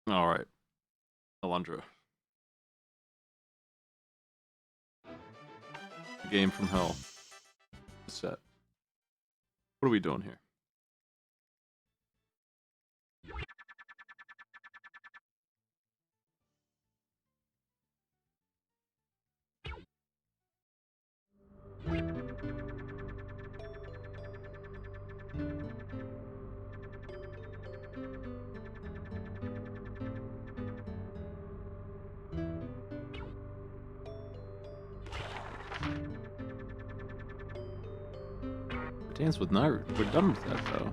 All right, Alundra. The game from hell. Set. What are we doing here? Dance with Naru. We're done with that though.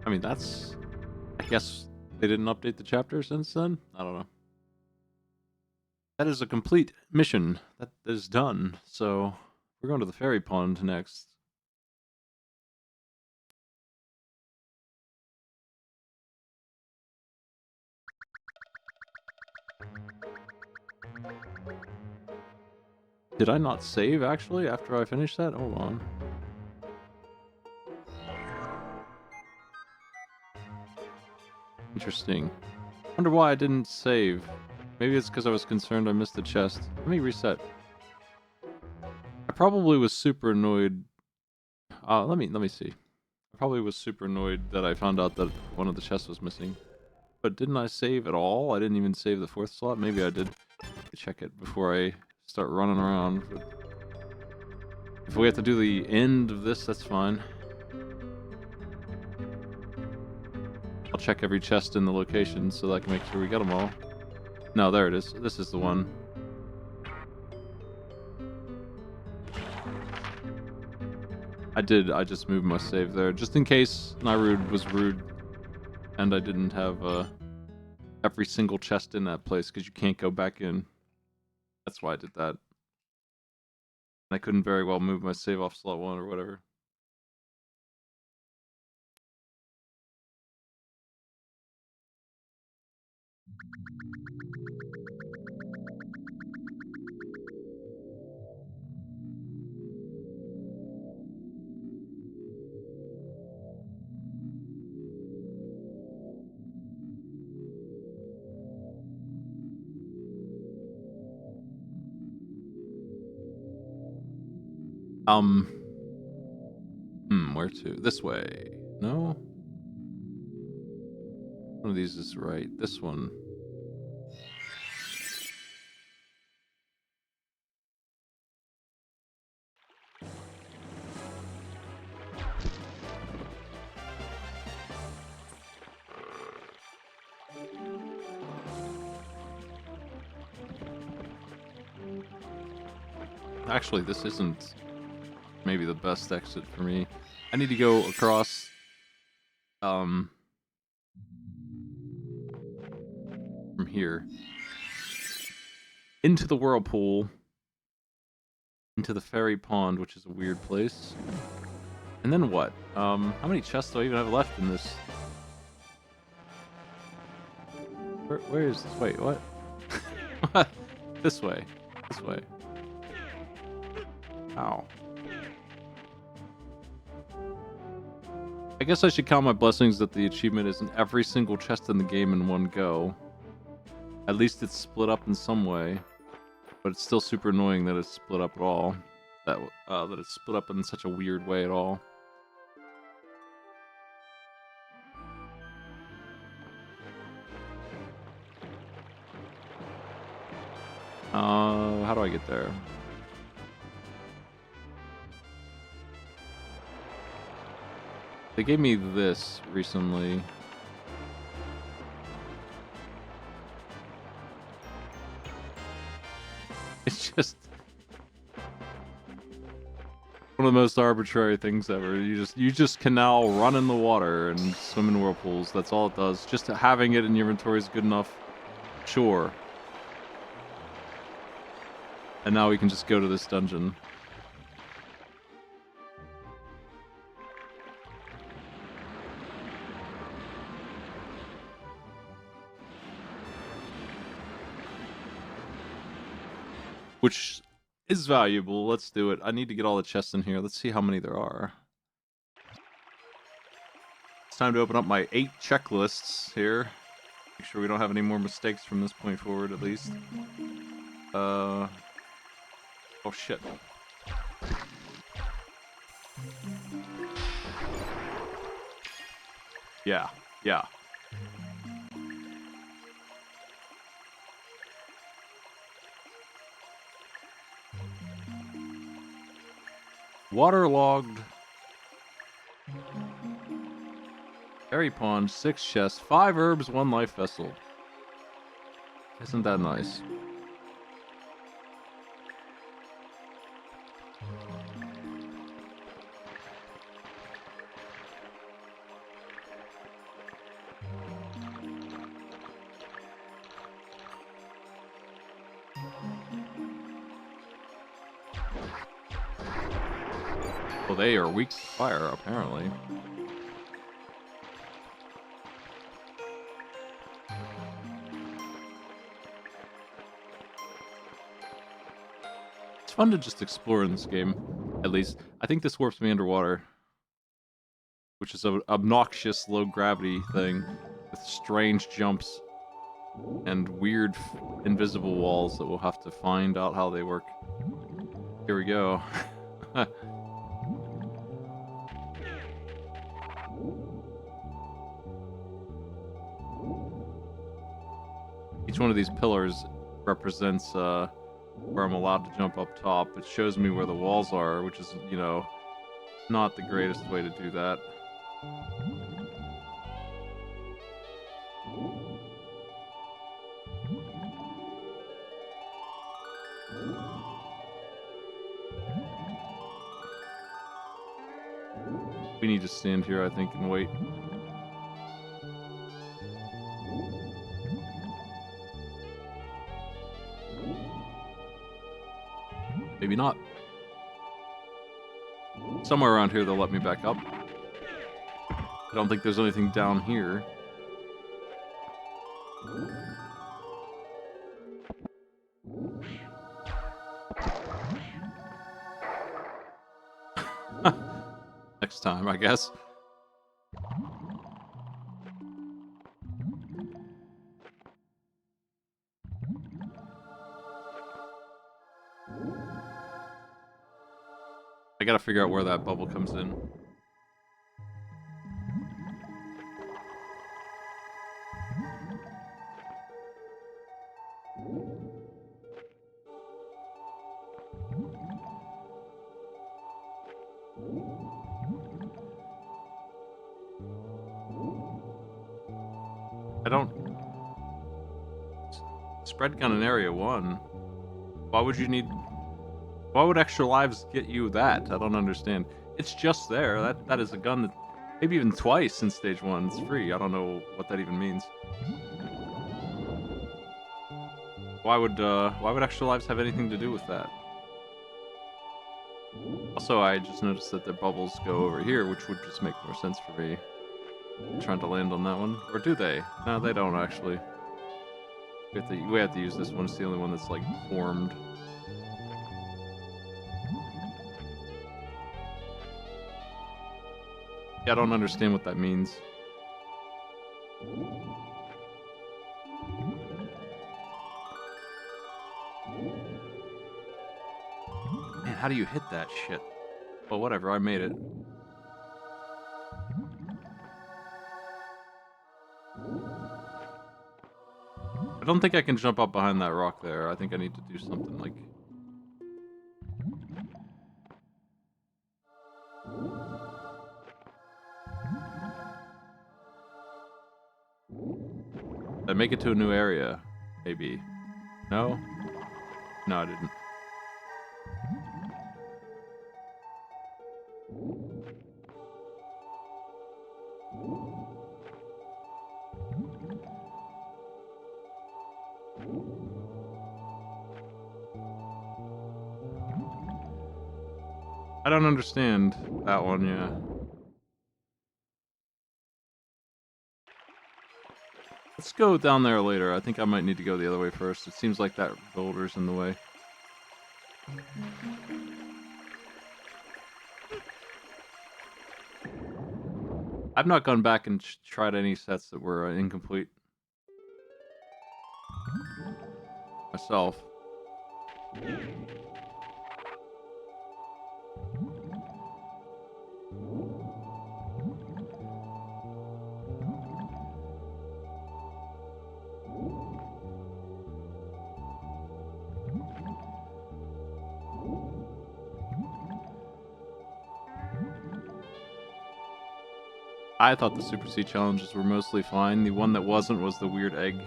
I mean, that's. I guess they didn't update the chapter since then. I don't know. That is a complete mission. That is done. So we're going to the fairy pond next. Did I not save actually after I finished that? Hold on. Interesting. Wonder why I didn't save. Maybe it's because I was concerned I missed the chest. Let me reset. I probably was super annoyed. Let me see. I probably was super annoyed that I found out that one of the chests was missing. But didn't I save at all? I didn't even save the fourth slot. Maybe I did. Check it before I start running around. But if we have to do the end of this, that's fine. I'll check every chest in the location so that I can make sure we get them all. No, there it is. This is the one. I just moved my save there, just in case Nyrud was rude and I didn't have every single chest in that place, because you can't go back in. That's why I did that. I couldn't very well move my save off slot 1 or whatever. Where to? This way. No? One of these is right. This one. Actually, this isn't maybe the best exit for me. I need to go across, from here. Into the whirlpool. Into the fairy pond, which is a weird place. And then what? How many chests do I even have left in this? Where is this? Wait, what? What? This way. This way. Ow. I guess I should count my blessings that the achievement isn't every single chest in the game in one go. At least it's split up in some way. But it's still super annoying that it's split up at all. That it's split up in such a weird way at all. How do I get there? They gave me this recently. It's just one of the most arbitrary things ever. You just can now run in the water and swim in whirlpools. That's all it does. Just having it in your inventory is good enough. Sure. And now we can just go to this dungeon. Which is valuable. Let's do it. I need to get all the chests in here. Let's see how many there are. It's time to open up my 8 checklists here. Make sure we don't have any more mistakes from this point forward, at least. Oh shit. Yeah. Waterlogged. Berry pond, 6 chests, 5 herbs, 1 life vessel. Isn't that nice? Well, they are weak to fire, apparently. It's fun to just explore in this game, at least. I think this warps me underwater, which is an obnoxious low-gravity thing with strange jumps and weird invisible walls that we'll have to find out how they work. Here we go. Each one of these pillars represents where I'm allowed to jump up top. It shows me where the walls are, which is, you know, not the greatest way to do that. We need to stand here, I think, and wait. Maybe not. Somewhere around here they'll let me back up. I don't think there's anything down here. Next time, I guess. I gotta figure out where that bubble comes in. I don't... Spread gun in area 1. Why would you need... Why would extra lives get you that? I don't understand. It's just there. That is a gun that... Maybe even twice in stage 1. It's free. I don't know what that even means. Why would extra lives have anything to do with that? Also, I just noticed that the bubbles go over here, which would just make more sense for me. I'm trying to land on that one. Or do they? No, they don't, actually. We have to use this one. It's the only one that's, like, formed. Yeah, I don't understand what that means. Man, how do you hit that shit? Well, whatever, I made it. I don't think I can jump up behind that rock there. I think I need to do something like... Did I make it to a new area? Maybe. No? No, I didn't. I don't understand that one, yeah. Let's go down there later. I think I might need to go the other way first. It seems like that boulder's in the way. I've not gone back and tried any sets that were incomplete myself. I thought the Super C challenges were mostly fine. The one that wasn't was the weird egg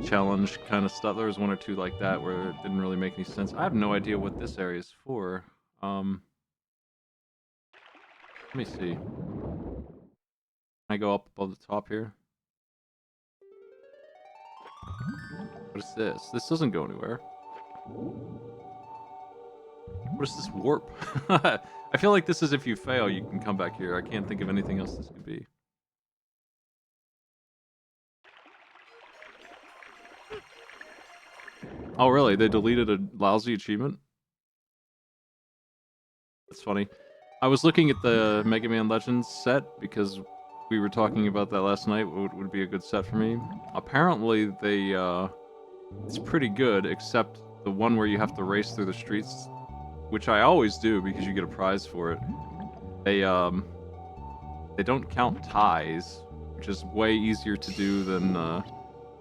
challenge kind of stuff. There was one or two like that where it didn't really make any sense. I have no idea what this area is for. Let me see. Can I go up above the top here? What is this? This doesn't go anywhere. What is this warp? I feel like this is if you fail, you can come back here. I can't think of anything else this could be. Oh, really? They deleted a lousy achievement? That's funny. I was looking at the Mega Man Legends set because we were talking about that last night. What would be a good set for me? Apparently, it's pretty good, except the one where you have to race through the streets, which I always do because you get a prize for it. They don't count ties, which is way easier to do than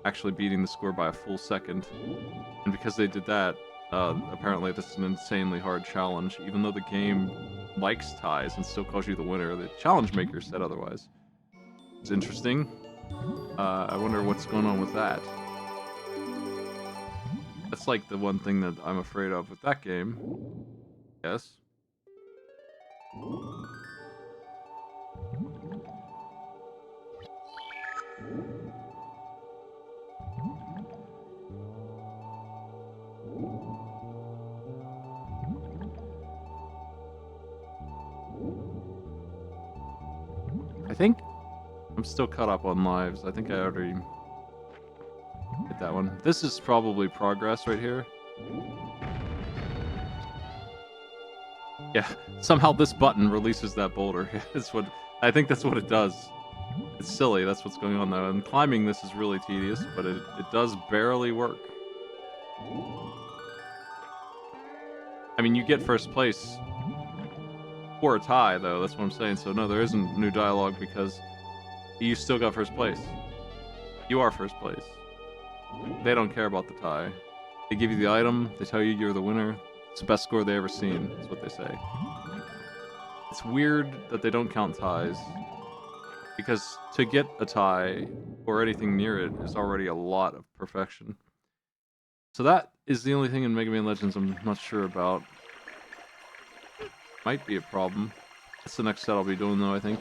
actually beating the score by a full second. And because they did that, apparently this is an insanely hard challenge, even though the game likes ties and still calls you the winner. The challenge maker said otherwise. It's interesting. I wonder what's going on with that. That's like the one thing that I'm afraid of with that game. Yes. I think I'm still caught up on lives. I think I already hit that one. This is probably progress right here. Yeah, somehow this button releases that boulder. I think that's what it does. It's silly, that's what's going on though. And climbing this is really tedious, but it does barely work. I mean, you get first place for a tie, though. That's what I'm saying. So no, there isn't new dialogue because you still got first place. You are first place. They don't care about the tie. They give you the item. They tell you you're the winner. It's the best score they ever seen, is what they say. It's weird that they don't count ties, because to get a tie or anything near it is already a lot of perfection. So that is the only thing in Mega Man Legends I'm not sure about. Might be a problem. That's the next set I'll be doing though, I think.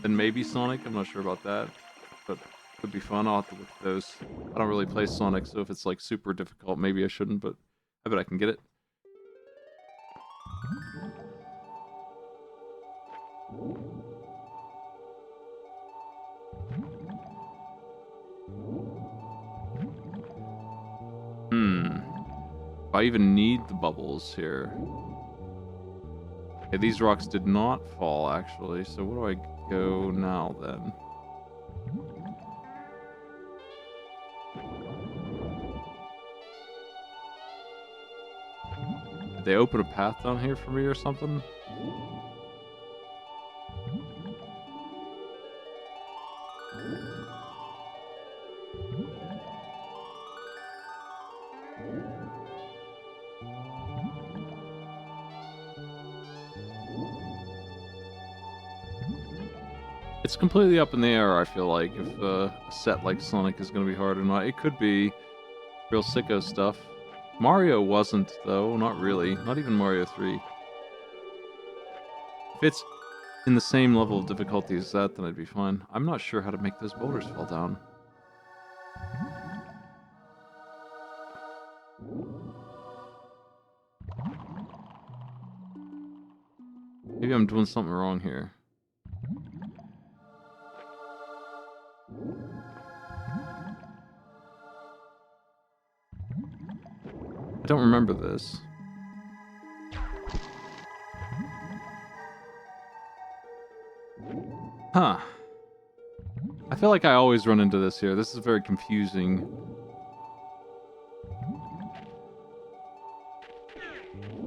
Then maybe Sonic, I'm not sure about that. But it could be fun, I'll have to look at those. I don't really play Sonic, so if it's like super difficult, maybe I shouldn't, but I bet I can get it. Do I even need the bubbles here? Okay, these rocks did not fall, actually, so where do I go now, then? Did they open a path down here for me or something? It's completely up in the air, I feel like, if a set like Sonic is going to be hard or not. It could be real sicko stuff. Mario wasn't, though. Not really. Not even Mario 3. If it's in the same level of difficulty as that, then I'd be fine. I'm not sure how to make those boulders fall down. Maybe I'm doing something wrong here. don't remember this. Huh. I feel like I always run into this here. This is very confusing.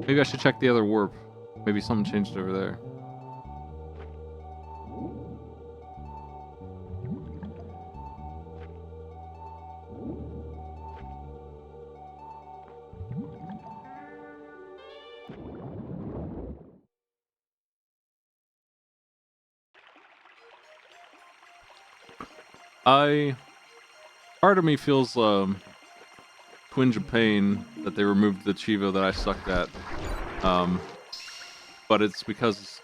Maybe I should check the other warp. Maybe something changed over there. Part of me feels twinge of pain that they removed the Chivo that I sucked at. But it's because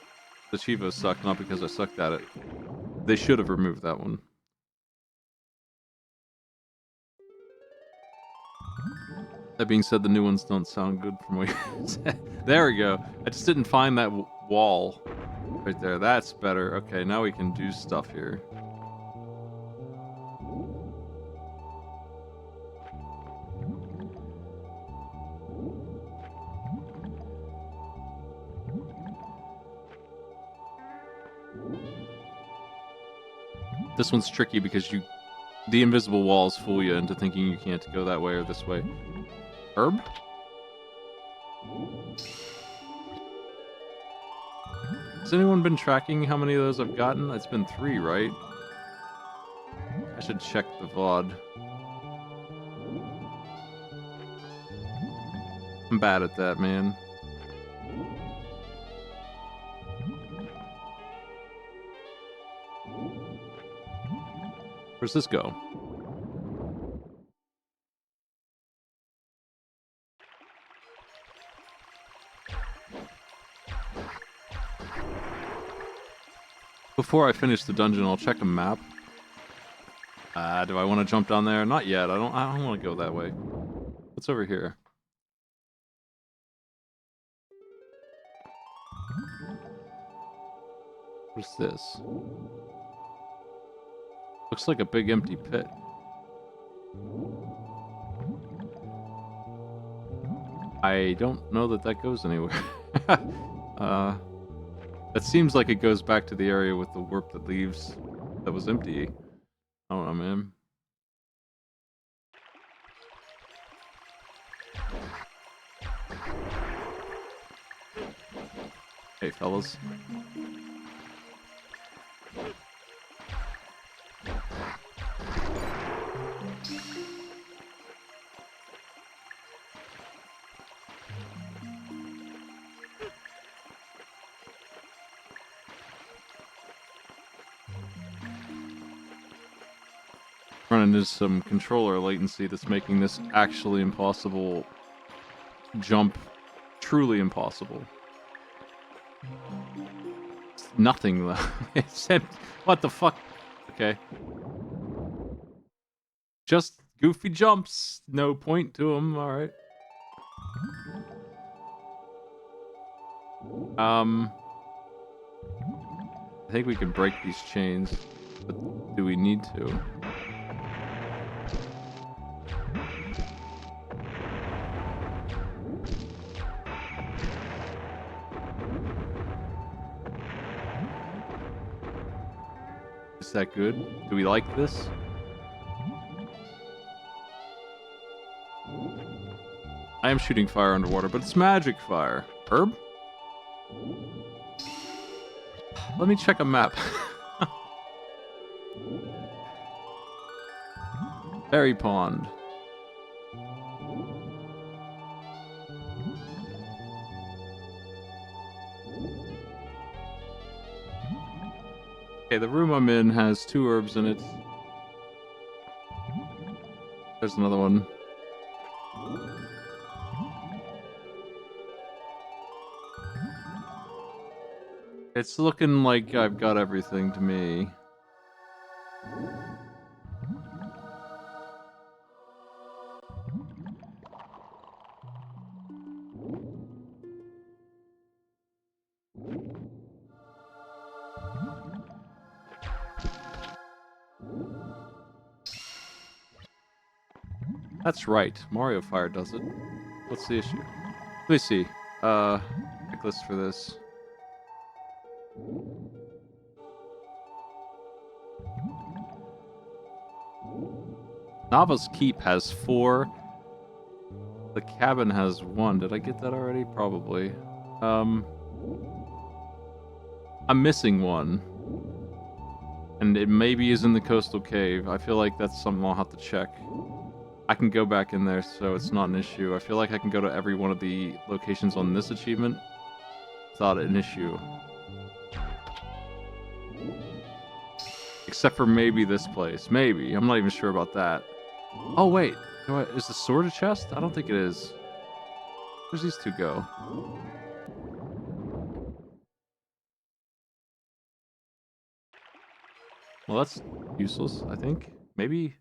the Chivo sucked, not because I sucked at it. They should have removed that one. That being said, the new ones don't sound good from what you said. There we go. I just didn't find that wall right there. That's better. Okay, now we can do stuff here. This one's tricky because the invisible walls fool you into thinking you can't go that way or this way. Herb? Has anyone been tracking how many of those I've gotten? It's been 3, right? I should check the VOD. I'm bad at that, man. Where's this go? Before I finish the dungeon, I'll check a map. Do I want to jump down there? Not yet. I don't want to go that way. What's over here? What's this? Looks like a big empty pit. I don't know that goes anywhere. That seems like it goes back to the area with the warp that leaves that was empty. I don't know, man. Hey, fellas. Running into some controller latency that's making this actually impossible jump truly impossible. It's nothing though. It said, what the fuck? Okay. Just goofy jumps. No point to them. Alright. I think we can break these chains, but do we need to? Is that good? Do we like this? I am shooting fire underwater, but it's magic fire. Herb? Let me check a map. Berry Pond. Okay, the room I'm in has 2 herbs in it. There's another one. It's looking like I've got everything to me. That's right. Mario Fire does it. What's the issue? Let me see. Checklist for this. Nava's Keep has 4. The cabin has 1. Did I get that already? Probably. I'm missing 1. And it maybe is in the coastal cave. I feel like that's something I'll have to check. I can go back in there, so it's not an issue. I feel like I can go to every one of the locations on this achievement without an issue. Except for maybe this place. Maybe. I'm not even sure about that. Oh, wait. Is the sword a chest? I don't think it is. Where's these two go? Well, that's useless, I think. Maybe...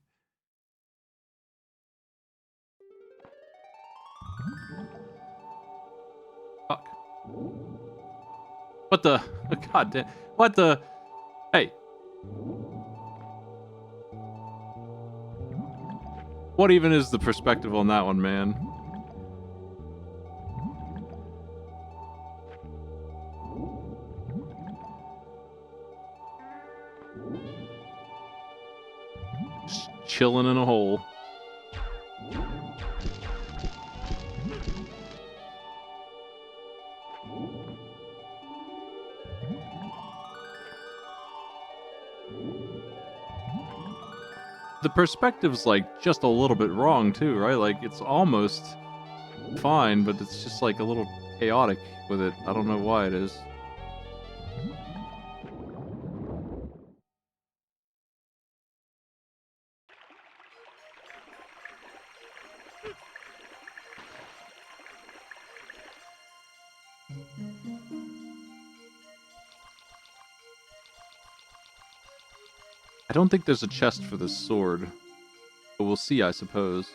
Fuck. What the... God damn... What the... Hey. What even is the perspective on that one, man? Just chilling in a hole. The perspective's like just a little bit wrong too, right? Like it's almost fine, but it's just like a little chaotic with it. I don't know why it is. I don't think there's a chest for this sword, but we'll see, I suppose.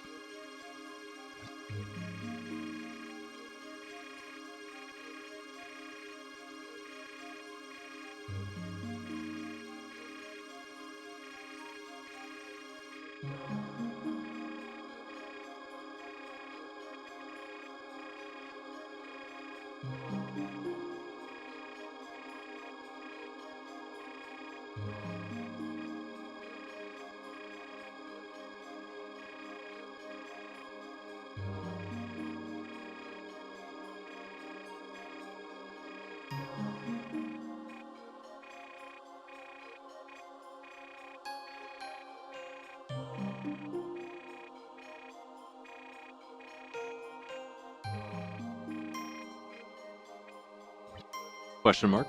Question mark.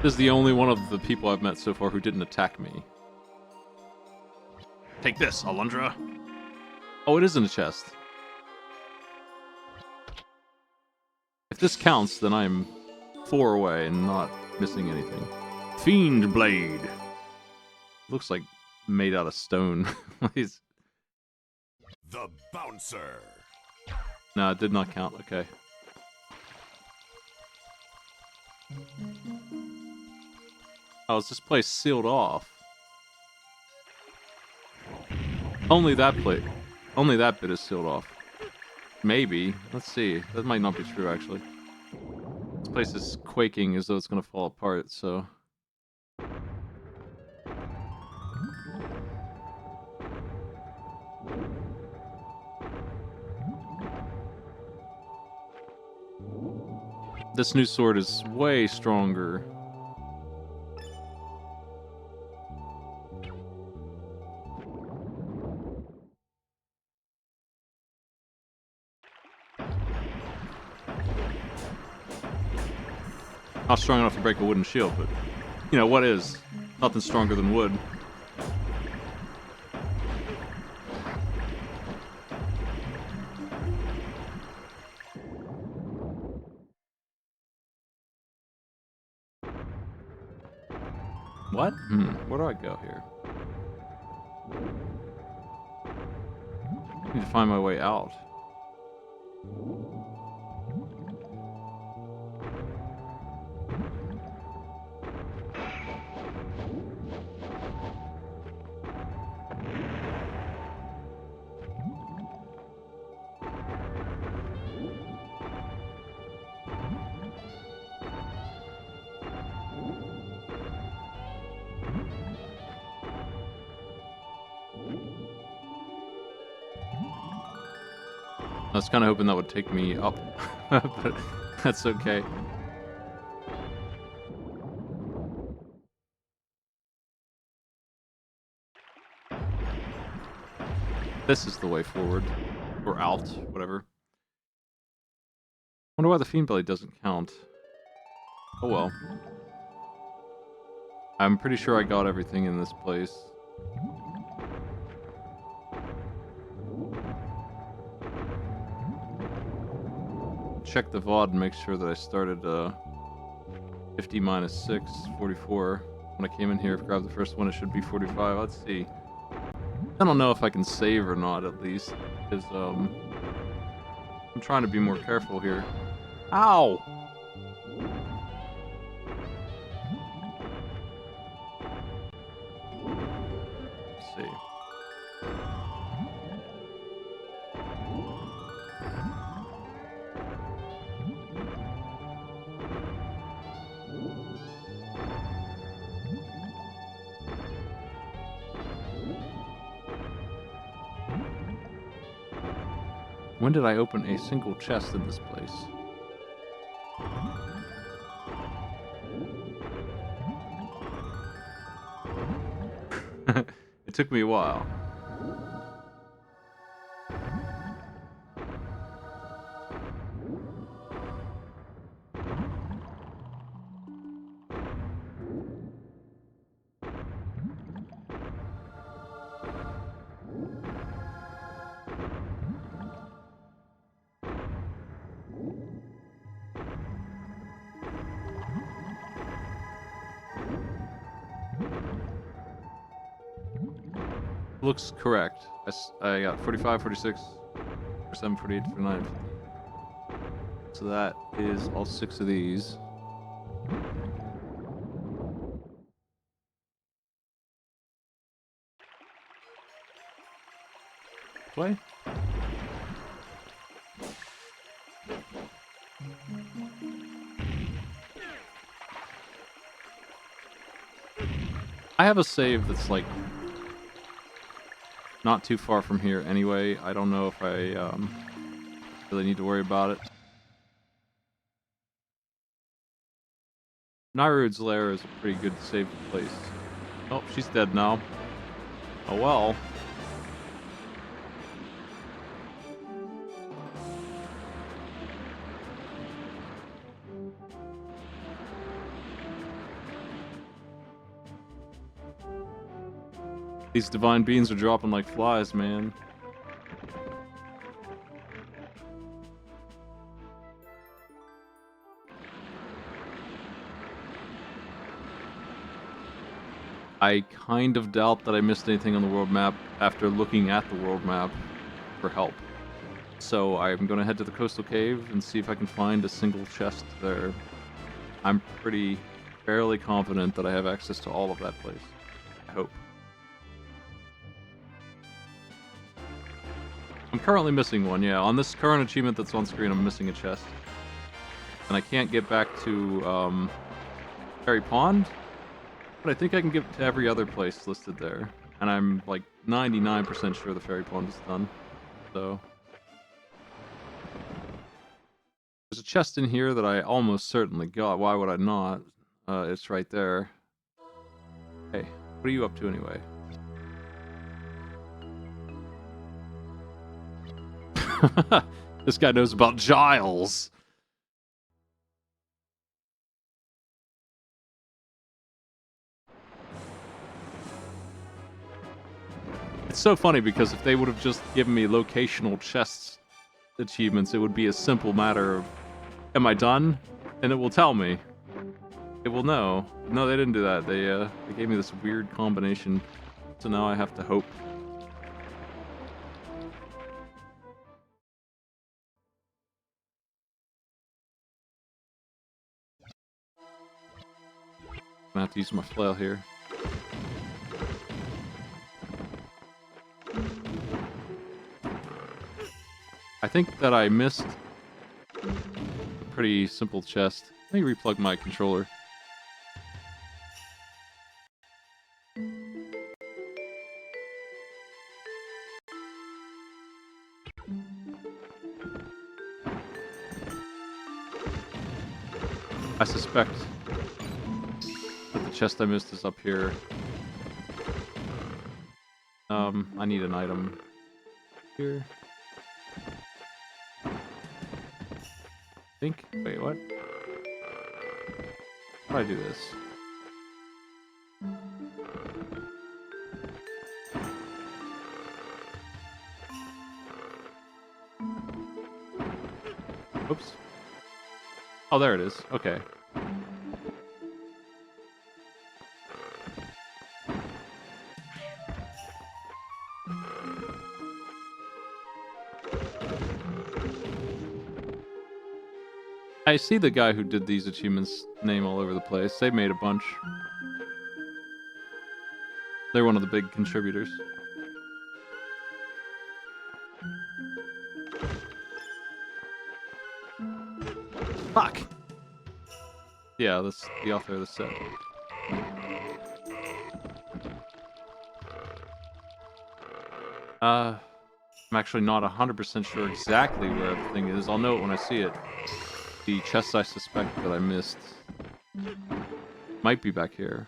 This is the only one of the people I've met so far who didn't attack me. Take this, Alundra. Oh, it is in a chest. If this counts, then I'm 4 away and not missing anything. Fiend Blade. Looks like made out of stone. He's... The Bouncer. No, it did not count. Okay. Oh, is this place sealed off? Only that plate. Only that bit is sealed off. Maybe. Let's see. That might not be true, actually. This place is quaking as though it's gonna fall apart, so... This new sword is way stronger. Not strong enough to break a wooden shield, but, you know, what is? Nothing stronger than wood. What? Where do I go here? I need to find my way out. I was kind of hoping that would take me up, but that's okay. This is the way forward. Or out, whatever. Wonder why the Fiend Blade doesn't count. Oh well. I'm pretty sure I got everything in this place. Check the VOD and make sure that I started 50 minus 6, 44. When I came in here, grabbed the first one, it should be 45. Let's see. I don't know if I can save or not, at least. Because, I'm trying to be more careful here. Ow! Let's see. When did I open a single chest in this place? It took me a while. Looks correct. I got 45, 46, 47, 48, 49. So that is all 6 of these. Play? I have a save that's like not too far from here anyway. I don't know if I really need to worry about it. Nairu's lair is a pretty good safe place. Oh, she's dead now. Oh well. These divine beans are dropping like flies, man. I kind of doubt that I missed anything on the world map after looking at the world map for help. So I'm going to head to the coastal cave and see if I can find a single chest there. I'm fairly confident that I have access to all of that place. I hope. I'm currently missing one, yeah. On this current achievement that's on screen, I'm missing a chest. And I can't get back to Fairy Pond, but I think I can get to every other place listed there. And I'm like 99% sure the Fairy Pond is done. So there's a chest in here that I almost certainly got. Why would I not? It's right there. Hey, what are you up to anyway? This guy knows about Giles. It's so funny because if they would have just given me locational chests achievements, it would be a simple matter of, am I done? And it will tell me. It will know. No, they didn't do that. They gave me this weird combination, so now I have to hope. I'm gonna have to use my flail here. I think that I missed a pretty simple chest. Let me replug my controller. I suspect that the chest I missed is up here. I need an item here. Think. Wait, what? How do I do this? Oops. Oh, there it is. Okay. I see the guy who did these achievements name all over the place. They made a bunch. They're one of the big contributors. Fuck! Yeah, that's the author of the set. I'm actually not 100% sure exactly where everything is. I'll know it when I see it. The chests I suspect that I missed might be back here.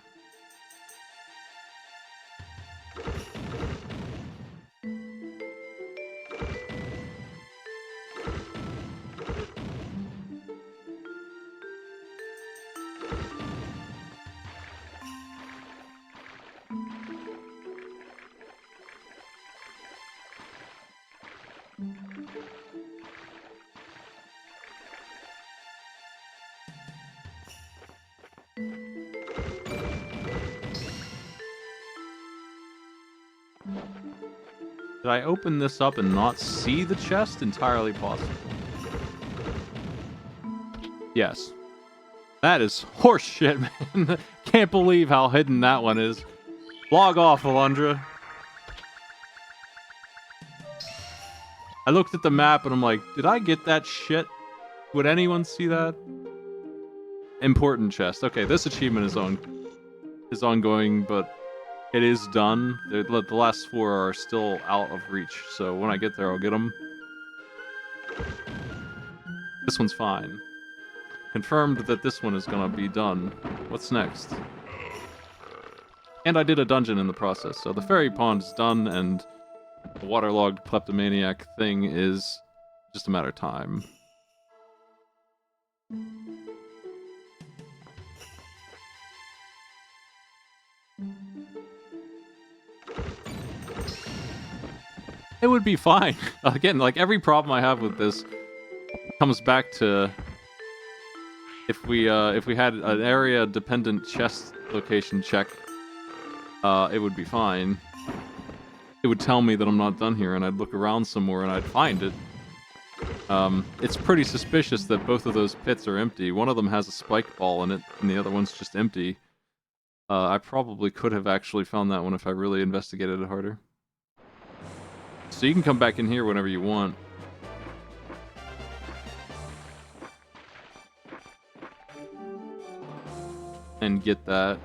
Did I open this up and not see the chest? Entirely possible. Yes. That is horseshit, man. Can't believe how hidden that one is. Log off, Alundra. I looked at the map and I'm like, did I get that shit? Would anyone see that? Important chest. Okay, this achievement is ongoing, but it is done. The last 4 are still out of reach, so when I get there, I'll get them. This one's fine. Confirmed that this one is gonna be done. What's next? And I did a dungeon in the process, so the fairy pond is done, and the waterlogged kleptomaniac thing is just a matter of time. It would be fine. Again, like every problem I have with this comes back to if we had an area dependent chest location check, it would be fine. It would tell me that I'm not done here, and I'd look around some more and I'd find it. It's pretty suspicious that both of those pits are empty. One of them has a spike ball in it, and the other one's just empty. I probably could have actually found that one if I really investigated it harder. So you can come back in here whenever you want. And get that.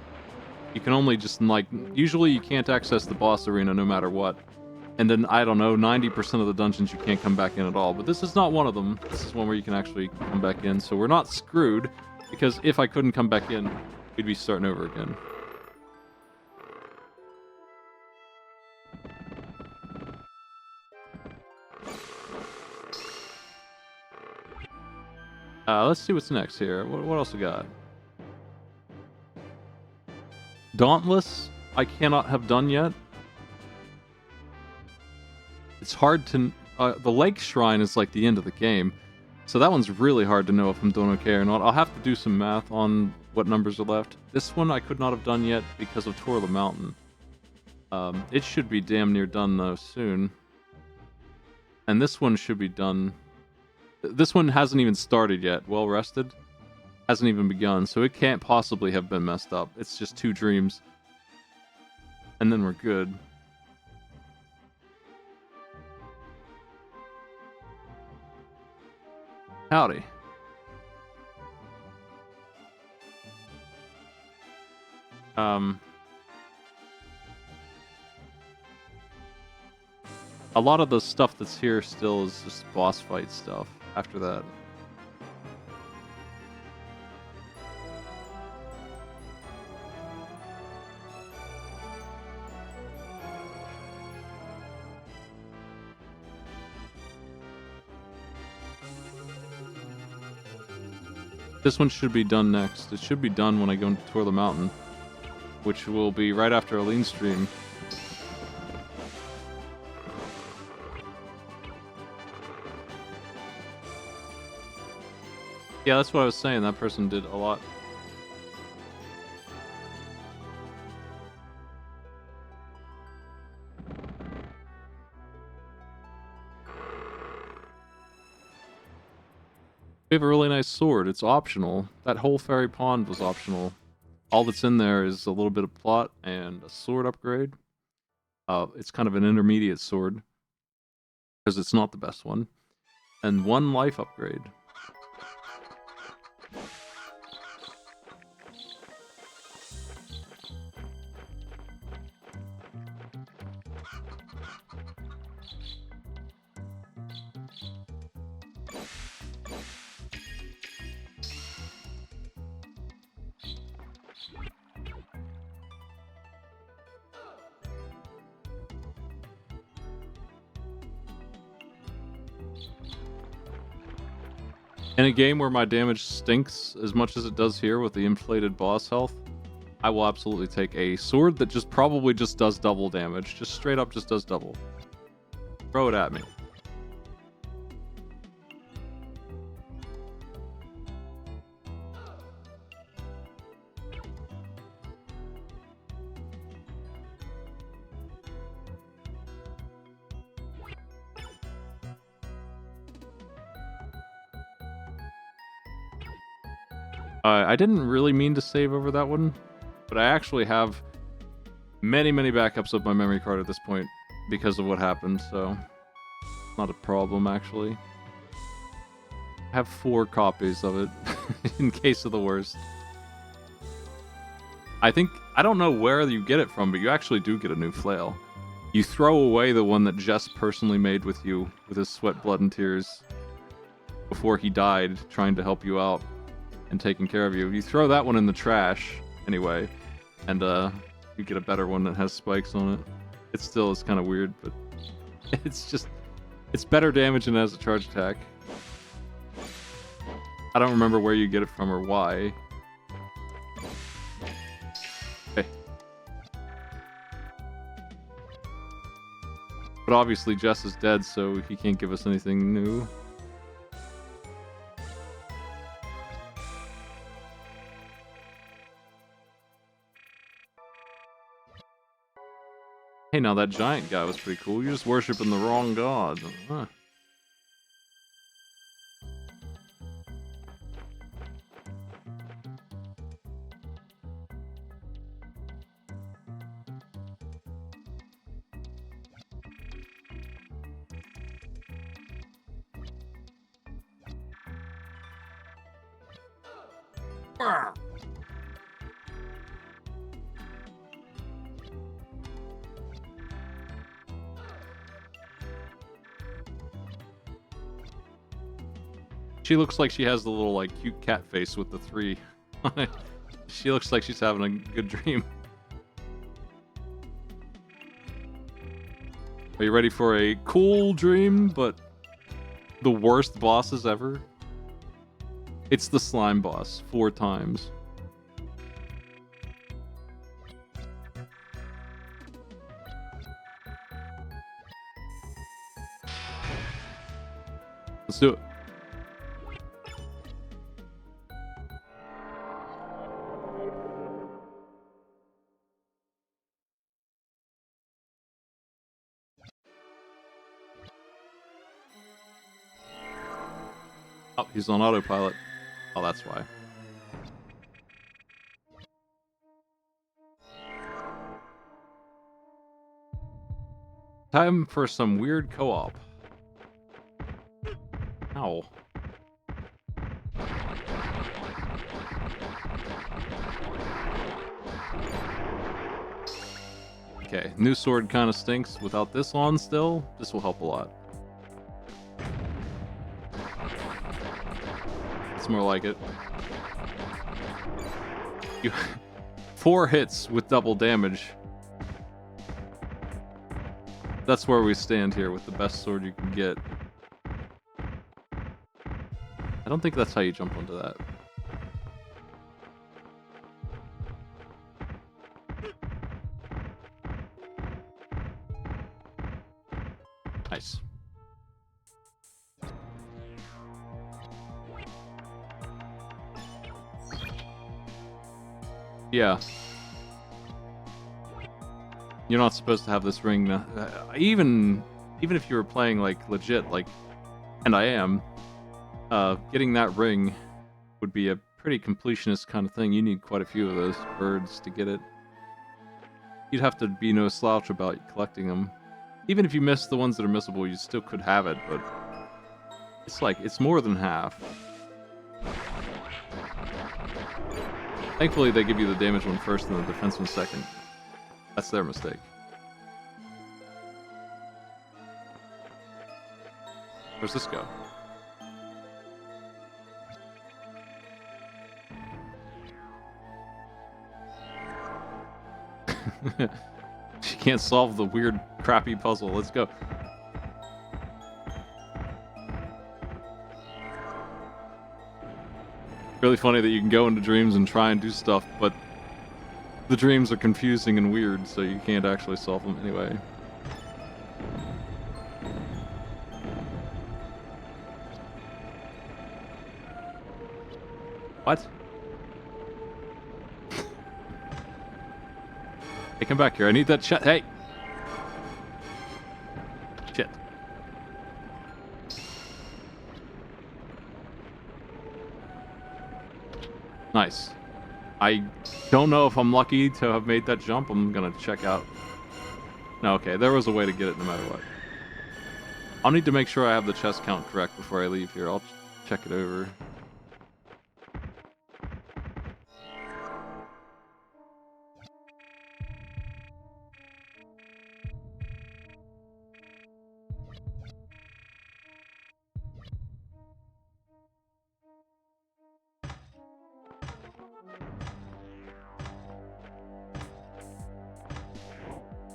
You can only just, like, usually you can't access the boss arena no matter what. And then, I don't know, 90% of the dungeons you can't come back in at all. But this is not one of them. This is one where you can actually come back in. So we're not screwed, because if I couldn't come back in, we'd be starting over again. Let's see what's next here. What else we got? Dauntless, I cannot have done yet. It's hard to... the Lake Shrine is like the end of the game. So that one's really hard to know if I'm doing okay or not. I'll have to do some math on what numbers are left. This one I could not have done yet because of Tour of the Mountain. It should be damn near done though soon. And this one should be done... This one hasn't even started yet. Well rested. Hasn't even begun, so it can't possibly have been messed up. It's just 2 dreams. And then we're good. Howdy. A lot of the stuff that's here still is just boss fight stuff after that. This one should be done next. It should be done when I go and tour the mountain, which will be right after a lean stream. Yeah, that's what I was saying. That person did a lot. We have a really nice sword. It's optional. That whole fairy pond was optional. All that's in there is a little bit of plot and a sword upgrade. It's kind of an intermediate sword, because it's not the best one. And one life upgrade. In a game where my damage stinks as much as it does here with the inflated boss health, I will absolutely take a sword that just probably just does double damage. Just straight up just does double. Throw it at me. I didn't really mean to save over that one, but I actually have many backups of my memory card at this point because of what happened, so not a problem actually. I have 4 copies of it in case of the worst. I don't know where you get it from, but you actually do get a new flail. You throw away the one that Jess personally made with you with his sweat, blood, and tears before he died trying to help you out and taking care of you. You throw that one in the trash anyway, and you get a better one that has spikes on it. It still is kind of weird, but it's better damage and has a charge attack. I don't remember where you get it from or why. Hey. But obviously Jess is dead, so he can't give us anything new. Hey, now that giant guy was pretty cool. You're just worshiping the wrong god. Huh. She looks like she has the little, like, cute cat face with the 3 on it. She looks like she's having a good dream. Are you ready for a cool dream, but the worst bosses ever? It's the slime boss, 4 times. Let's do it. Oh, he's on autopilot. Oh, that's why. Time for some weird co-op. Ow. Okay, new sword kind of stinks. Without this on still, this will help a lot. It's more like it. 4 hits with double damage. That's where we stand here with the best sword you can get. I don't think that's how you jump onto that. Yeah. You're not supposed to have this ring. Even if you were playing like legit, like, and I am, getting that ring would be a pretty completionist kind of thing. You need quite a few of those birds to get it. You'd have to be no slouch about collecting them. Even if you miss the ones that are missable, you still could have it, but it's more than half. Thankfully, they give you the damage one first and the defense one second. That's their mistake. Where's this go? She can't solve the weird, crappy puzzle. Let's go. Really funny that you can go into dreams and try and do stuff, but the dreams are confusing and weird, so you can't actually solve them anyway. What? Hey, come back here. I need that shit. Hey! Shit. Nice. I don't know if I'm lucky to have made that jump. I'm gonna check out. No, okay. There was a way to get it no matter what. I'll need to make sure I have the chest count correct before I leave here. I'll check it over.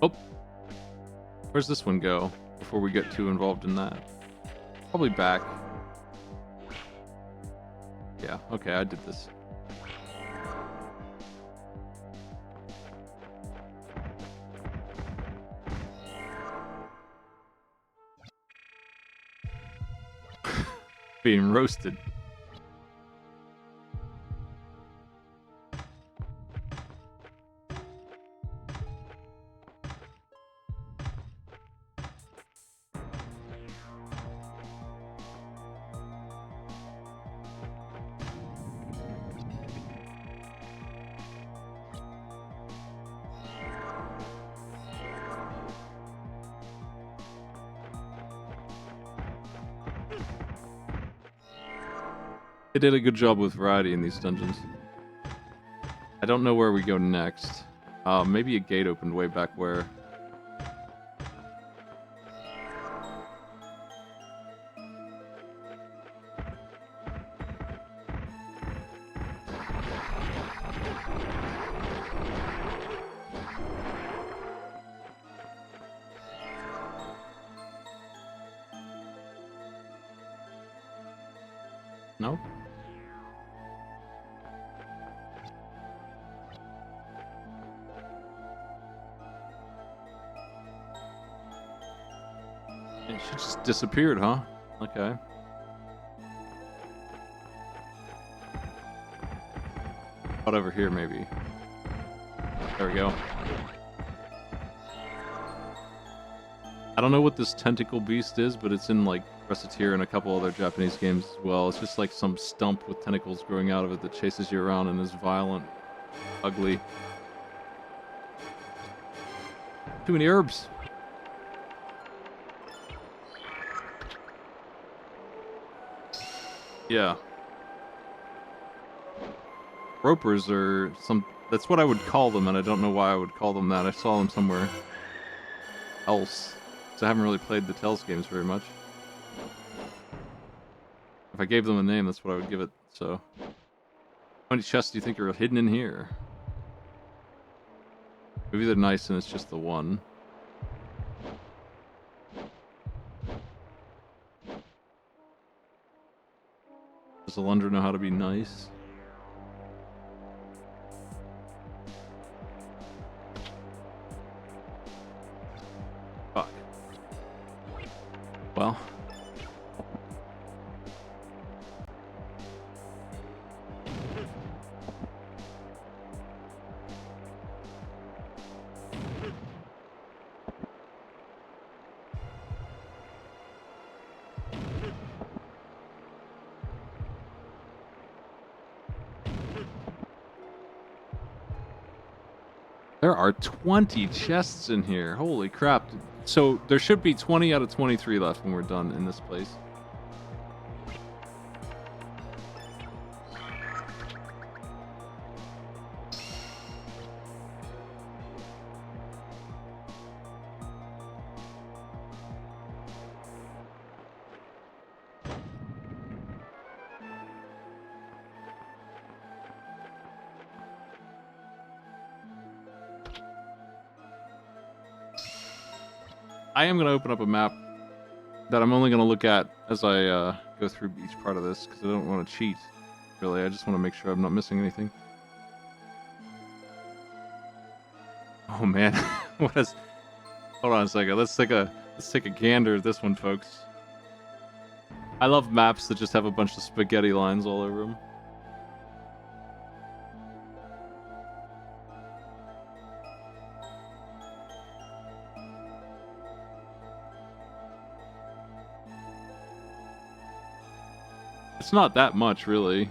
Oh. Where's this one go before we get too involved in that? Probably back. Yeah, okay, I did this. Being roasted. They did a good job with variety in these dungeons. I don't know where we go next. Maybe a gate opened way back where. No? She just disappeared, huh? Okay. Out over here, maybe. There we go. I don't know what this tentacle beast is, but it's in, like, Reciteer and a couple other Japanese games as well. It's just like some stump with tentacles growing out of it that chases you around and is violent. Ugly. Too many herbs. Yeah. Ropers are some... That's what I would call them, and I don't know why I would call them that. I saw them somewhere else. So I haven't really played the Tales games very much. If I gave them a name, that's what I would give it, so... How many chests do you think are hidden in here? Maybe they're nice and it's just the one. Does Alundra know how to be nice? Fuck. Well. There are 20 chests in here. Holy crap. So there should be 20 out of 23 left when we're done in this place. I am going to open up a map that I'm only going to look at as I go through each part of this, because I don't want to cheat, really. I just want to make sure I'm not missing anything. Oh, man. What is... Hold on a second. Let's take a gander at this one, folks. I love maps that just have a bunch of spaghetti lines all over them. It's not that much, really,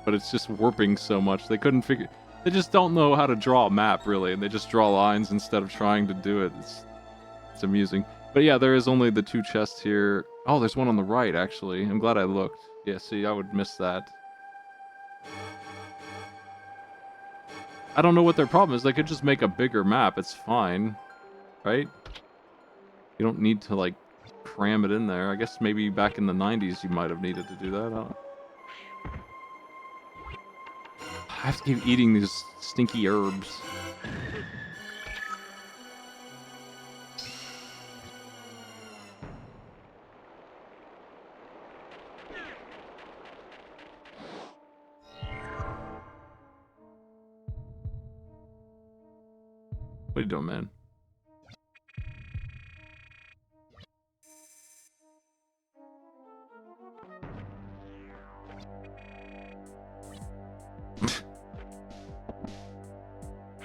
but it's just warping so much. They couldn't figure... They just don't know how to draw a map, really, and they just draw lines instead of trying to do it. It's amusing. But yeah, there is only the 2 chests here. Oh, there's one on the right, actually. I'm glad I looked. Yeah, see, I would miss that. I don't know what their problem is. They could just make a bigger map. It's fine, right? You don't need to, like, cram it in there. I guess maybe back in the 90s you might have needed to do that. I don't know. I have to keep eating these stinky herbs. What are you doing, man?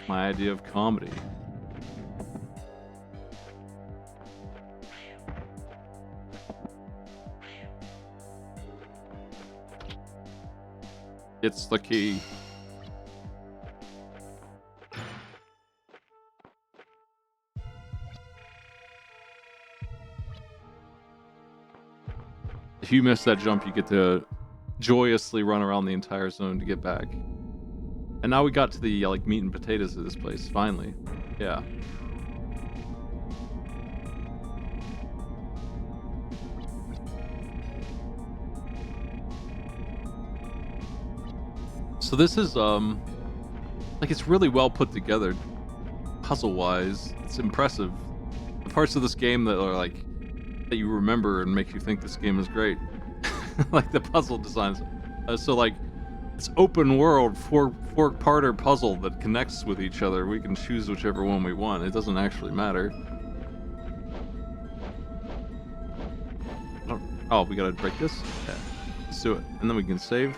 My idea of comedy. It's the key. If you miss that jump, you get to joyously run around the entire zone to get back. And now we got to the like meat and potatoes of this place, finally. Yeah. So this is like it's really well put together puzzle-wise. It's impressive. The parts of this game that are like that you remember and make you think this game is great. Like the puzzle designs. So like it's open world four-parter puzzle that connects with each other. We can choose whichever one we want. It doesn't actually matter. Oh, we gotta break this? Yeah. Let's do it. And then we can save.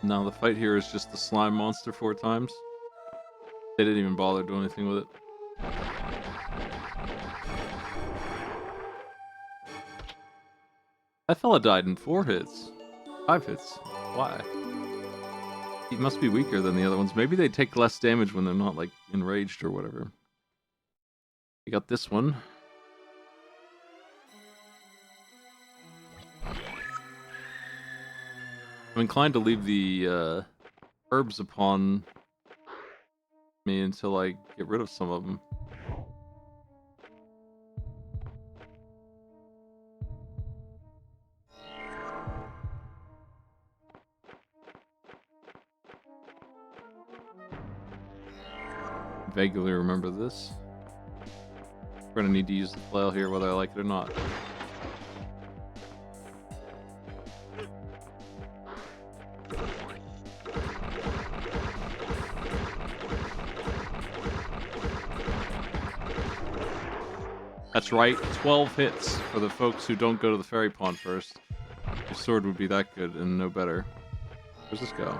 Now the fight here is just the slime monster 4 times. They didn't even bother doing anything with it. That fella died in 4 hits. 5 hits. Why? He must be weaker than the other ones. Maybe they take less damage when they're not, like, enraged or whatever. We got this one. I'm inclined to leave the herbs upon me until I get rid of some of them. Vaguely remember this. We're gonna need to use the flail here whether I like it or not. That's right, 12 hits for the folks who don't go to the fairy pond first. Your sword would be that good and no better. Where's this go?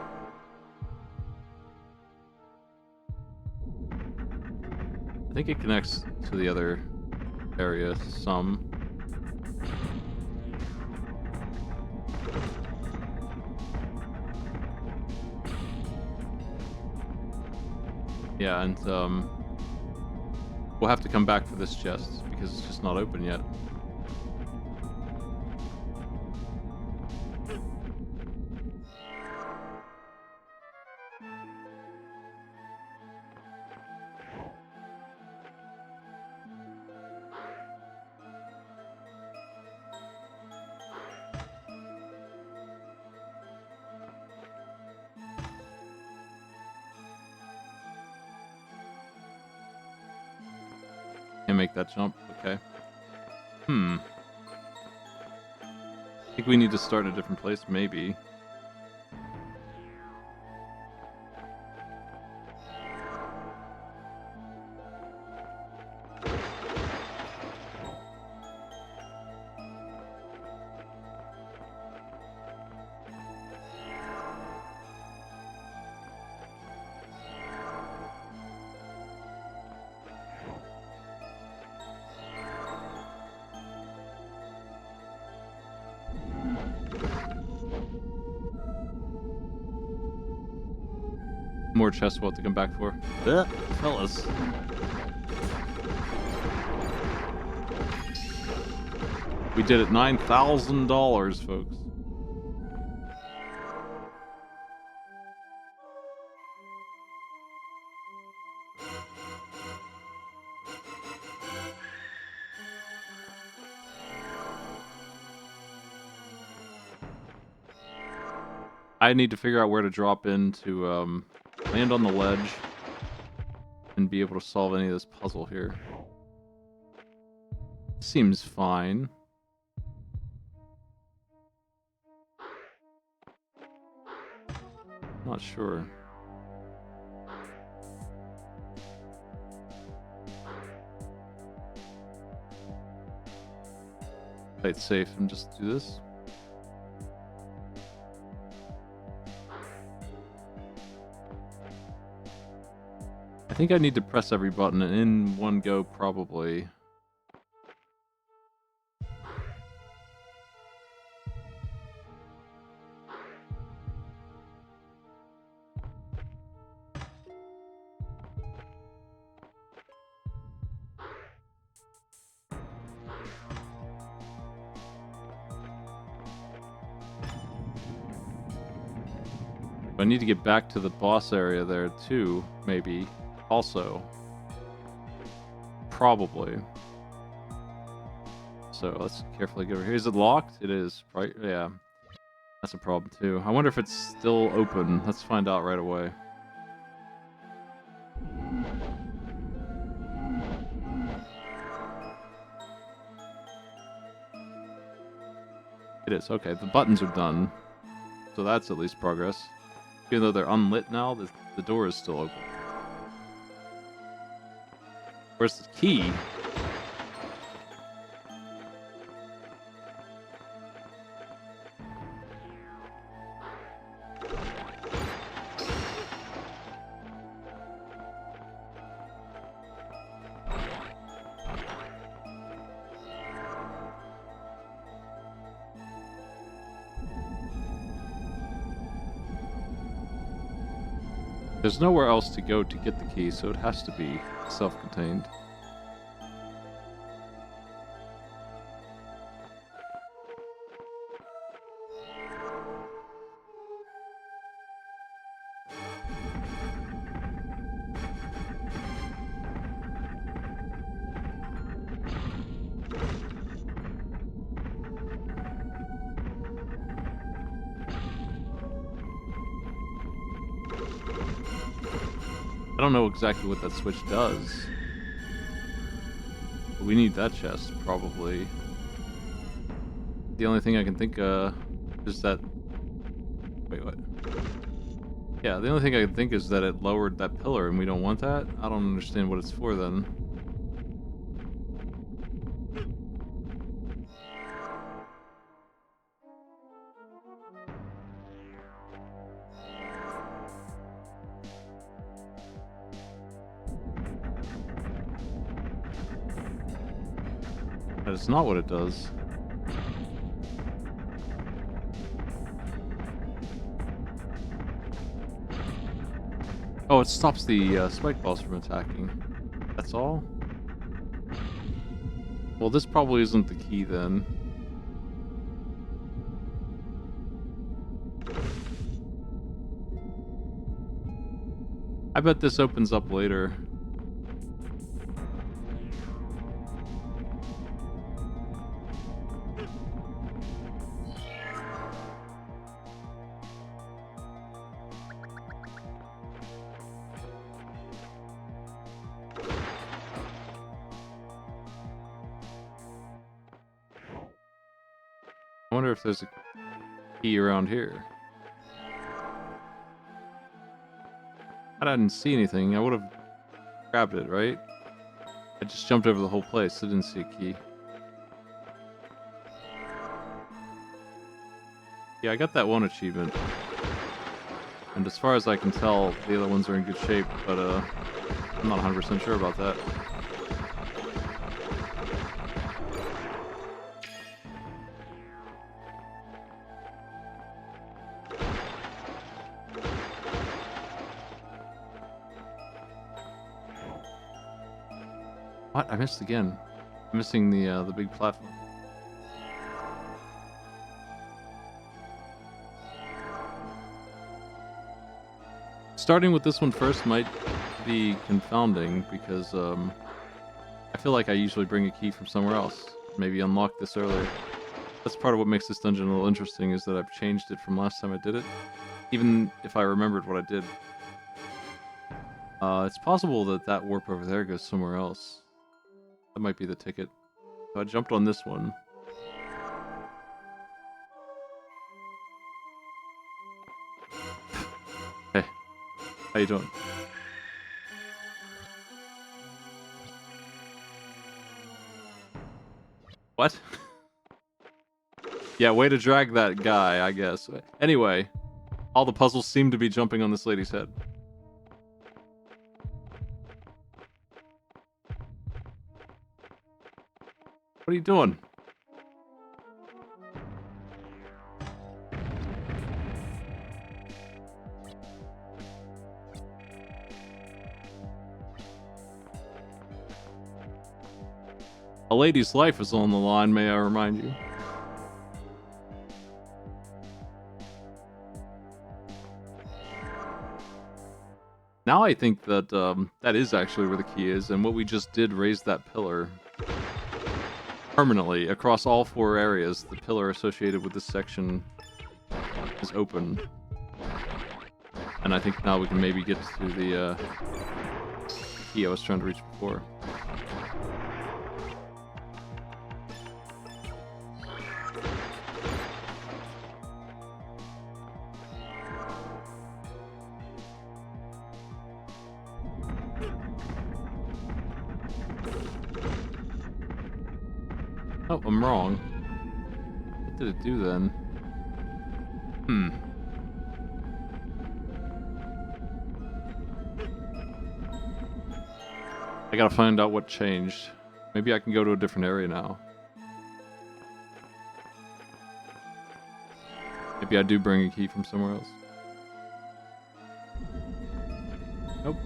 I think it connects to the other area some. Yeah, and we'll have to come back for this chest because it's just not open yet. Can't make that jump. Okay. I think we need to start in a different place, maybe. More chests we'll have to come back for. Fellas. We did it. $9,000, folks. I need to figure out where to drop in to land on the ledge and be able to solve any of this puzzle here. Seems fine. Not sure. Play it safe and just do this. I think I need to press every button in one go, probably. I need to get back to the boss area there too, maybe. Also. Probably. So let's carefully get over here. Is it locked? It is, right? Yeah. That's a problem too. I wonder if it's still open. Let's find out right away. It is. Okay, the buttons are done. So that's at least progress. Even though they're unlit now, the door is still open. Where's the key? There's nowhere else to go to get the key, so it has to be self-contained. I don't know exactly what that switch does. But we need that chest, probably. The only thing I can think is that... Wait, what? Yeah, the only thing I can think is that it lowered that pillar, and we don't want that? I don't understand what it's for, then. That is not what it does. Oh, it stops the spike balls from attacking. That's all? Well, this probably isn't the key then. I bet this opens up later. I wonder if there's a key around here. I didn't see anything. I would have grabbed it, right? I just jumped over the whole place. I didn't see a key. Yeah, I got that one achievement. And as far as I can tell, the other ones are in good shape, but I'm not 100% sure about that. What? I missed again. I'm missing the big platform. Starting with this one first might be confounding because I feel like I usually bring a key from somewhere else. Maybe unlock this earlier. That's part of what makes this dungeon a little interesting, is that I've changed it from last time I did it. Even if I remembered what I did. It's possible that that warp over there goes somewhere else. That might be the ticket. So I jumped on this one. Hey, how you doing? What? Yeah, way to drag that guy, I guess. Anyway, all the puzzles seem to be jumping on this lady's head. What are you doing? A lady's life is on the line, may I remind you. Now I think that that is actually where the key is, and what we just did raised that pillar permanently across all 4 areas. The pillar associated with this section is open, and I think now we can maybe get to the key I was trying to reach before. Oh, I'm wrong. What did it do then? I gotta find out what changed. Maybe I can go to a different area now. Maybe I do bring a key from somewhere else. Nope.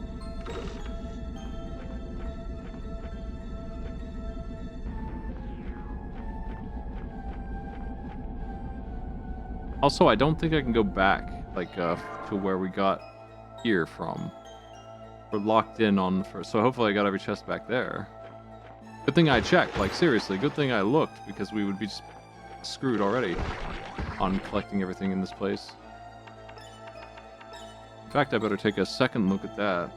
Also, I don't think I can go back, like, to where we got here from. We're locked in on the first, so hopefully I got every chest back there. Good thing I checked, like, seriously, good thing I looked, because we would be just screwed already on collecting everything in this place. In fact, I better take a second look at that.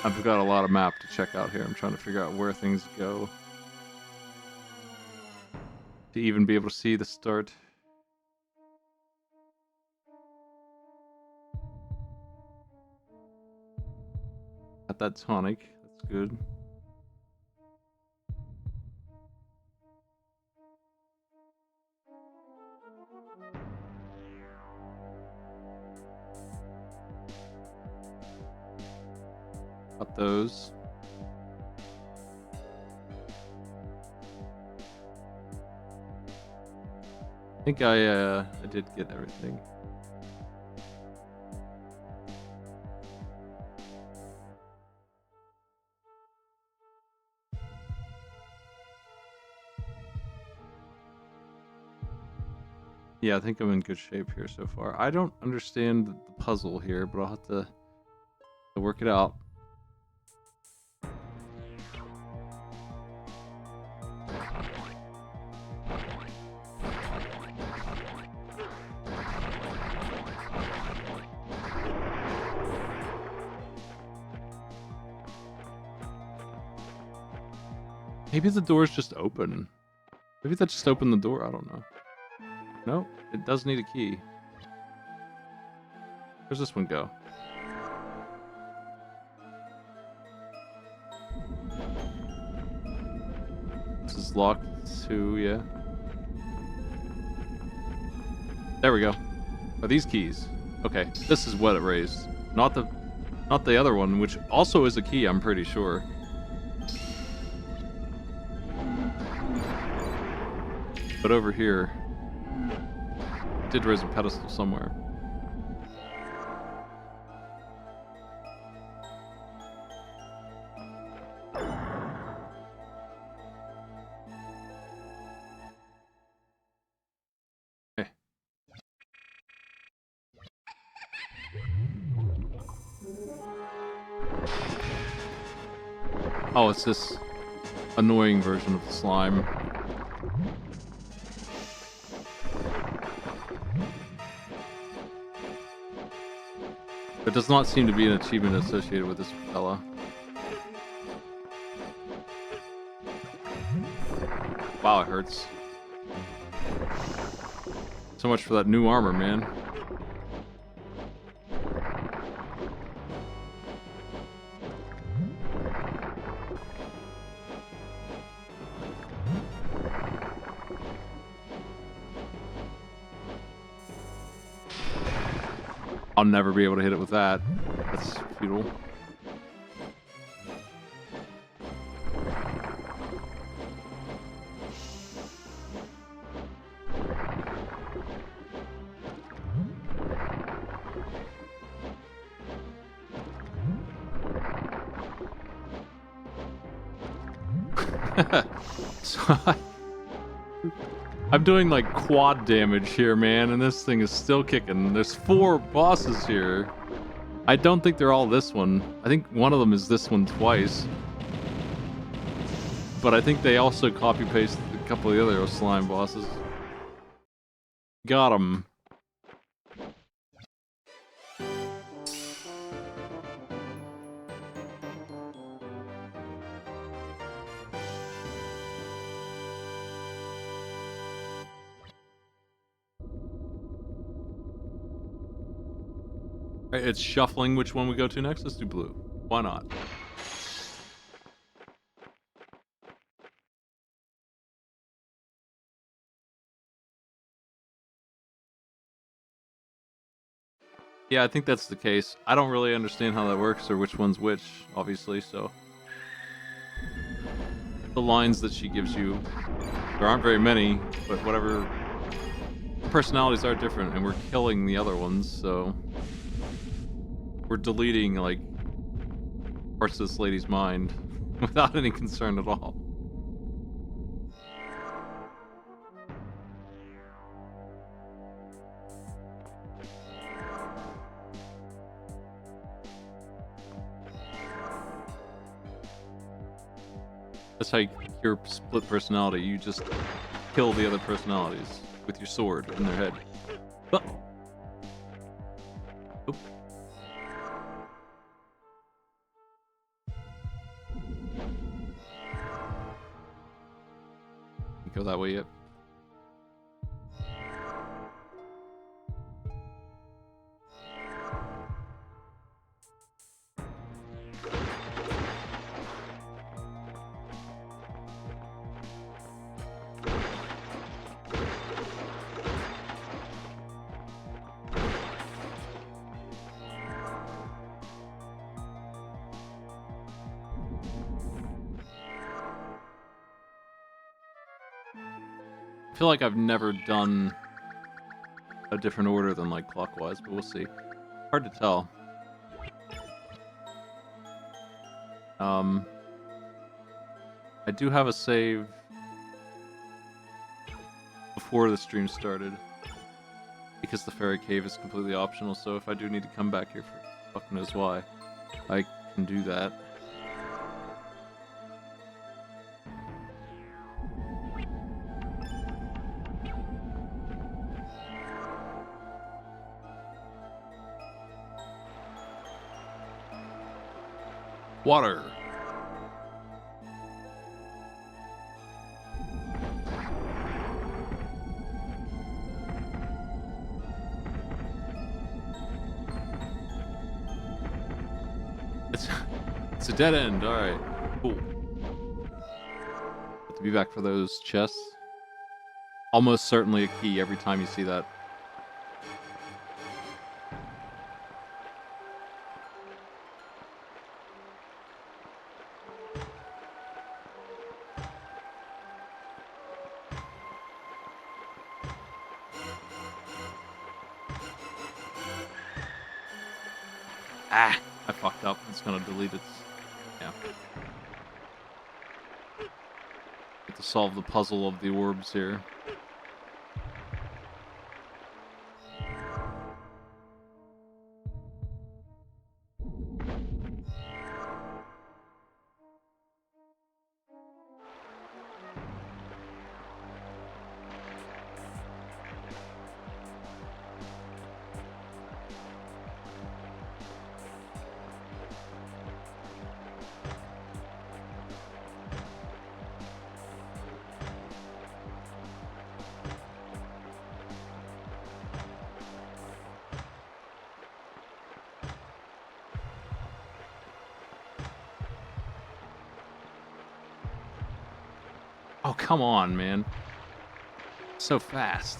I've got a lot of map to check out here. I'm trying to figure out where things go to even be able to see the start. Got that tonic. That's good. Got those. I think I did get everything. Yeah, I think I'm in good shape here so far. I don't understand the puzzle here, but I'll have to work it out. Maybe the door's just open. Maybe that just opened the door. I don't know. No, it does need a key. Where's this one go? This is locked too, yeah. There we go. Are these keys? Okay, this is what it raised. Not the other one, which also is a key, I'm pretty sure. But over here, it did raise a pedestal somewhere. Okay. Oh, it's this annoying version of the slime. There does not seem to be an achievement associated with this fella. Wow, it hurts. So much for that new armor, man. I'll never be able to hit it with that. That's futile. So I'm doing like quad damage here, man, and this thing is still kicking. There's 4 bosses here. I don't think they're all this one. I think one of them is this one twice. But I think they also copy-paste a couple of the other slime bosses. Got him. It's shuffling which one we go to next. Let's do blue. Why not? Yeah, I think that's the case. I don't really understand how that works or which one's which, obviously, so. The lines that she gives you, there aren't very many, but whatever. Personalities are different, and we're killing the other ones, so. We're deleting, like, parts of this lady's mind without any concern at all. That's how you cure split personality. You just kill the other personalities with your sword in their head. Oh. Oop. Go that way yet. I feel like I've never done a different order than like clockwise, but we'll see. Hard to tell. I do have a save before the stream started because the fairy cave is completely optional, so if I do need to come back here for fuck knows why, I can do that. Water. It's a dead end. All right, cool. Have to be back for those chests. Almost certainly a key every time you see that. Ah, I fucked up. It's gonna delete its. Yeah. Have to solve the puzzle of the orbs here. Oh, come on, man. So fast.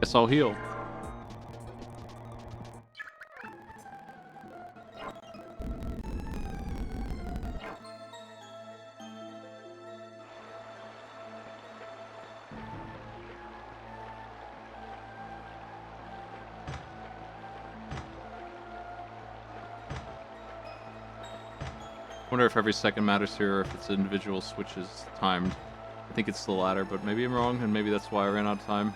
Guess I'll heal. Wonder if every second matters here or if it's individual switches timed. I think it's the latter, but maybe I'm wrong, and maybe that's why I ran out of time.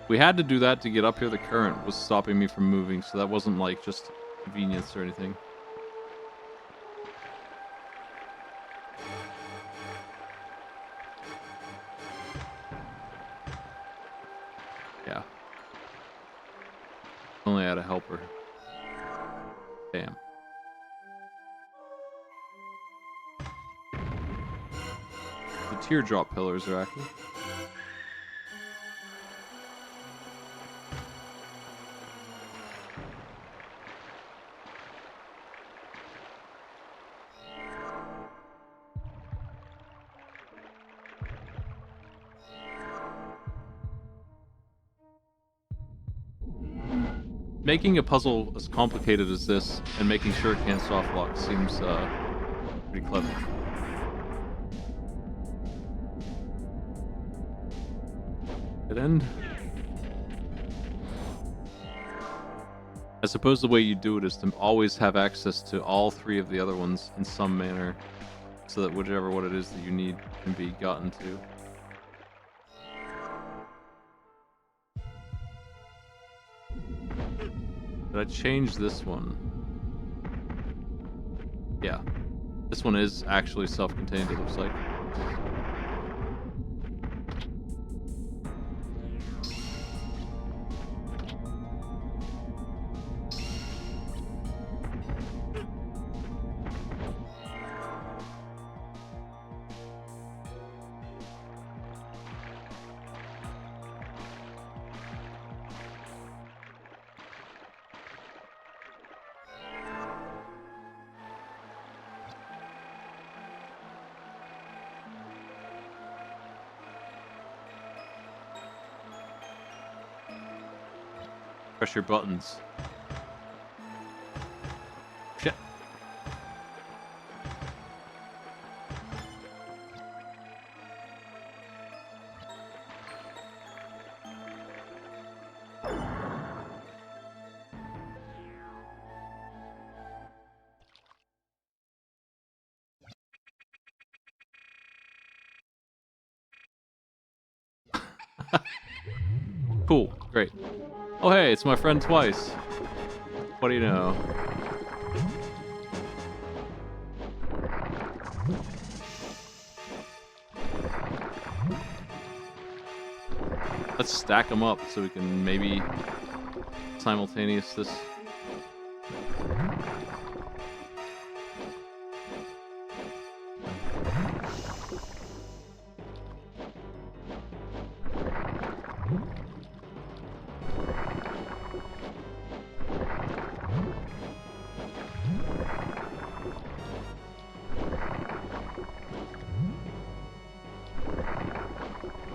We had to do that to get up here. The current was stopping me from moving, so that wasn't like just convenience or anything. Yeah. Only had a helper. Damn. The teardrop pillars are active. Making a puzzle as complicated as this and making sure it can't soft lock seems pretty clever. Dead end. I suppose the way you do it is to always have access to all three of the other ones in some manner, so that whichever one it is that you need can be gotten to. Did I change this one? Yeah. This one is actually self-contained, it looks like. Press your buttons. Shit. Cool. Great. Oh, hey, it's my friend twice. What do you know? Let's stack them up so we can maybe simultaneous this.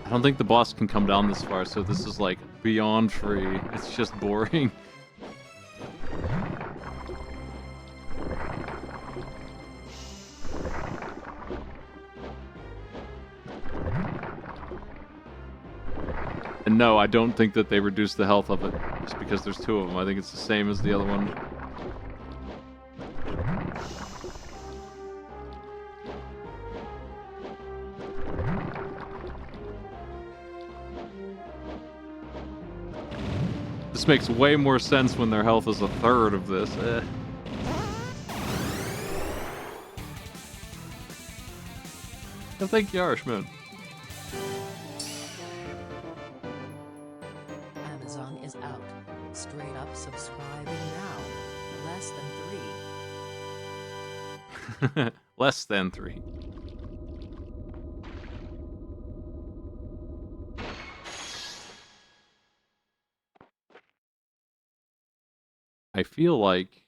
I don't think the boss can come down this far, so this is like beyond free. It's just boring. And no, I don't think that they reduce the health of it just because there's two of them. I think it's the same as the other one. This makes way more sense when their health is a third of this. Oh, thank you, Irishman. Amazon is out. Straight up subscribing now. Less than 3. Less than 3. I feel like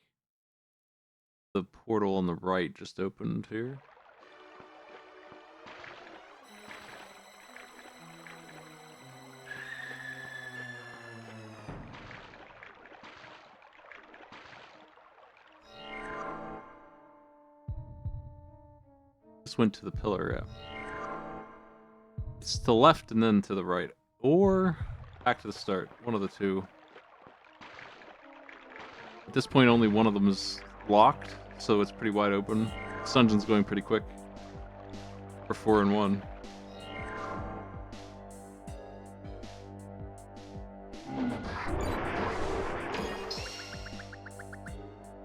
the portal on the right just opened here. This went to the pillar, yeah. It's to the left and then to the right. Or back to the start. One of the two. At this point, only one of them is locked, so it's pretty wide open. This dungeon's going pretty quick. For 4 and 1.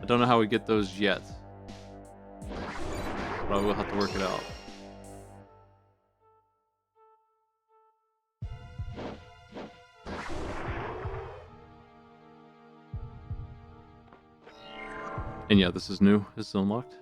I don't know how we get those yet. But I will have to work it out. And yeah, this is new. This is unlocked.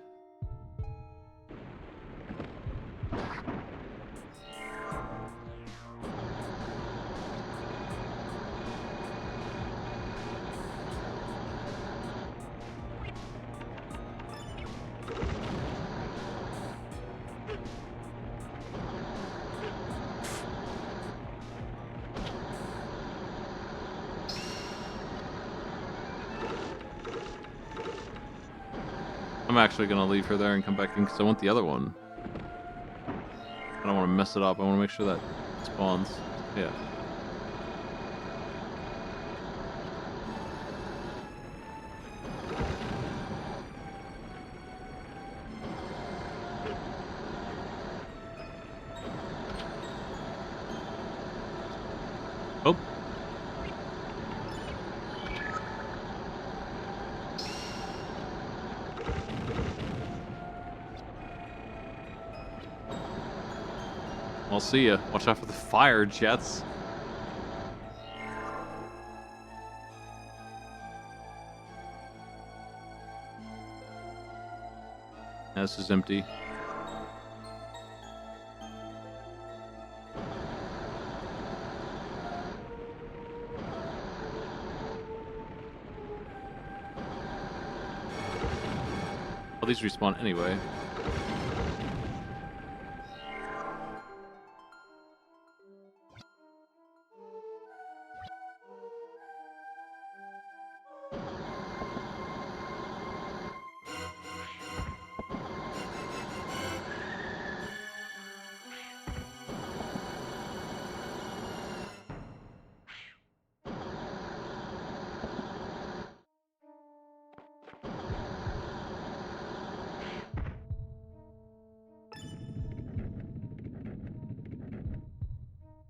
I'm actually gonna leave her there and come back in because I want the other one. I don't want to mess it up. I want to make sure that it spawns. Yeah. Oh. I'll see ya. Watch out for the fire jets. This is empty. Well, these respawn anyway.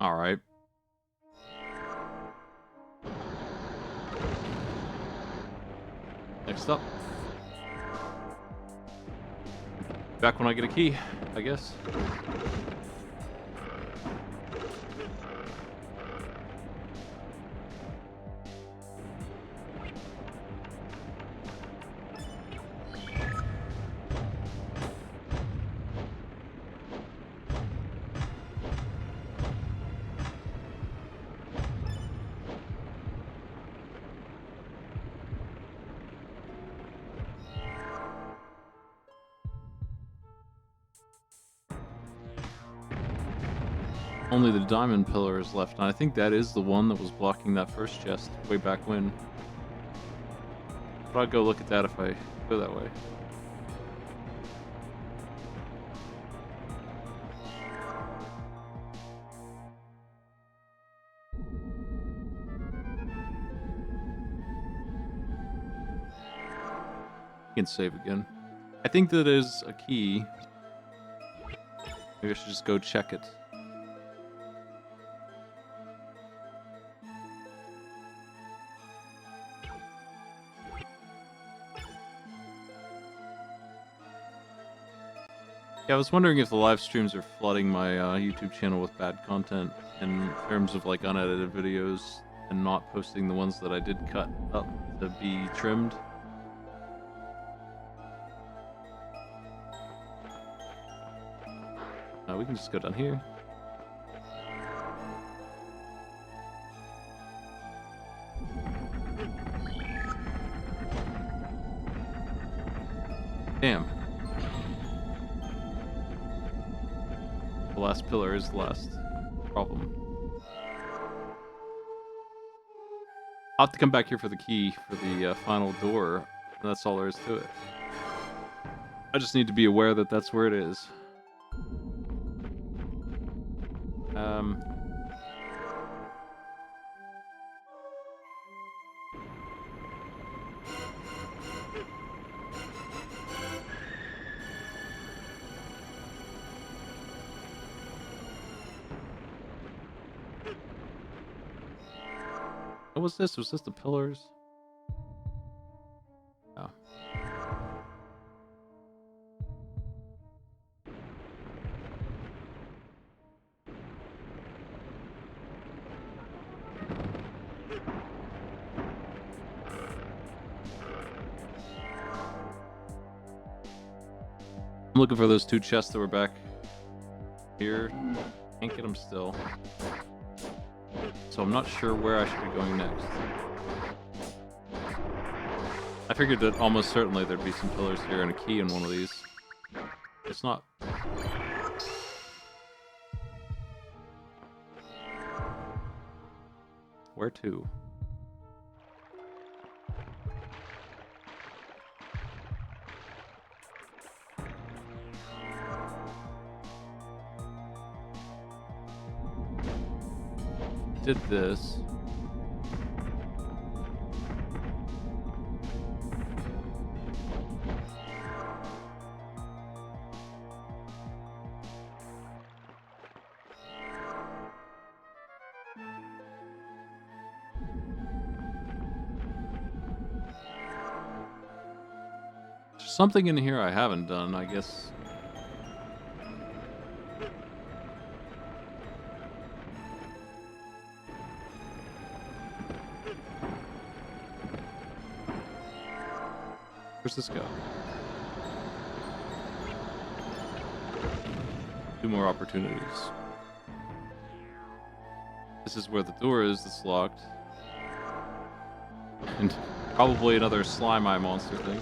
Alright. Next up. Back when I get a key, I guess. Only the diamond pillar is left, and I think that is the one that was blocking that first chest way back when. But I'll go look at that if I go that way. You can save again. I think that is a key. Maybe I should just go check it. Yeah, I was wondering if the live streams are flooding my YouTube channel with bad content in terms of like unedited videos and not posting the ones that I did cut up to be trimmed. We can just go down here. Damn. The last pillar is the last problem. I'll have to come back here for the key for the final door, and that's all there is to it. I just need to be aware that that's where it is. What was this? Was this the pillars? Oh. I'm looking for those two chests that were back here. Can't get them still. So I'm not sure where I should be going next. I figured that almost certainly there'd be some pillars here and a key in one of these. It's not. Where to? Did this. There's something in here I haven't done, I guess. Where's this go? 2 more opportunities. This is where the door is that's locked. And probably another slime eye monster thing.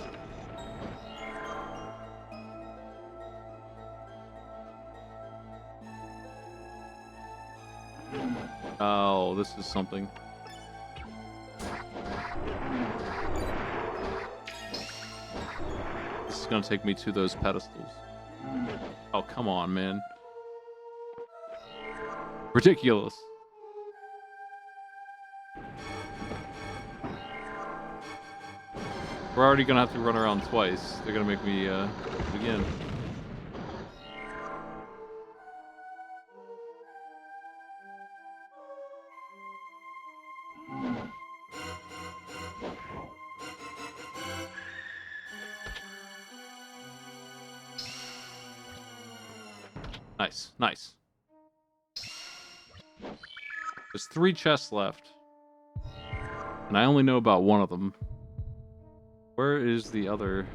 Oh, this is something. This is gonna take me to those pedestals. Oh, come on, man. Ridiculous. We're already gonna have to run around twice. They're gonna make me begin. Nice, nice. There's 3 chests left. And I only know about one of them. Where is the other?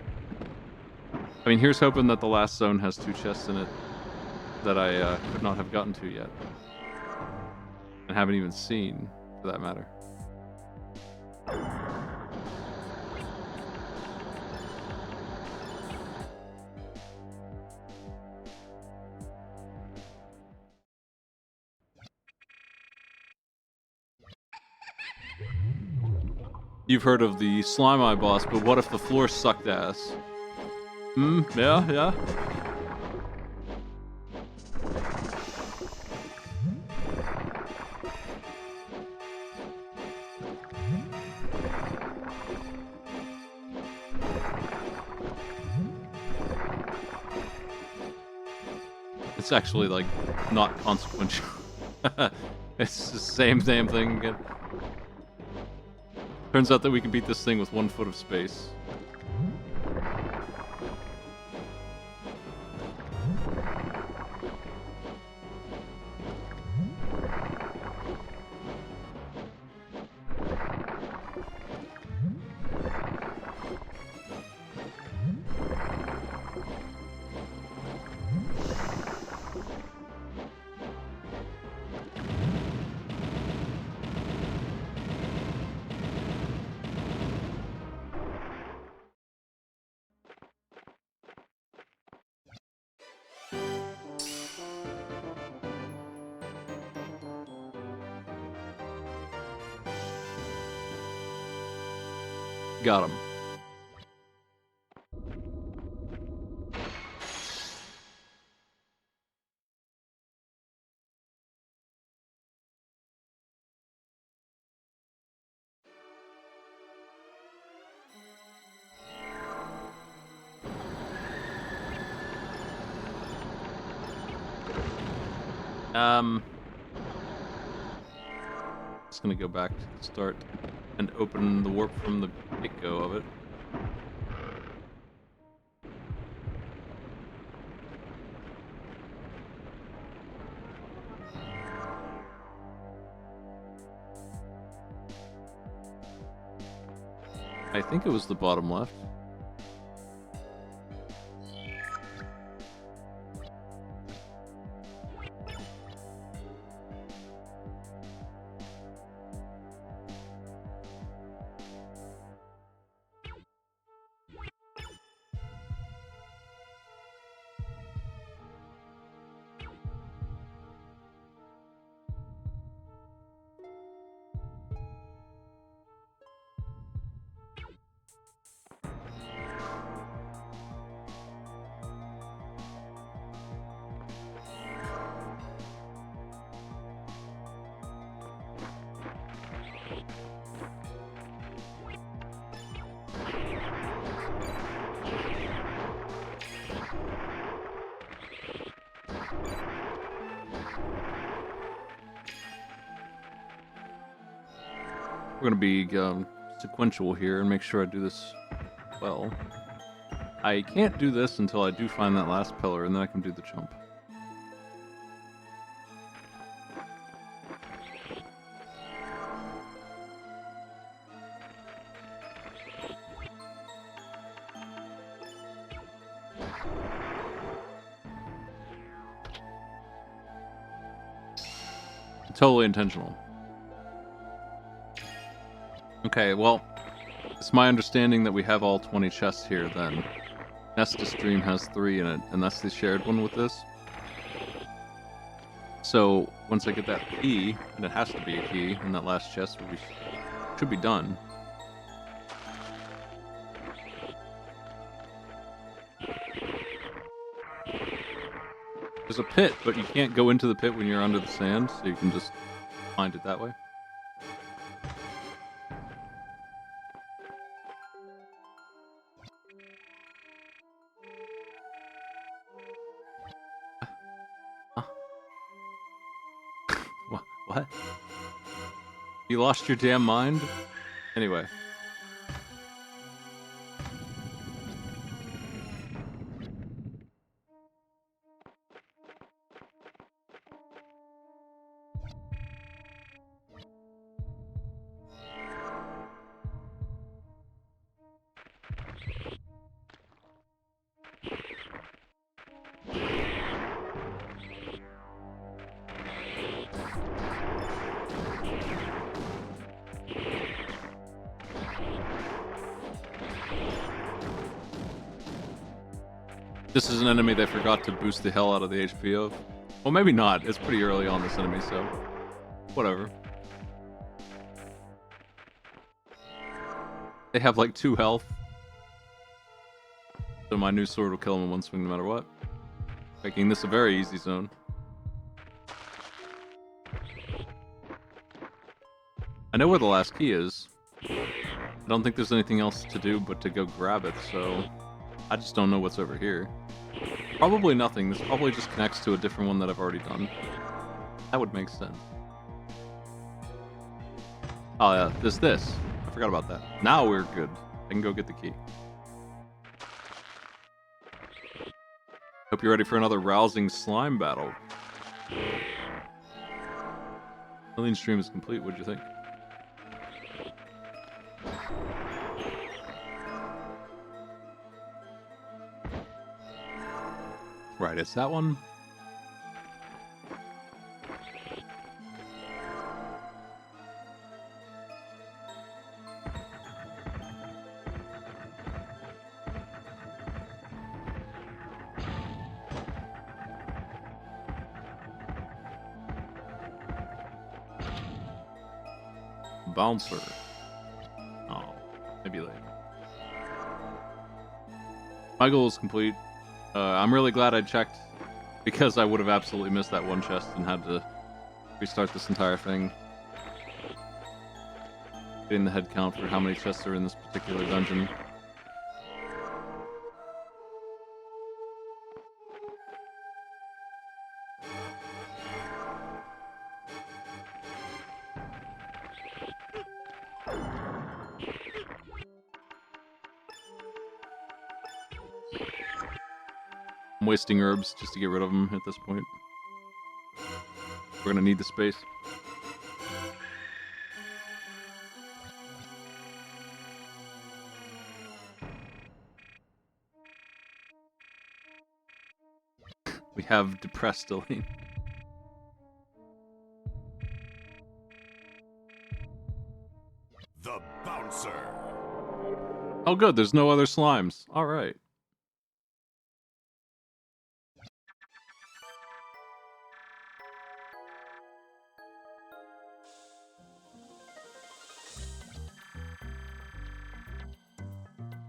I mean, here's hoping that the last zone has 2 chests in it that I could not have gotten to yet. And haven't even seen, for that matter. You've heard of the Slime Eye boss, but what if the floor sucked ass? Yeah, yeah. It's actually, like, not consequential. It's the same damn thing again. Turns out that we can beat this thing with 1 foot of space. Got him. Just gonna go back to the start and open the warp from the get-go of it. I think it was the bottom left. We're gonna be sequential here and make sure I do this well. I can't do this until I do find that last pillar, and then I can do the jump. Totally intentional. Okay, well, it's my understanding that we have all 20 chests here then. Nestus Dream has 3 in it, and that's the shared one with this. So, once I get that key, and it has to be a key, in that last chest, we should be done. There's a pit, but you can't go into the pit when you're under the sand, so you can just find it that way. What? You lost your damn mind? Anyway. This is an enemy they forgot to boost the hell out of the HP of. Well, maybe not. It's pretty early on this enemy, so whatever. They have like 2 health. So my new sword will kill him in one swing no matter what. Making this a very easy zone. I know where the last key is. I don't think there's anything else to do but to go grab it, so I just don't know what's over here. Probably nothing. This probably just connects to a different one that I've already done. That would make sense. Oh yeah, there's this. I forgot about that. Now we're good. I can go get the key. Hope you're ready for another rousing slime battle. Million stream is complete. What'd you think? Right, it's that one. Bouncer. Oh, maybe later. My goal is complete. I'm really glad I checked, because I would have absolutely missed that one chest and had to restart this entire thing. Getting the head count for how many chests are in this particular dungeon. I'm wasting herbs just to get rid of them at this point. We're gonna need the space. We have depressed Aline. The Bouncer. Oh good, there's no other slimes. Alright.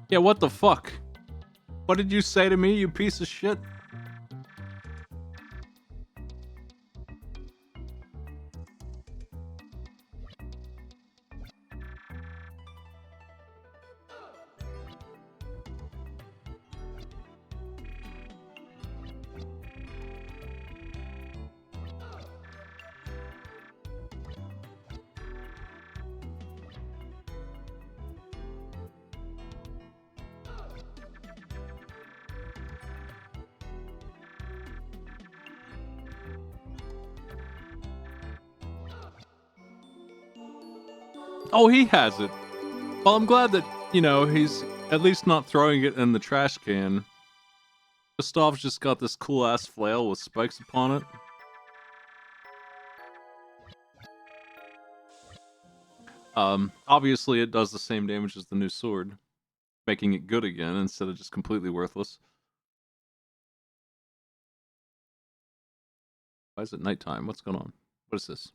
Yeah, what the fuck? What did you say to me, you piece of shit? Oh, he has it. Well, I'm glad that, you know, he's at least not throwing it in the trash can. Gustav's just got this cool-ass flail with spikes upon it. Obviously it does the same damage as the new sword, making it good again instead of just completely worthless. Why is it nighttime? What's going on? What is this?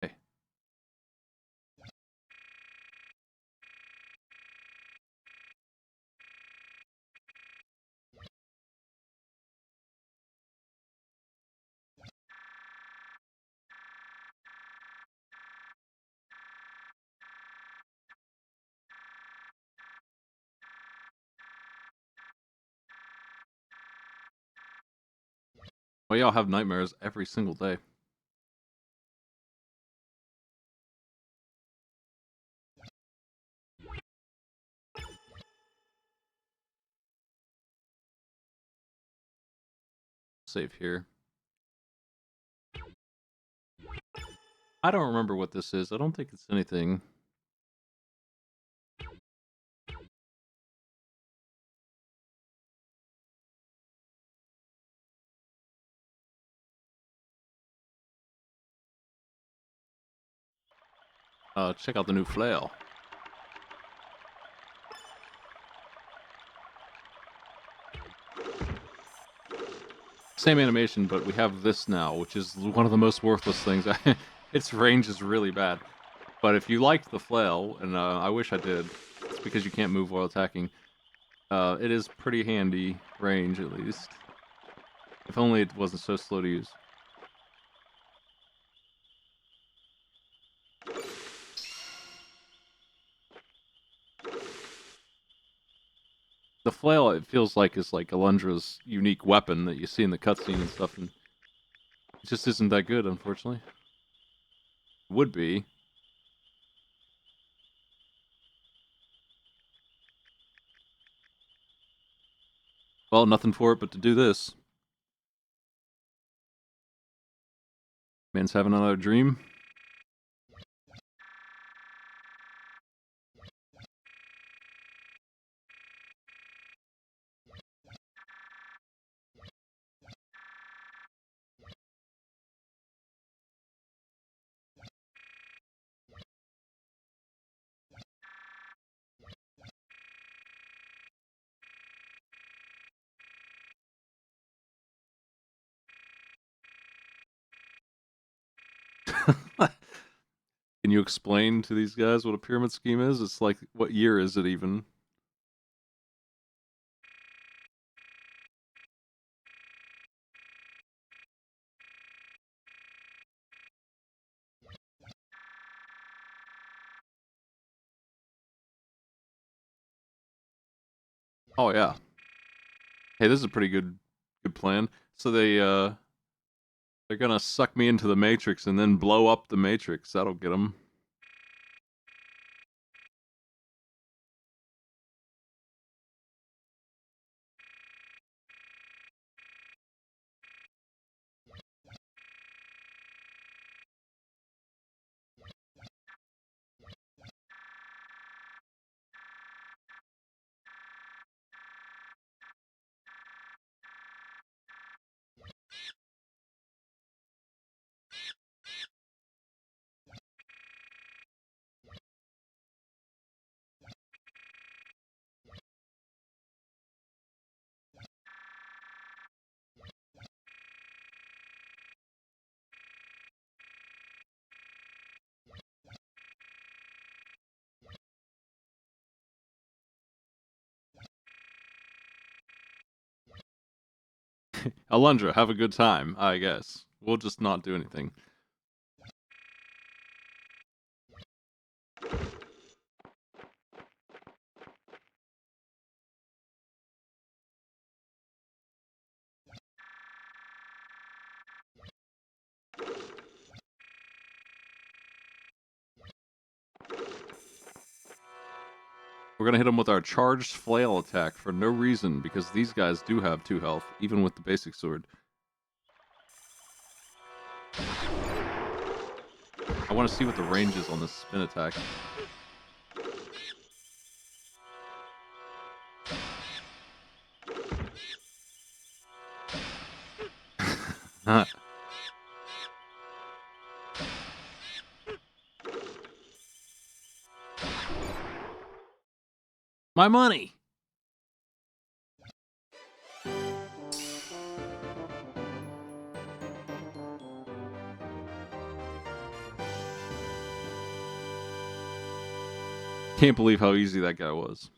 Hey. Well, y'all have nightmares every single day. Save here. I don't remember what this is. I don't think it's anything. Check out the new flail. Same animation, but we have this now, which is one of the most worthless things. Its range is really bad. But if you liked the flail, and I wish I did, it's because you can't move while attacking. It is pretty handy range, at least. If only it wasn't so slow to use. The flail, it feels like, is like Alundra's unique weapon that you see in the cutscene and stuff, and it just isn't that good, unfortunately. It would be. Well, nothing for it but to do this. Man's having another dream. Can you explain to these guys what a pyramid scheme is? It's like, what year is it even? Oh yeah. Hey, this is a pretty good plan. So they're gonna suck me into the Matrix and then blow up the Matrix. That'll get them. Alundra, have a good time, I guess. We'll just not do anything. We're gonna hit them with our charged flail attack for no reason, because these guys do have 2 health, even with the basic sword. I want to see what the range is on this spin attack. My money! Can't believe how easy that guy was.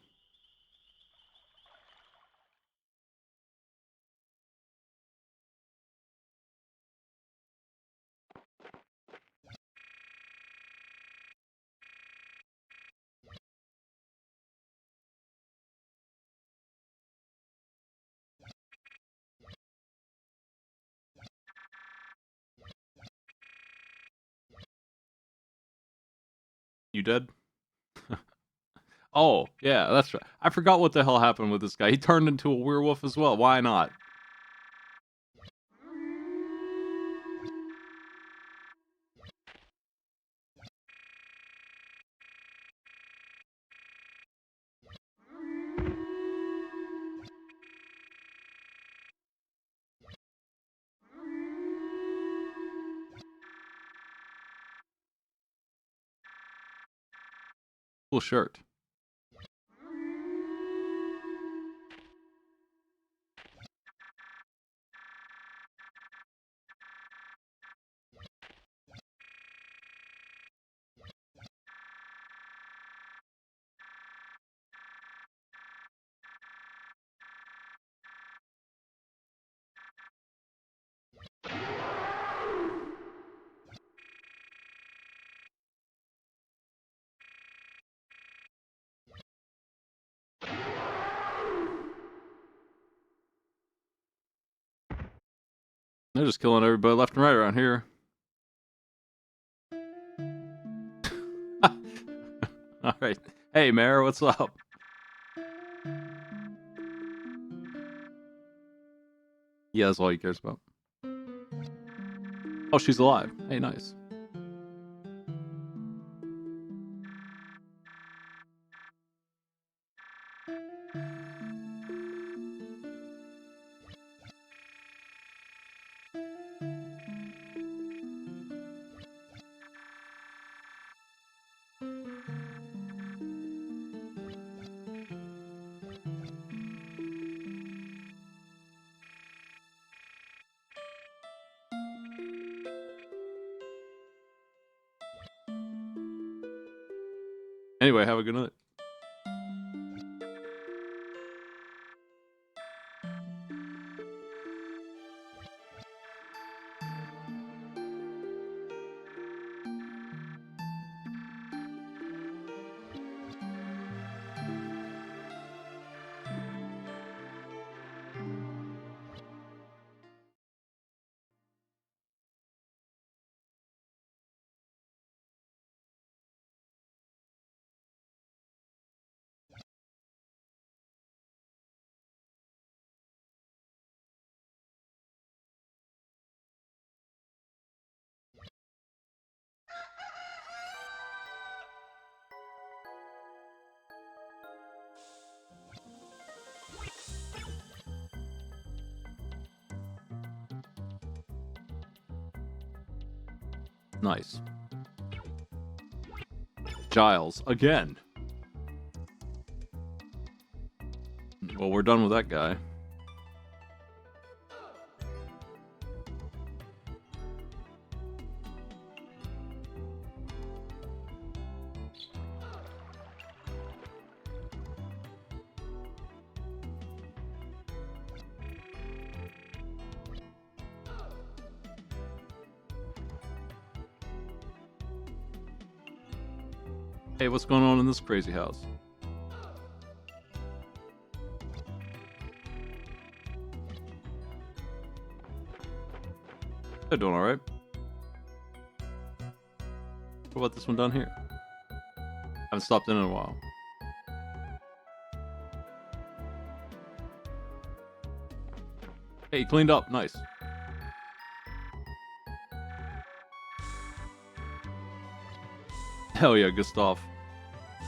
You dead? Oh, yeah, that's right. I forgot what the hell happened with this guy. He turned into a werewolf as well. Why not? Cool shirt. They're just killing everybody left and right around here. Alright. Hey, Mayor, what's up? Yeah, that's all he cares about. Oh, she's alive. Hey, nice. Anyway, have a good night. Nice. Giles, again. Well, we're done with that guy. Hey, what's going on in this crazy house? They're doing alright. What about this one down here? Haven't stopped in a while. Hey, cleaned up. Nice. Hell yeah, Gustav.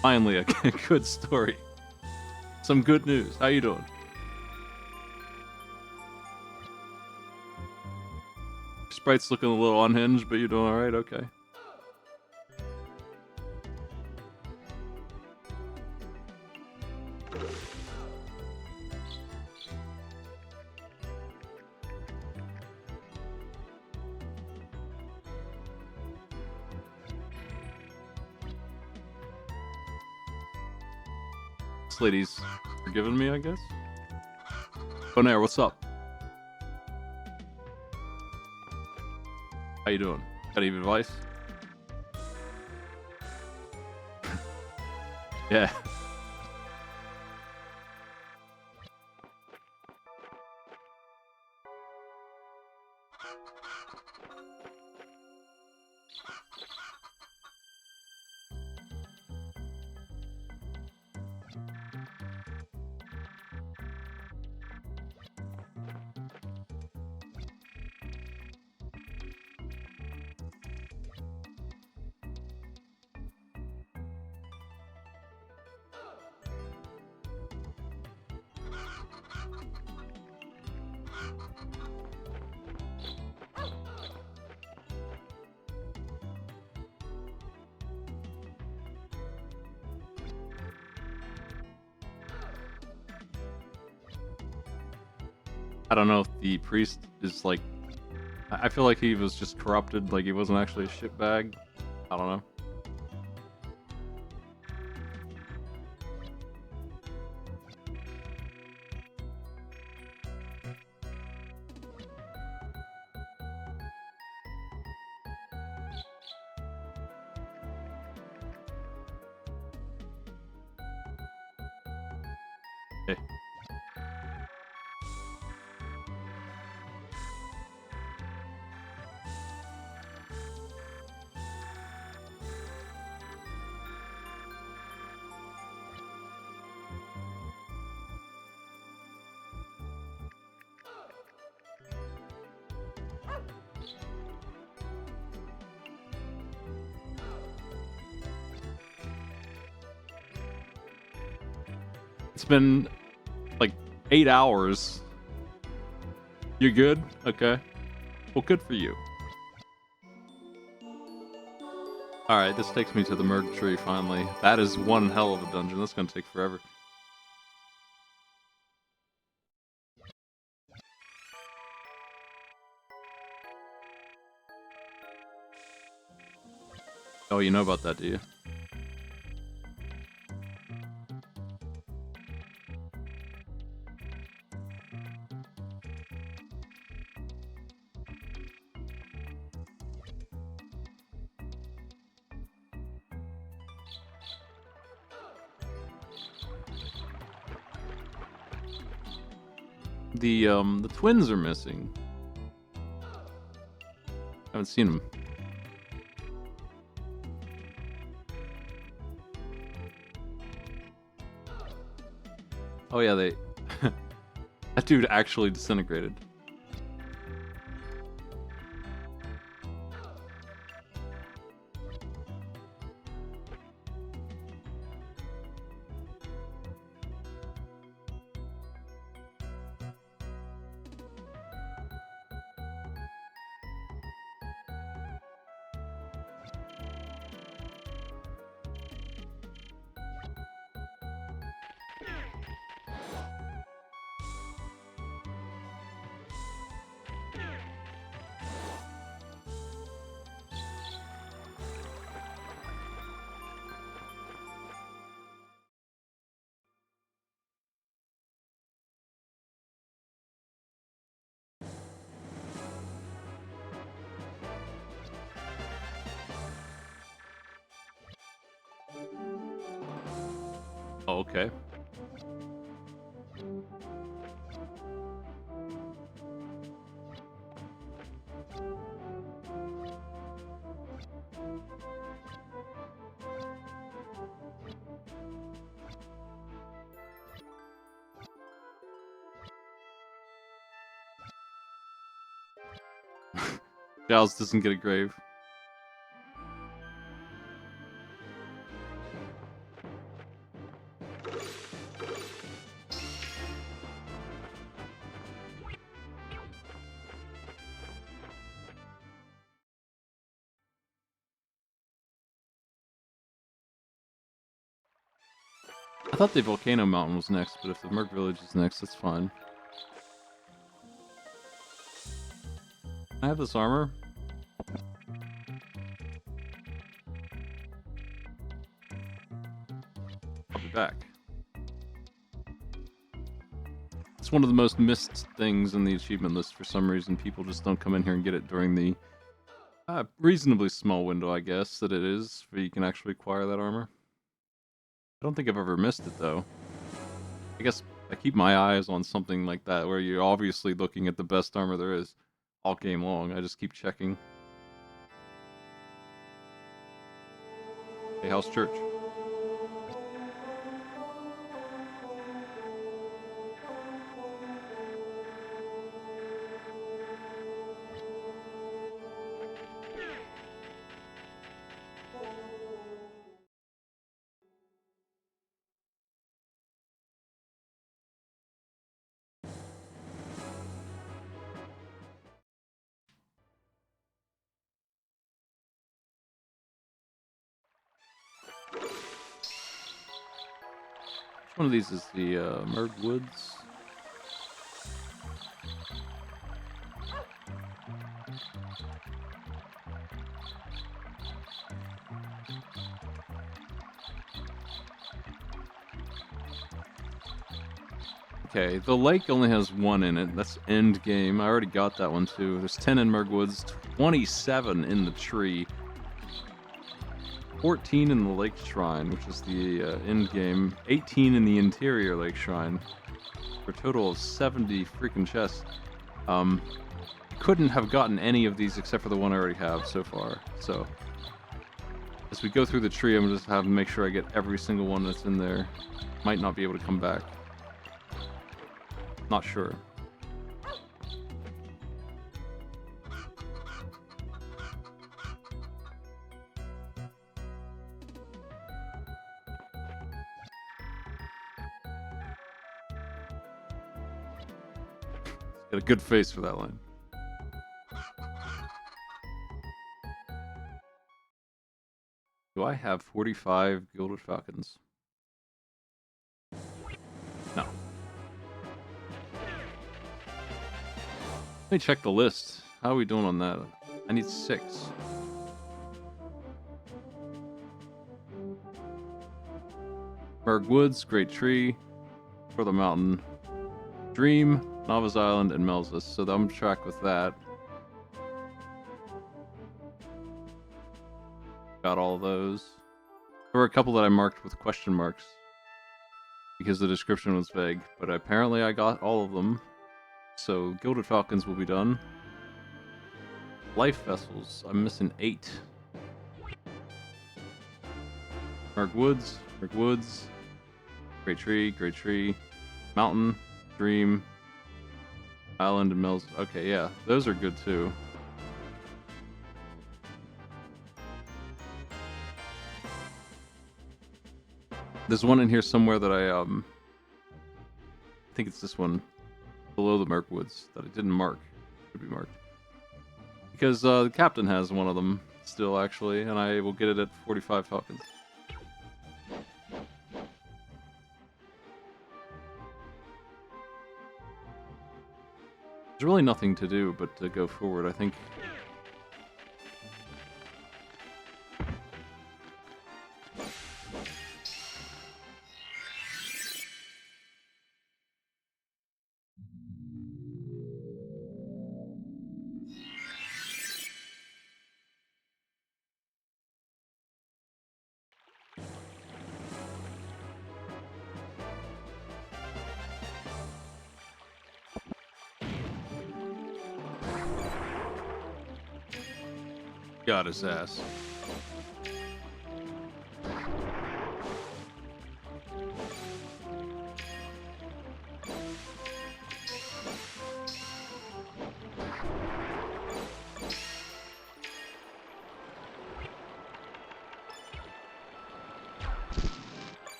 Finally, a good story. Some good news. How you doing? Sprite's looking a little unhinged, but you're doing alright? Okay. This lady's forgiving me, I guess? Bonaire, what's up? How you doing? Got any advice? Yeah. I don't know if the priest is like... I feel like he was just corrupted, like he wasn't actually a shitbag. I don't know. It's been like 8 hours. You're good? Okay. Well, good for you. Alright, this takes me to the Merg Tree, finally. That is one hell of a dungeon. That's gonna take forever. Oh, you know about that, do you? The twins are missing. Haven't seen them. Oh yeah, they... that dude actually disintegrated. Oh, okay. Giles doesn't get a grave. I thought the Volcano Mountain was next, but if the Merc Village is next, that's fine. I have this armor. I'll be back. It's one of the most missed things in the achievement list for some reason. People just don't come in here and get it during the reasonably small window, I guess, that it is, where you can actually acquire that armor. I don't think I've ever missed it, though. I guess I keep my eyes on something like that, where you're obviously looking at the best armor there is all game long. I just keep checking. Hey, how's church? Which one of these is the Merg Woods? Okay, the lake only has one in it. That's end game. I already got that one too. There's 10 in Merg Woods, 27 in the tree, 14 in the lake shrine, which is the end game, 18 in the interior lake shrine, for a total of 70 freaking chests. Couldn't have gotten any of these except for the one I already have so far. So as we go through the tree, I'm just having to make sure I get every single one that's in there. Might not be able to come back. Not sure. Got a good face for that line. Do I have 45 Gilded Falcons? No. Let me check the list. How are we doing on that? I need 6. Berg Woods, Great Tree, For the Mountain, Dream, Nova's Island, and Melzus. So I'm on track with that. Got all those. There were a couple that I marked with question marks because the description was vague, but apparently I got all of them. So Gilded Falcons will be done. Life Vessels, I'm missing 8. Merg Woods, Great Tree, Mountain, Dream, Island, and Mills. Okay, yeah, those are good too. There's one in here somewhere that I think it's this one below the Merc Woods that I didn't mark. Should be marked. Because the captain has one of them still, actually, and I will get it at 45 Falcons. There's really nothing to do but to go forward, I think. Got his ass.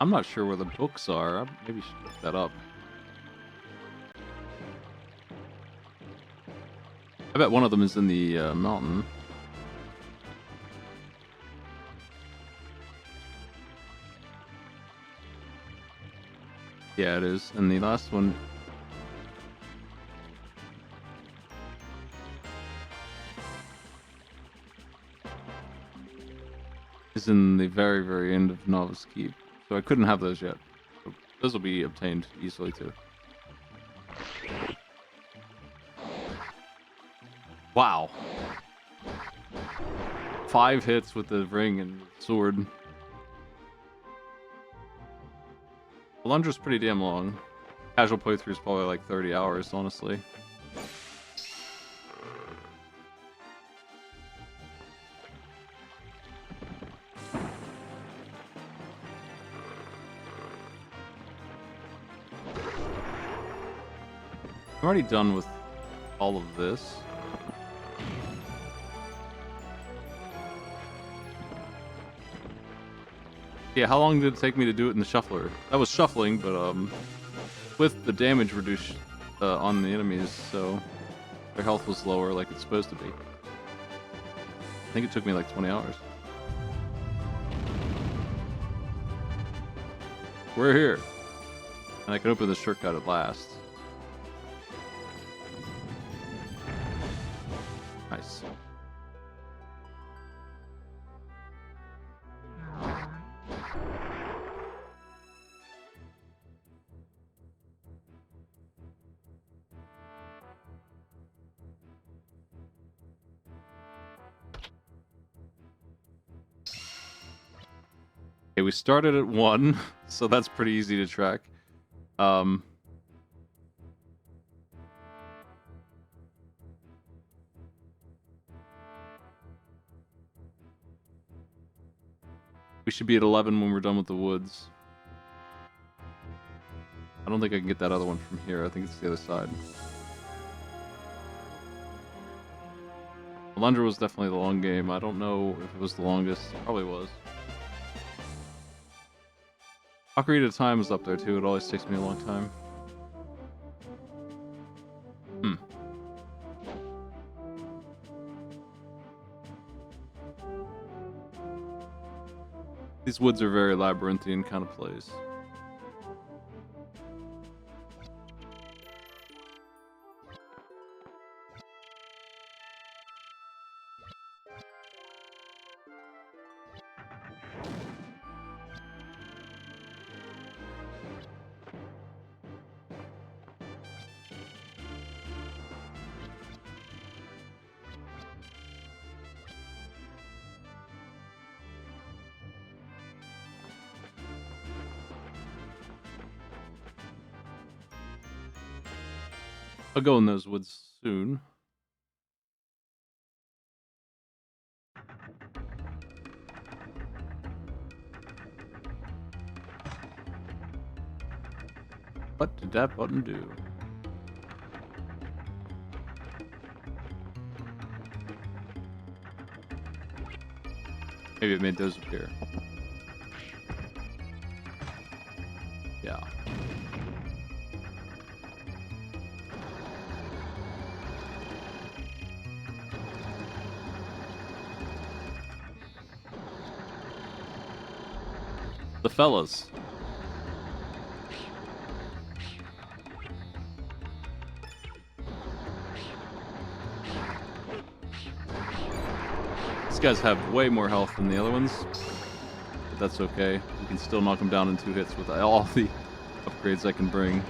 I'm not sure where the books are. I maybe should look that up. I bet one of them is in the mountain. Yeah, it is. And the last one... is in the very, very end of Novice Keep. So I couldn't have those yet. So those will be obtained easily too. Wow. 5 hits with the ring and sword. Alundra's pretty damn long. Casual playthrough is probably like 30 hours, honestly. I'm already done with all of this. Yeah, how long did it take me to do it in the shuffler? That was shuffling, but with the damage reduced on the enemies, so their health was lower like it's supposed to be. I think it took me like 20 hours. We're here. And I can open the shortcut at last. Nice. Okay, we started at 1, so that's pretty easy to track. We should be at 11 when we're done with the woods. I don't think I can get that other one from here. I think it's the other side. Alundra was definitely the long game. I don't know if it was the longest. It probably was. Ocarina of Time is up there too. It always takes me a long time. These woods are very labyrinthian kind of place. I'll go in those woods soon. What did that button do? Maybe it made those appear. Yeah. The fellas. These guys have way more health than the other ones, but that's okay. We can still knock them down in 2 hits with all the upgrades I can bring.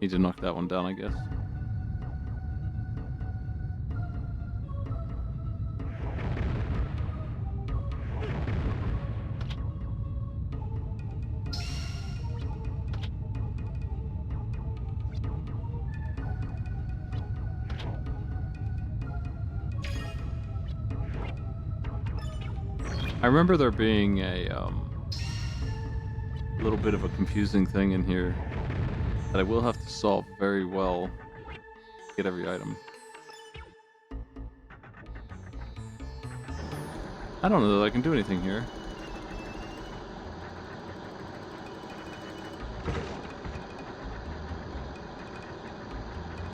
Need to knock that one down, I guess. I remember there being a little bit of a confusing thing in here that I will have to solve very well to get every item. I don't know that I can do anything here. I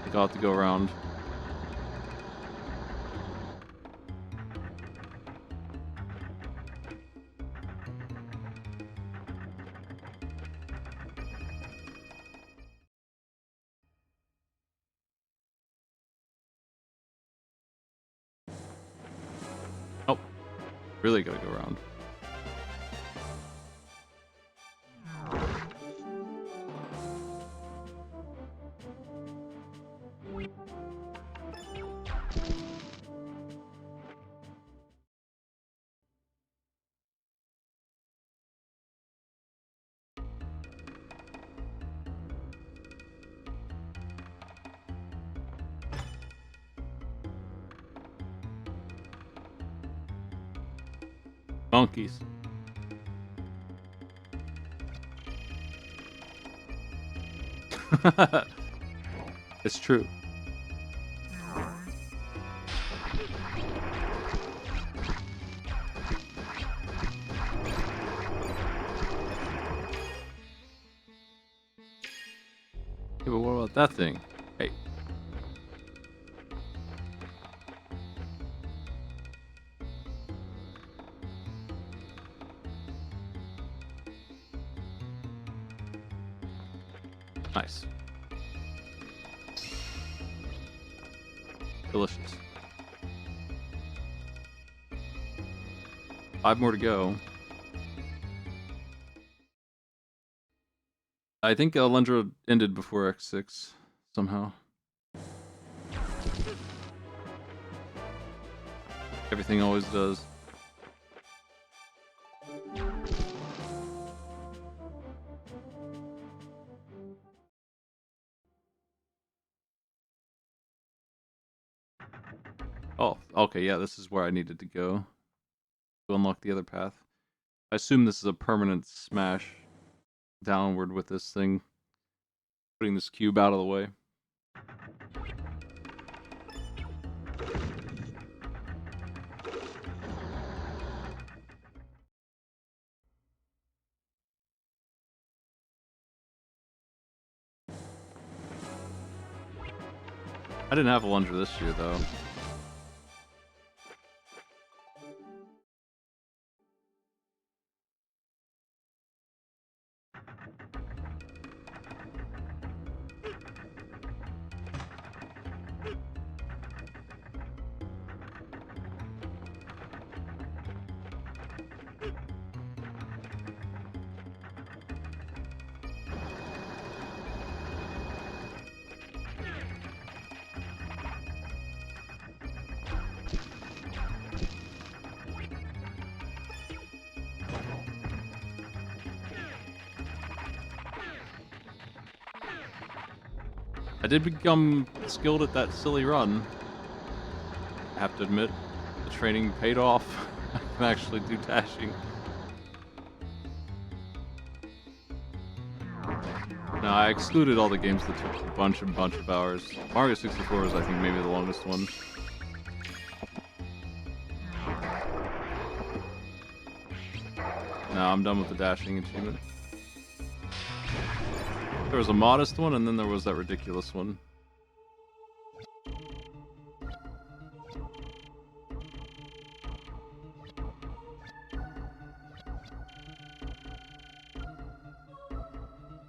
think I'll have to go around. Oh, really gotta go around. Monkeys. It's true. Yeah, but what about that thing? Hey. Nice. Delicious. 5 more to go. I think Alundra ended before X6 somehow. Everything always does. Oh, okay, yeah, this is where I needed to go to unlock the other path. I assume this is a permanent smash downward with this thing. Putting this cube out of the way. I didn't have Alundra this year, though. I did become skilled at that silly run. I have to admit, the training paid off. I can actually do dashing. Now, I excluded all the games that took a bunch of hours. Mario 64 is, I think, maybe the longest one. Now I'm done with the dashing achievement. There was a modest one, and then there was that ridiculous one.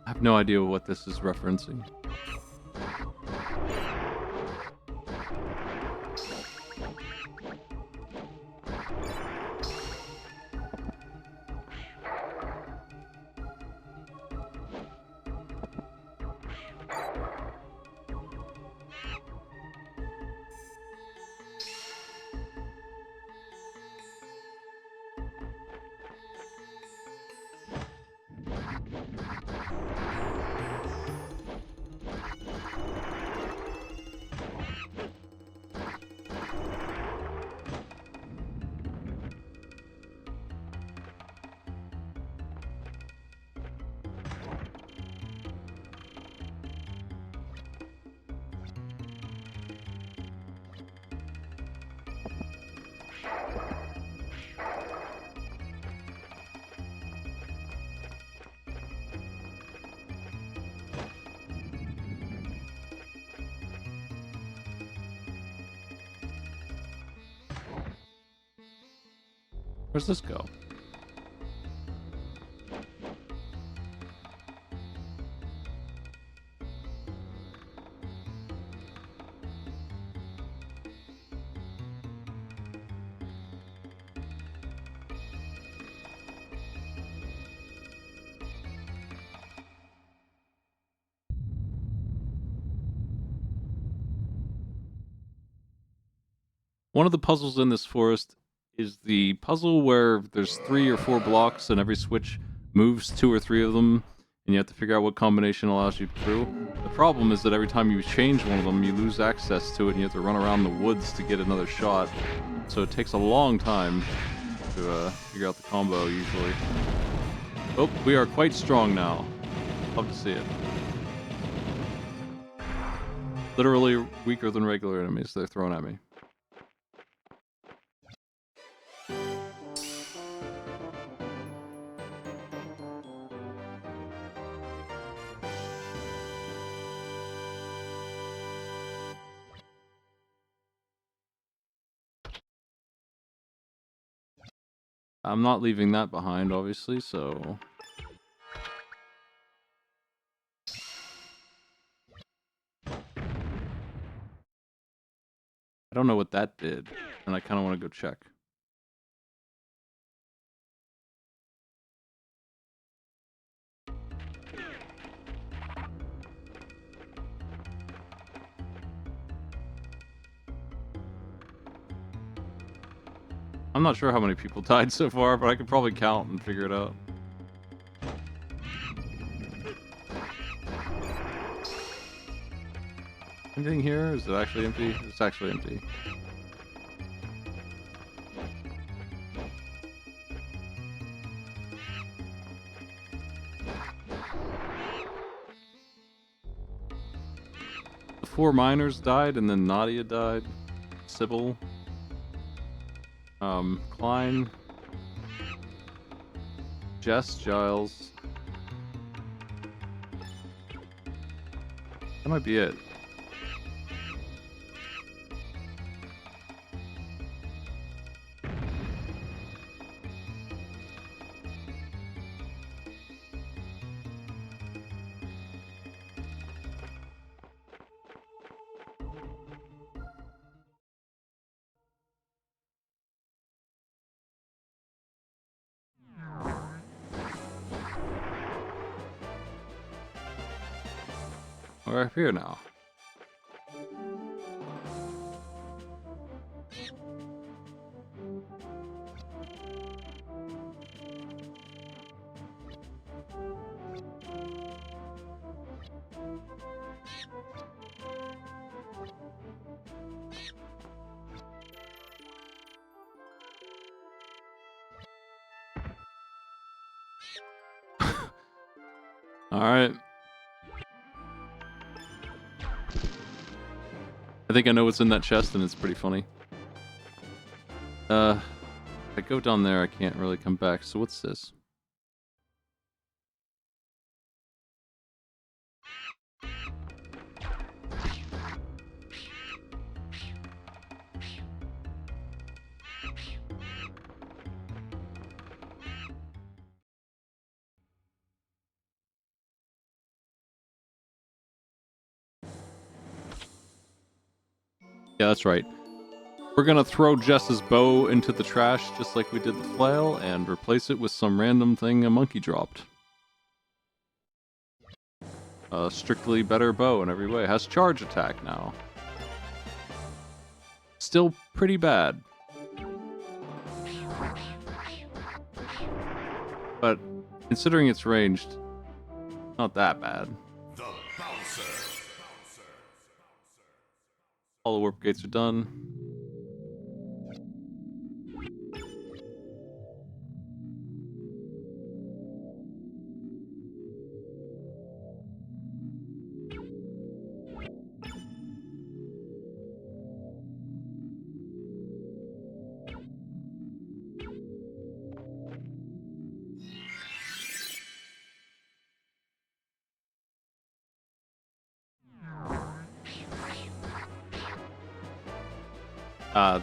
I have no idea what this is referencing. Where's this go? One of the puzzles in this forest is the puzzle where there's 3 or 4 blocks and every switch moves 2 or 3 of them, and you have to figure out what combination allows you through. The problem is that every time you change one of them, you lose access to it and you have to run around the woods to get another shot. So it takes a long time to figure out the combo, usually. Oh, we are quite strong now. Love to see it. Literally weaker than regular enemies they're throwing at me. I'm not leaving that behind, obviously, so... I don't know what that did, and I kind of want to go check. I'm not sure how many people died so far, but I could probably count and figure it out. Anything here? Is it actually empty? It's actually empty. The 4 miners died, and then Nadia died. Sybil. Klein. Jess, Giles. That might be it. We're up here now. Alright. I think I know what's in that chest, and it's pretty funny. If I go down there, I can't really come back. So what's this? Yeah, that's right. We're gonna throw Jess's bow into the trash, just like we did the flail, and replace it with some random thing a monkey dropped. A strictly better bow in every way. Has charge attack now. Still pretty bad. But considering it's ranged, not that bad. The Bouncer. All the warp gates are done.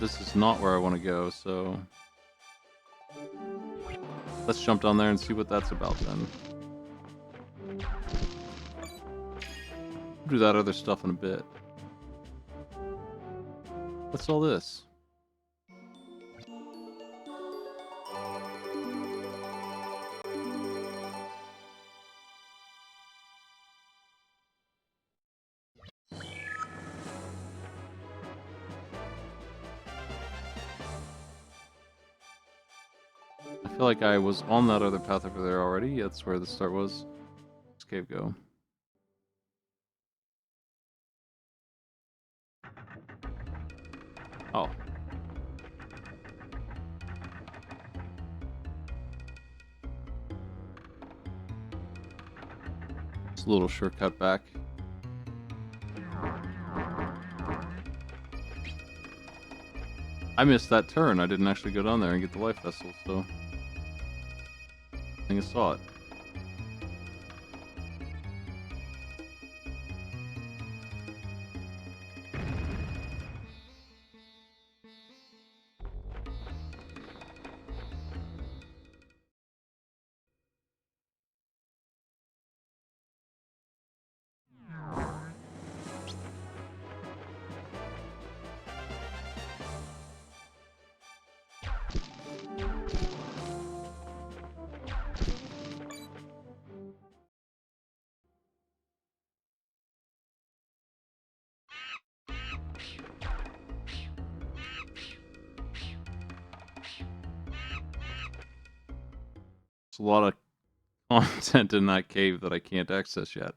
This is not where I want to go, so let's jump down there and see what that's about then. We'll do that other stuff in a bit. What's all this? I feel like I was on that other path over there already. That's where the start was. Let's cave go. Oh. It's a little shortcut back. I missed that turn. I didn't actually go down there and get the life vessel, so I think I saw it. There's a lot of content in that cave that I can't access yet.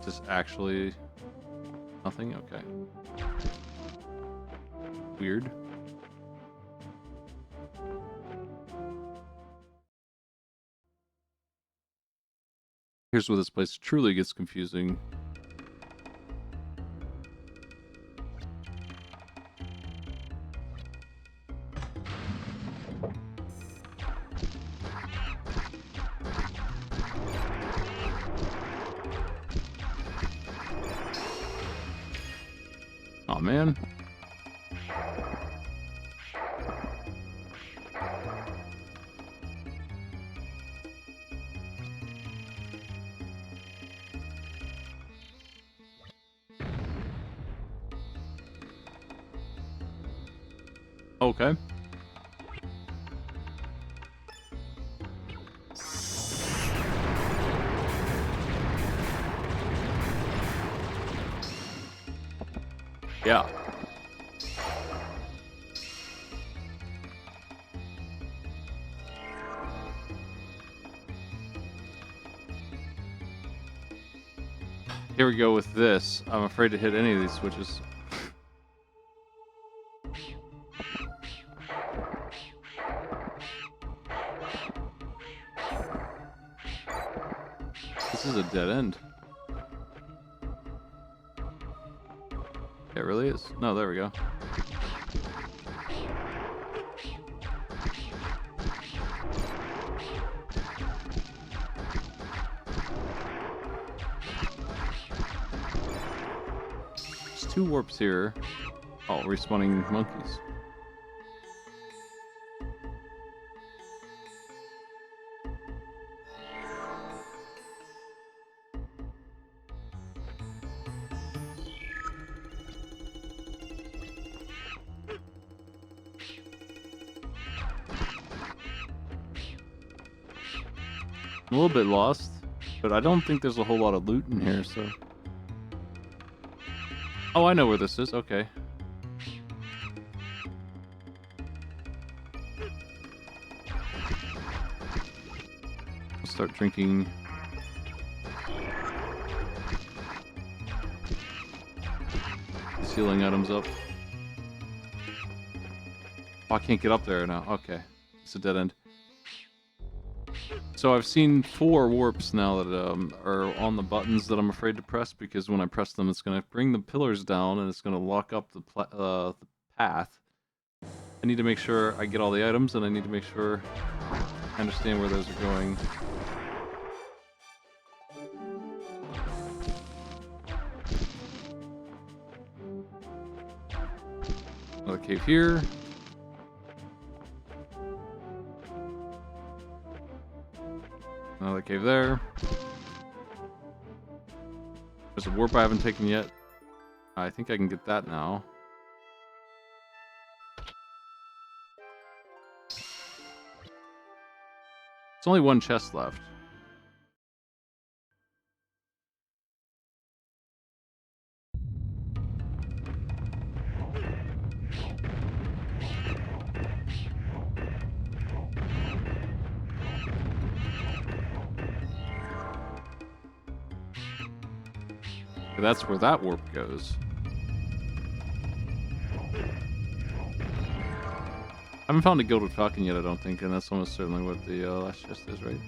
Just actually nothing? Okay. Weird. Here's where this place truly gets confusing. Aw, man. Okay. Yeah. Here we go with this. I'm afraid to hit any of these switches. This is a dead end. It really is. No, there we go. There's 2 warps here. Oh, respawning monkeys. I'm a little bit lost, but I don't think there's a whole lot of loot in here, so... Oh, I know where this is. Okay. I'll start drinking. These healing items up. Oh, I can't get up there now. Okay. It's a dead end. So I've seen 4 warps now that are on the buttons that I'm afraid to press, because when I press them, it's going to bring the pillars down and it's going to lock up the path. I need to make sure I get all the items, and I need to make sure I understand where those are going. Another cave here. Another cave there. There's a warp I haven't taken yet. I think I can get that now. It's only 1 chest left. That's where that warp goes. I haven't found a Gilded Falcon yet, I don't think, and that's almost certainly what the last chest is, right?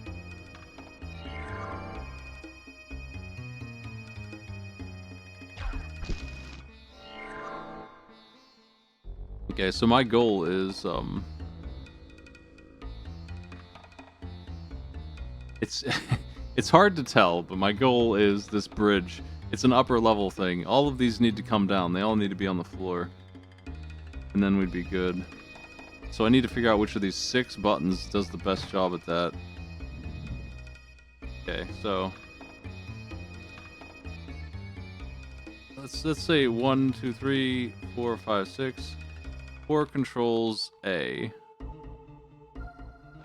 Okay, so my goal is, it's it's hard to tell, but my goal is this bridge. It's an upper level thing. All of these need to come down. They all need to be on the floor. And then we'd be good. So I need to figure out which of these 6 buttons does the best job at that. Okay, so let's say 1, 2, 3, 4, 5, 6. 4 controls A.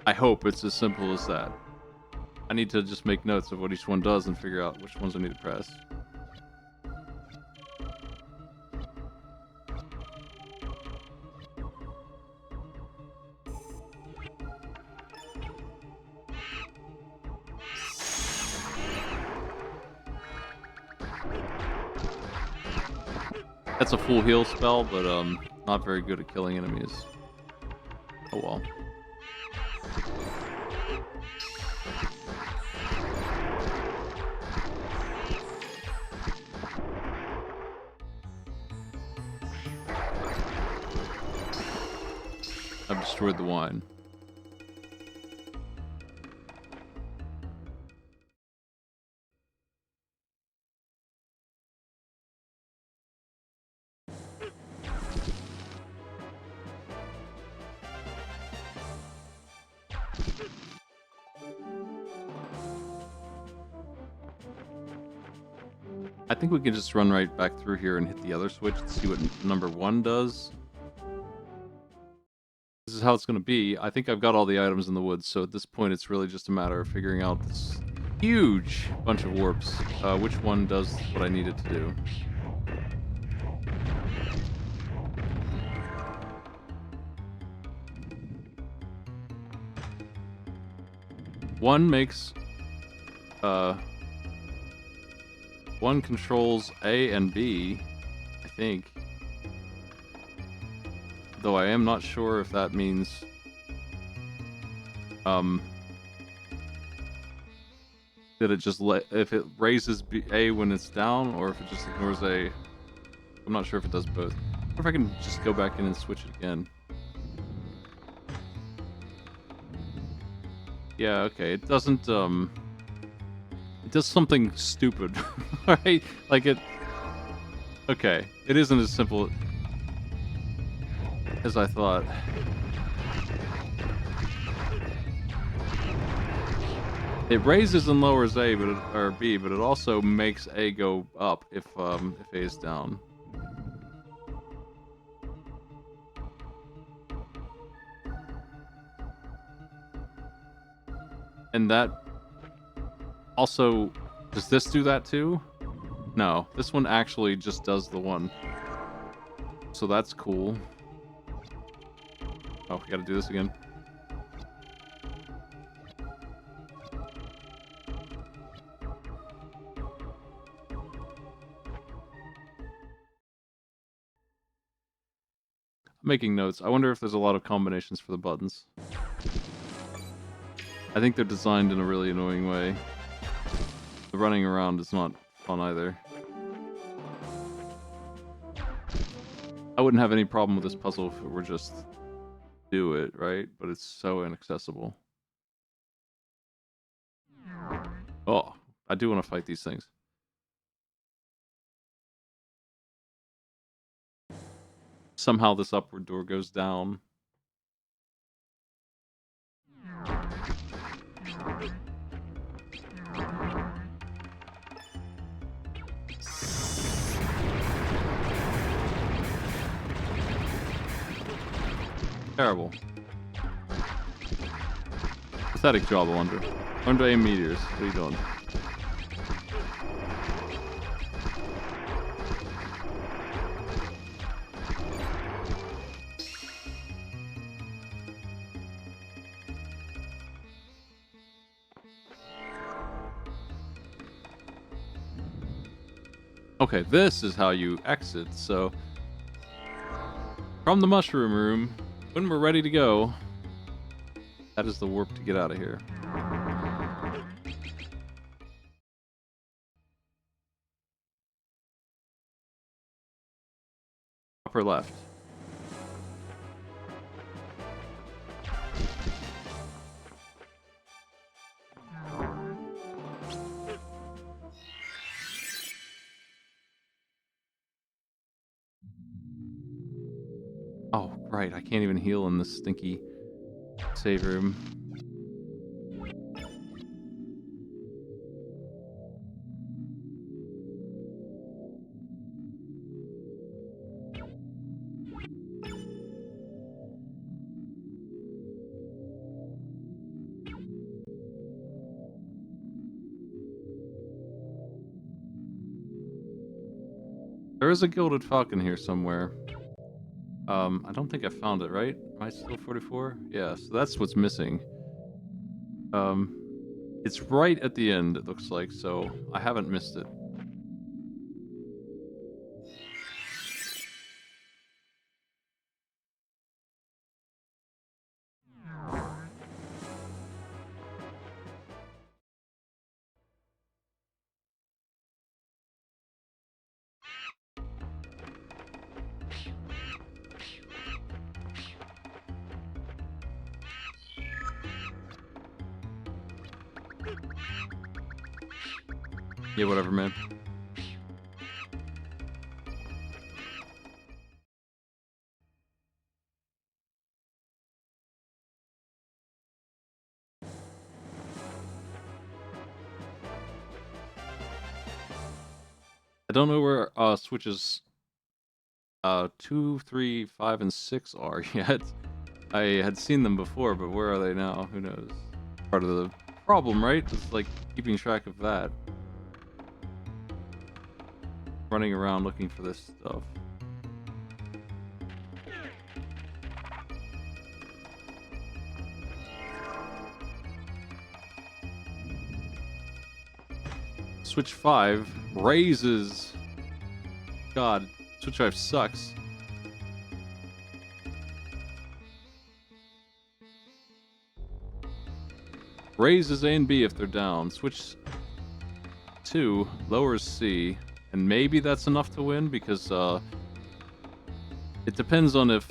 I hope it's as simple as that. I need to just make notes of what each one does and figure out which ones I need to press. That's a full heal spell, but not very good at killing enemies. Oh well. I've destroyed the wine. I think we can just run right back through here and hit the other switch to see what number 1 does. is how it's going to be. I think I've got all the items in the woods, so at this point it's really just a matter of figuring out this huge bunch of warps. Which one does what I need it to do. One makes... one controls A and B, I think. Though I am not sure if that means... that it just if it raises A when it's down, or if it just ignores A. I'm not sure if it does both. Or if I can just go back in and switch it again. Yeah, okay. It doesn't, it does something stupid, right? Like it... Okay. It isn't as simple as I thought. It raises and lowers A, or B, but it also makes A go up if A is down. And that also... Does this do that too? No, this one actually just does the one. So that's cool. Oh, we gotta do this again. I'm making notes. I wonder if there's a lot of combinations for the buttons. I think they're designed in a really annoying way. The running around is not fun either. I wouldn't have any problem with this puzzle if it were just do it, right? But it's so inaccessible. Oh, I do want to fight these things. Somehow this upward door goes down. Terrible. Pathetic job, Alundra. Learn to aim meteors. What are you doing? Okay, this is how you exit, so... From the mushroom room, when we're ready to go, that is the warp to get out of here. Upper left. Oh, right, I can't even heal in this stinky save room. There is a gilded falcon here somewhere. I don't think I found it, right? Am I still 44? Yeah, so that's what's missing. It's right at the end, it looks like, so I haven't missed it. Yeah, whatever, man. I don't know where switches 2, 3, 5, and 6 are yet. I had seen them before, but where are they now? Who knows? Part of the problem, right? It's like keeping track of that. Running around looking for this stuff. Switch 5 raises. God, Switch 5 sucks. Raises A and B if they're down. Switch 2 lowers C, and maybe that's enough to win because it depends on if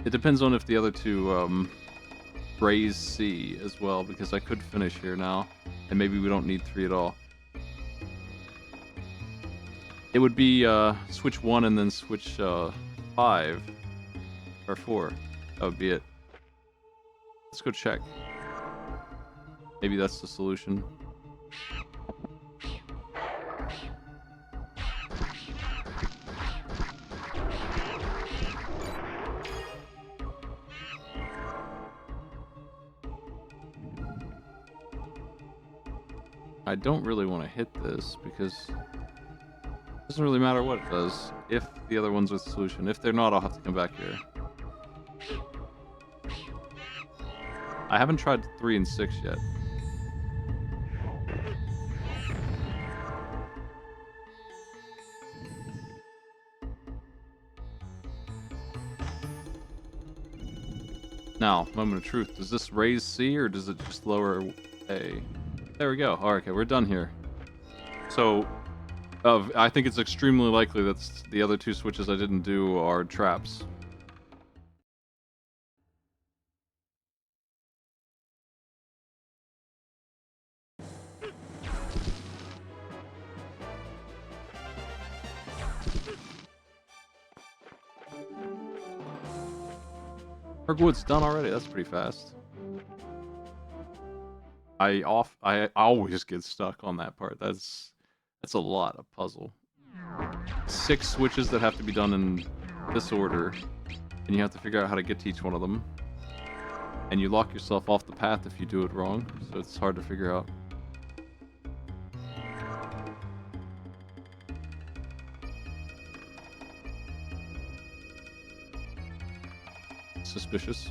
the other two raise C as well, because I could finish here now, and maybe we don't need 3 at all. It would be switch 1 and then switch 5 or 4. That would be it. Let's go check. Maybe that's the solution. I don't really want to hit this because it doesn't really matter what it does if the other one's with the solution. If they're not, I'll have to come back here. I haven't tried 3 and 6 yet. Now, moment of truth. Does this raise C or does it just lower A? There we go. Alright, okay, we're done here. So, I think it's extremely likely that the other 2 switches I didn't do are traps. Kirkwood's done already. That's pretty fast. I always get stuck on that part. That's a lot of puzzle. 6 switches that have to be done in this order, and you have to figure out how to get to each one of them. And you lock yourself off the path if you do it wrong, so it's hard to figure out. Suspicious.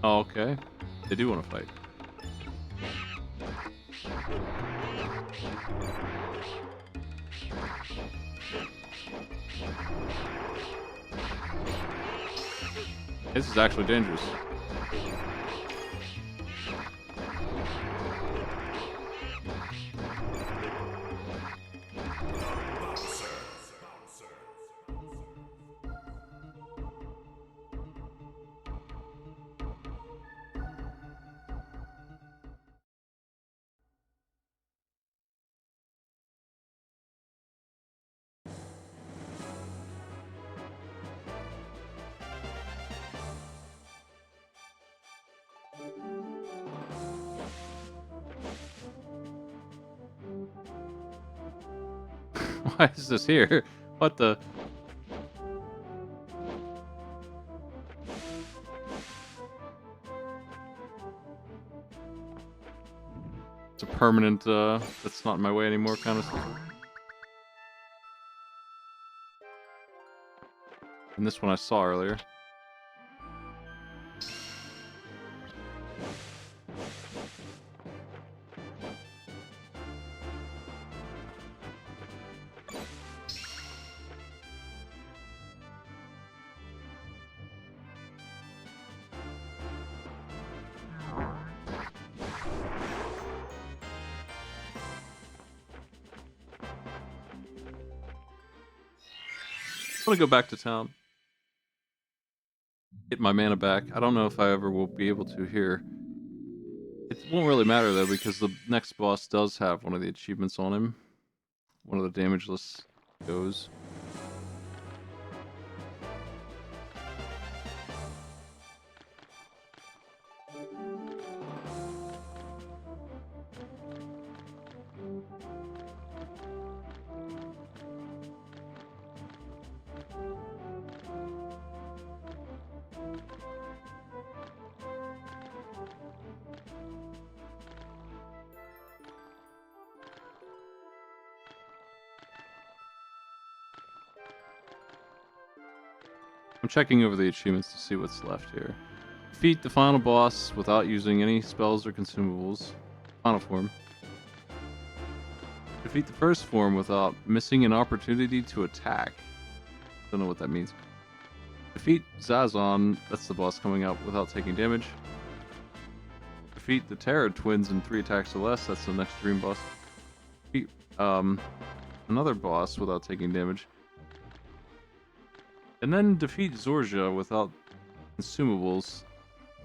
Oh, okay. They do want to fight. This is actually dangerous. Why is this here? What the? It's a permanent, that's not in my way anymore kind of stuff. And this one I saw earlier. I want to go back to town. Get my mana back. I don't know if I ever will be able to here. It won't really matter though, because the next boss does have one of the achievements on him. one of the damageless goes. I'm checking over the achievements to see what's left here. Defeat the final boss without using any spells or consumables. Final form. Defeat the first form without missing an opportunity to attack. Don't know what that means. Defeat Zazon, that's the boss coming up, without taking damage. Defeat the Terror Twins in 3 attacks or less, that's the next dream boss. Defeat another boss without taking damage. And then defeat Zorja without consumables.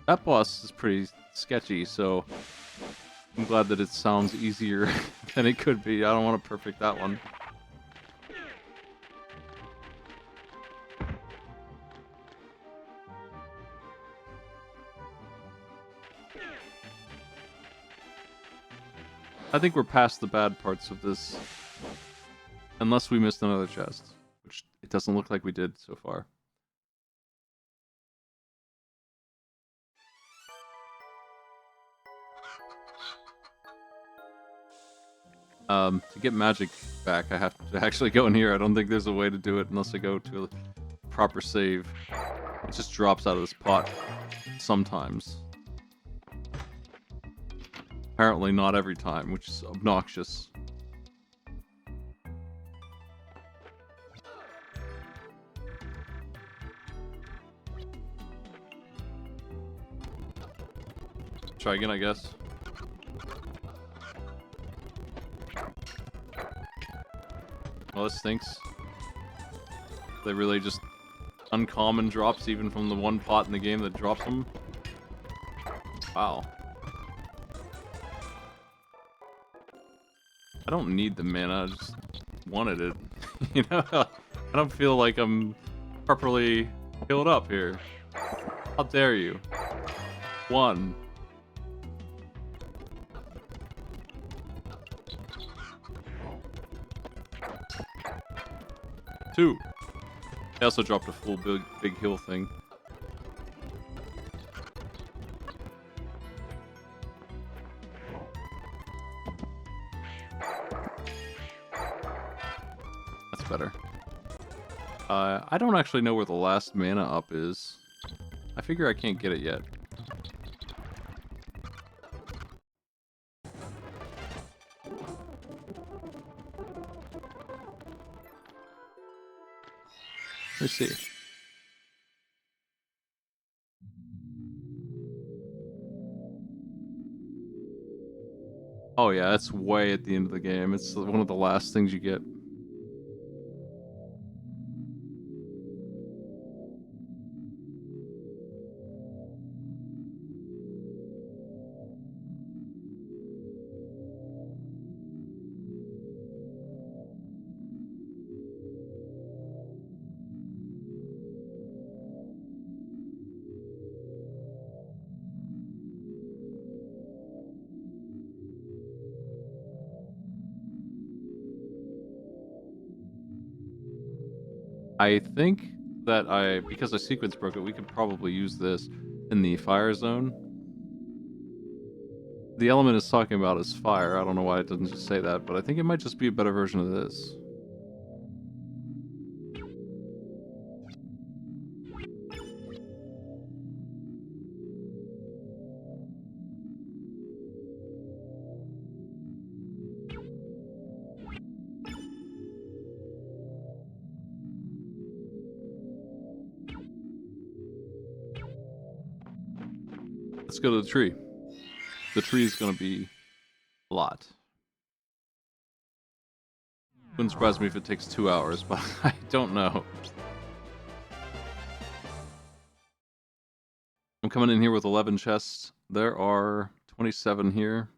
That boss is pretty sketchy, so I'm glad that it sounds easier than it could be. I don't want to perfect that one. I think we're past the bad parts of this. Unless we missed another chest. Which it doesn't look like we did so far. To get magic back, I have to actually go in here. I don't think there's a way to do it unless I go to a proper save. It just drops out of this pot sometimes. Apparently not every time, which is obnoxious. Try again, I guess. Well, this stinks. They really just uncommon drops even from the one pot in the game that drops them. Wow. I don't need the mana, I just wanted it. You know, I don't feel like I'm properly healed up here. How dare you? 1. Two. I also dropped a full big heal thing. That's better. I don't actually know where the last mana up is. I figure I can't get it yet. Let's see. Oh yeah, it's way at the end of the game. It's one of the last things you get. I think that because I sequence broke it, we could probably use this in the fire zone. The element it's talking about is fire. I don't know why it doesn't just say that, but I think it might just be a better version of this. Let's go to the tree. The tree is going to be a lot. Wouldn't surprise me if it takes 2 hours, but I don't know. I'm coming in here with 11 chests. There are 27 here.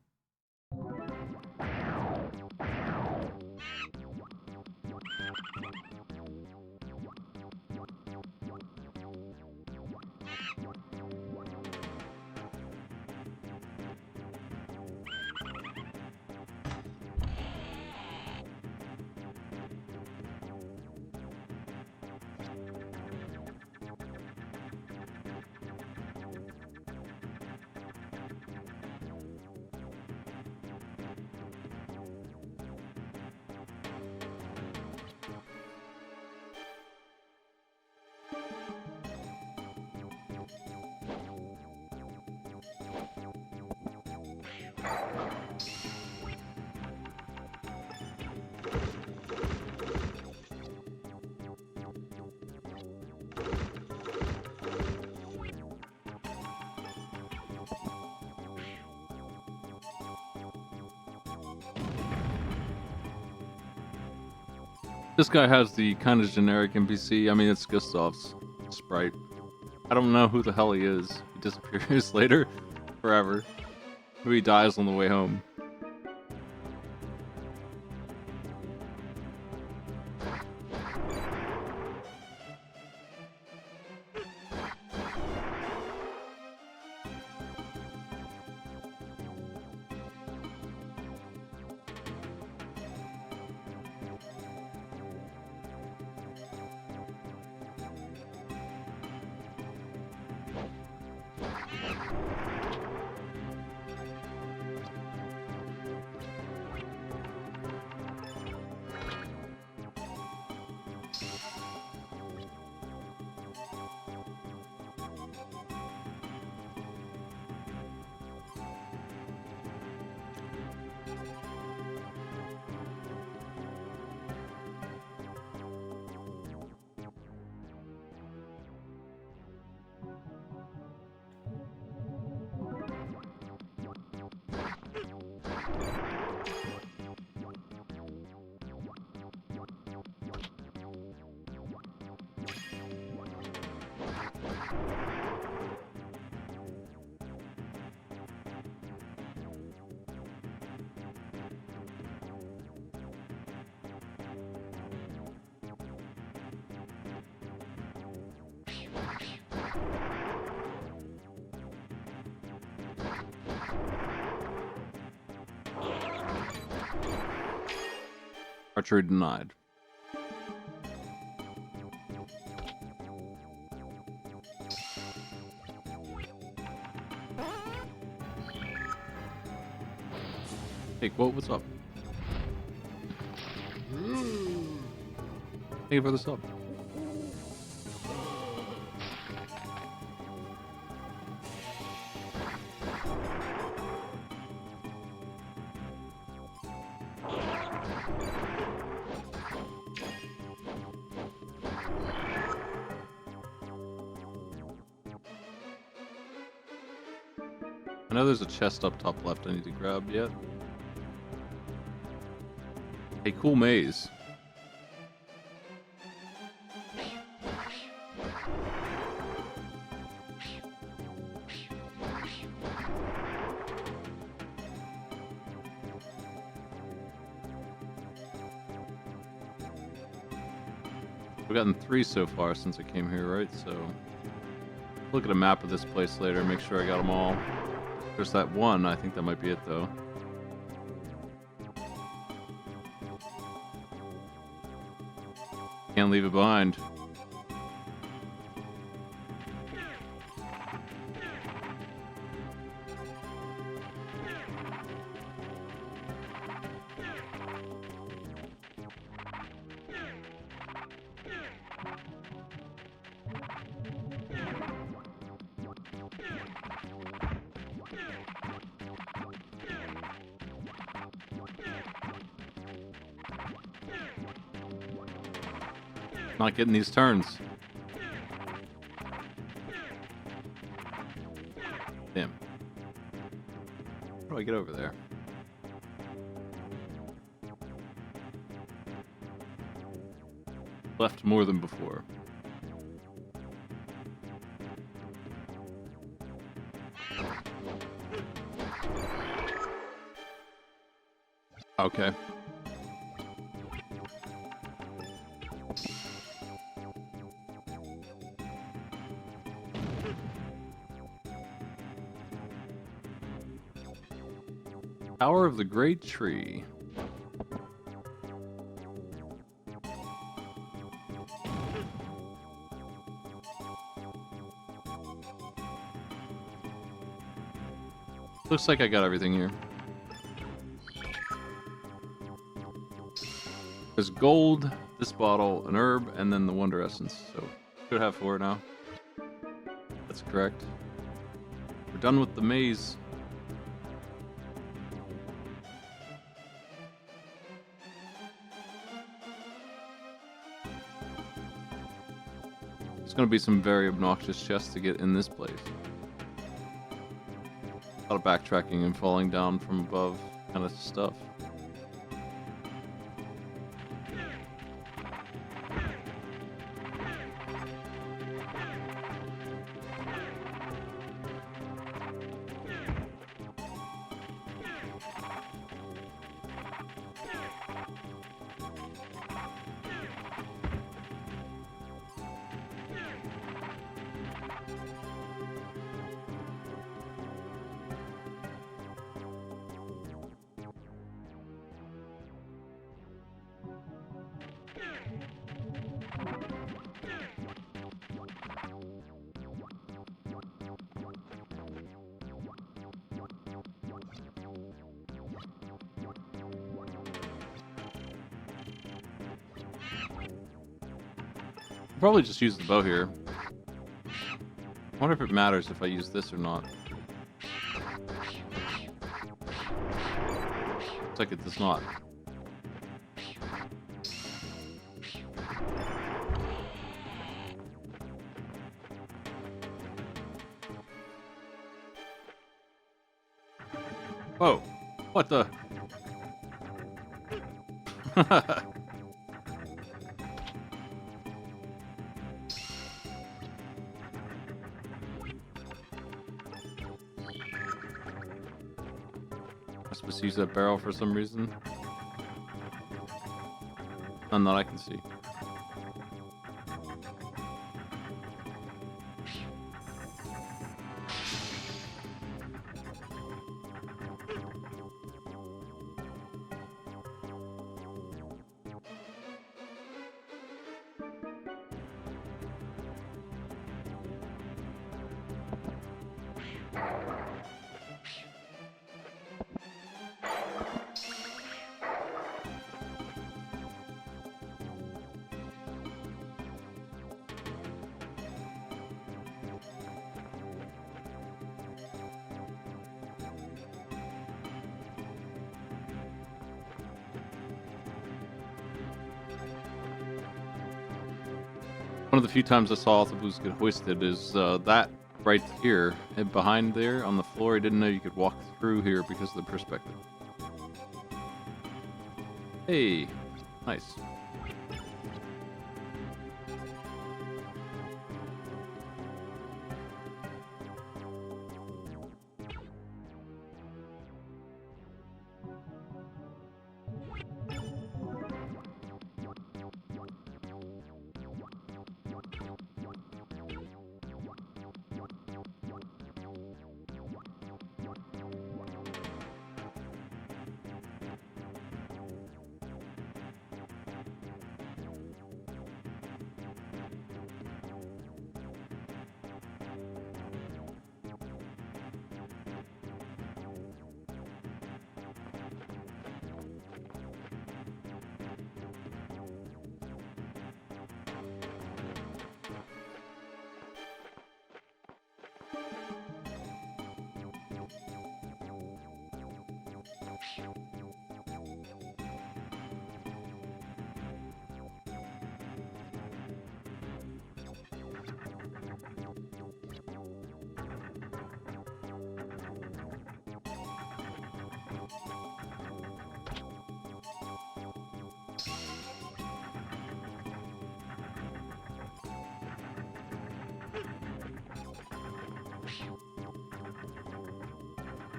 This guy has the kind of generic NPC. I mean, it's Gustav's sprite. I don't know who the hell he is. He disappears later, forever. Maybe he dies on the way home. Archery denied. Hey, what's up? Thank you for the sub. I know there's a chest up top left I need to grab yet. Hey, cool maze. We've gotten 3 so far since I came here, right? So, look at a map of this place later, make sure I got them all. There's that one, I think that might be it though. Can't leave it behind. Not getting these turns. Damn. How do I get over there? Left more than before. Okay. Tower of the Great Tree. Looks like I got everything here. There's gold, this bottle, an herb, and then the Wonder Essence. So, should have 4 now. That's correct. We're done with the maze. There's gonna be some very obnoxious chests to get in this place. A lot of backtracking and falling down from above kind of stuff. Probably just use the bow here. I wonder if it matters if I use this or not. Looks like it does not. Whoa! What the? I'm supposed to use that barrel for some reason. None that I can see. One of the few times I saw Althebus get hoisted is that right here, and behind there on the floor. I didn't know you could walk through here because of the perspective. Hey, nice.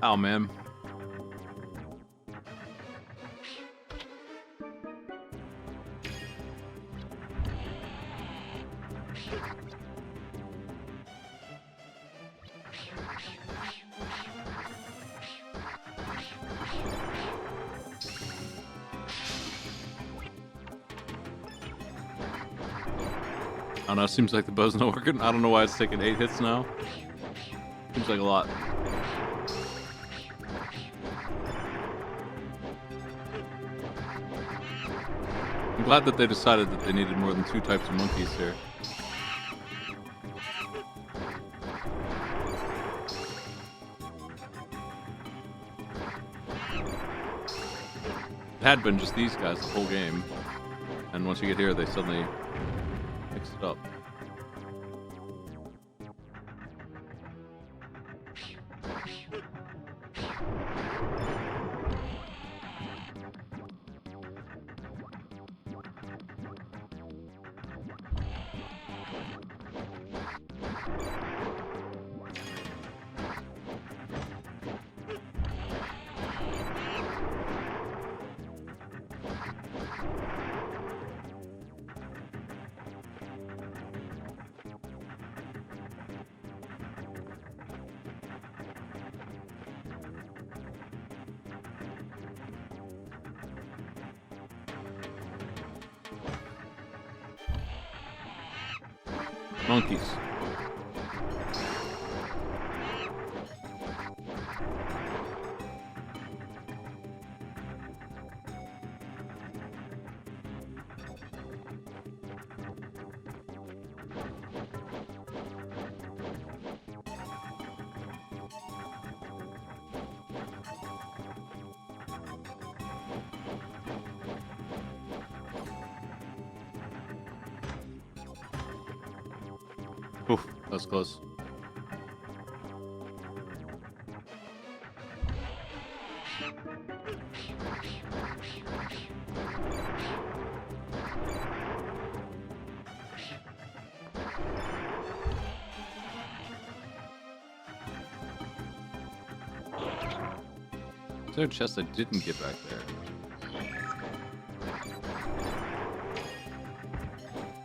Oh man. don't know, seems like the bow's not working. I don't know why it's taking 8 hits now. Seems like a lot. I'm glad that they decided that they needed more than 2 types of monkeys here. It had been just these guys the whole game. And once you get here, they suddenly mix it up. Monkeys. Oof, that was close. Is there a chest I didn't get back there?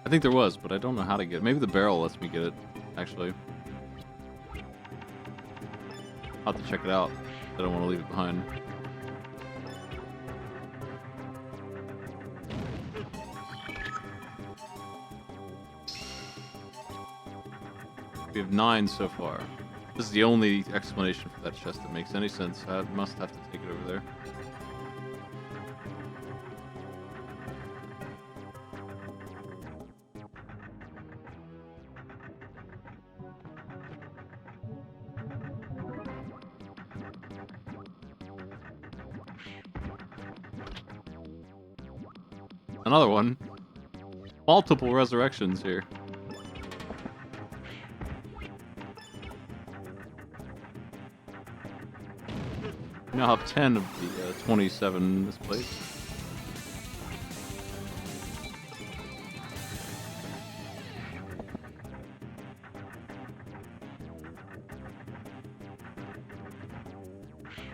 I think there was, but I don't know how to get it. Maybe the barrel lets me get it, actually. I'll have to check it out. I don't want to leave it behind. We have 9 so far. This is the only explanation for that chest that makes any sense. I must have to take it over there. Another one. Multiple resurrections here. We now have 10 of the 27 in this place.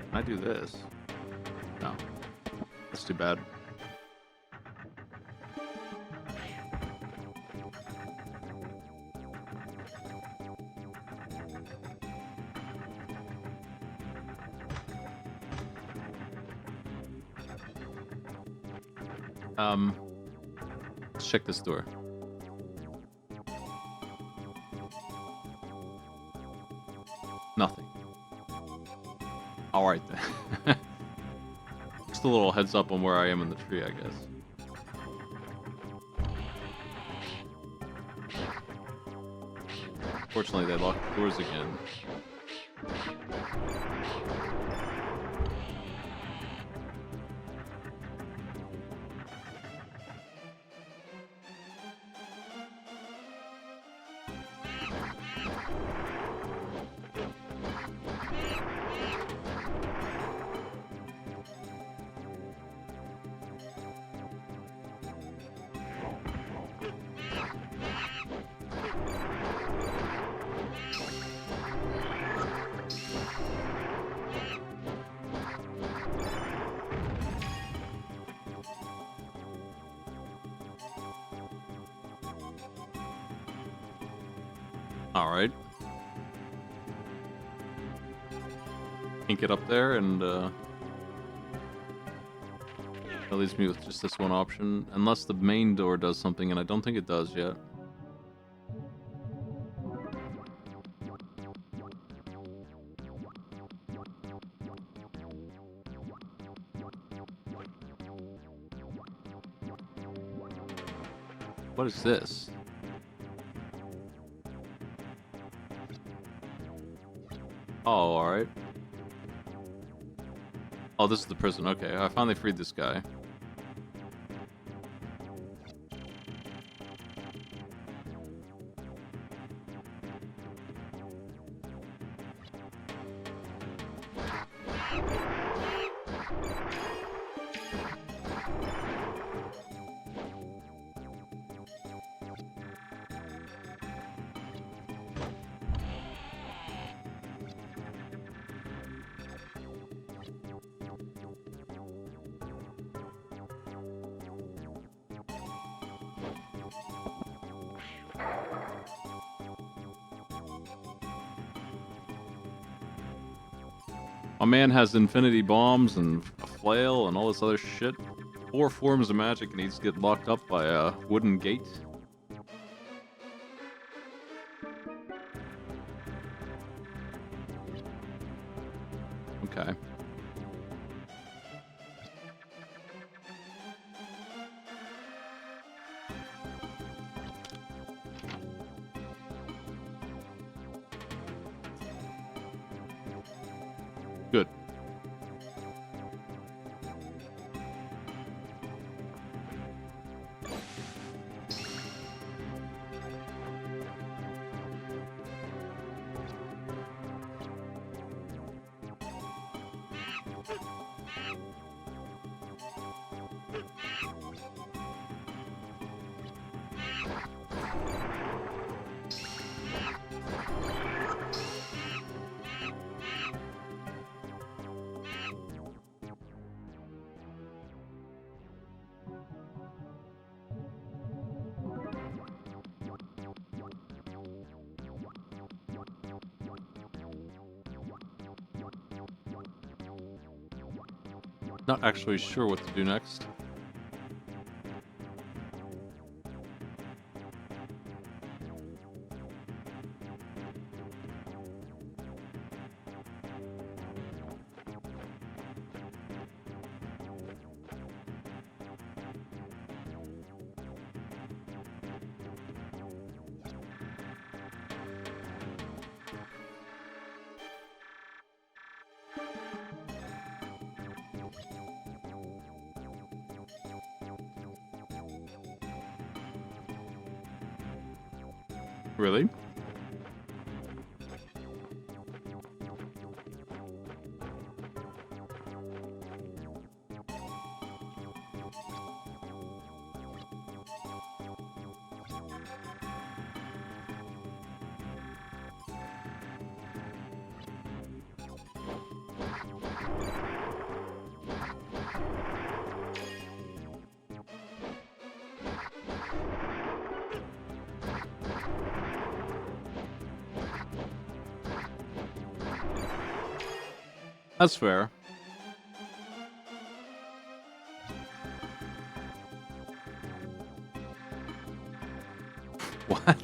Can I do this? No. That's too bad. Let's check this door. Nothing. Alright then. Just a little heads up on where I am in the tree, I guess. Fortunately, they locked the doors again. Alright. Can't get up there, and that leaves me with just this one option. Unless the main door does something, and I don't think it does yet. What is this? Oh, alright. Oh, this is the prison. Okay, I finally freed this guy. My man has infinity bombs and a flail and all this other shit. 4 forms of magic and he's get locked up by a wooden gate. Okay. Good. Not actually sure what to do next. Really? That's fair. What?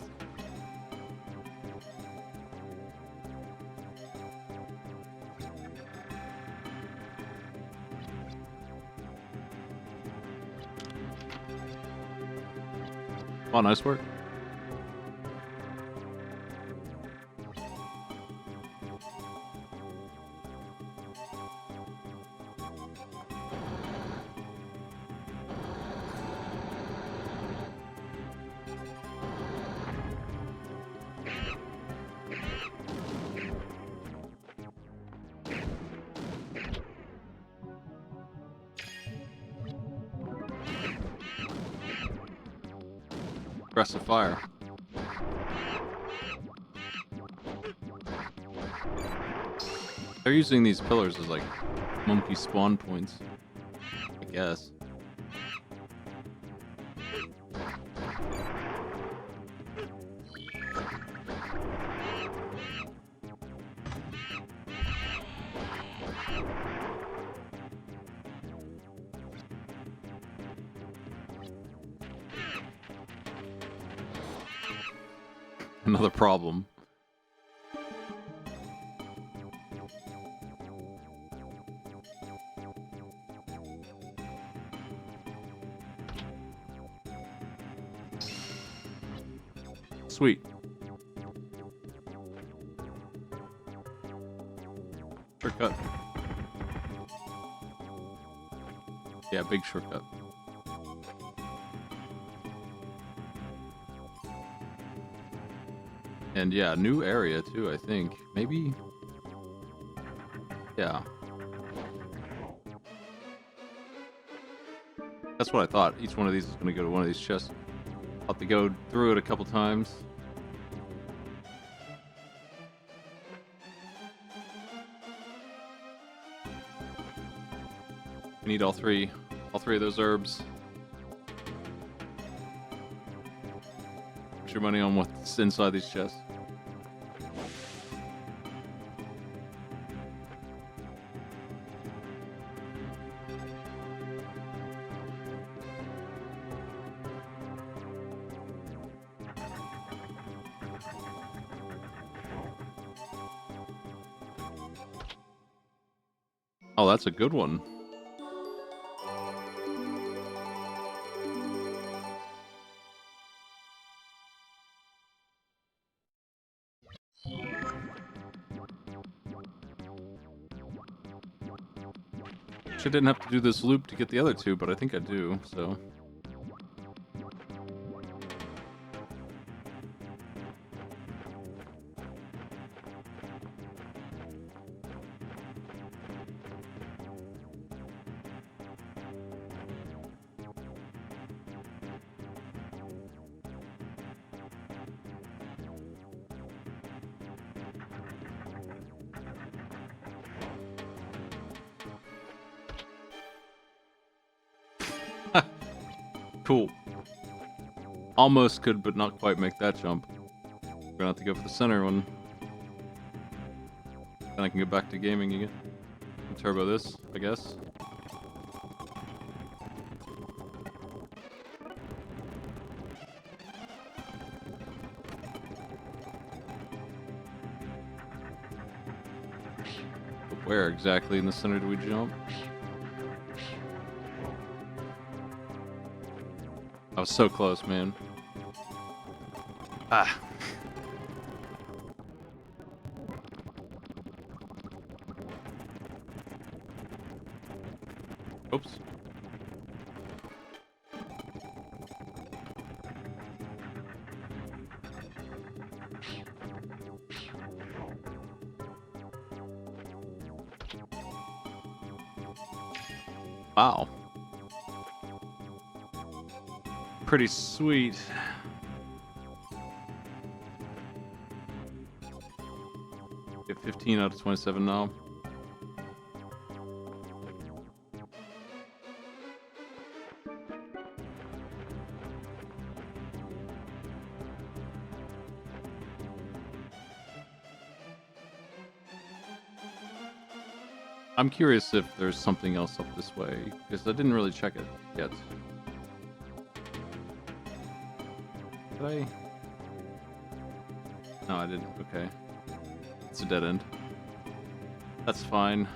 Oh, nice work. Aggressive fire. They're using these pillars as like monkey spawn points, I guess. Another problem. Sweet. Shortcut. Yeah, big shortcut. And yeah, new area too, I think. Maybe? Yeah. That's what I thought. Each one of these is going to go to one of these chests. I'll have to go through it a couple times. We need all three of those herbs. Put your money on what's inside these chests. Oh, that's a good one. I didn't have to do this loop to get the other two, but I think I do, so. Cool. Almost could, but not quite make that jump. We're gonna have to go for the center one. Then I can go back to gaming again. And turbo this, I guess. But where exactly in the center do we jump? I was so close, man. Ah. Oops. Wow. Pretty sweet. Get 15 out of 27 now. I'm curious if there's something else up this way, because I didn't really check it yet. Did I? No, I didn't. Okay. It's a dead end. That's fine.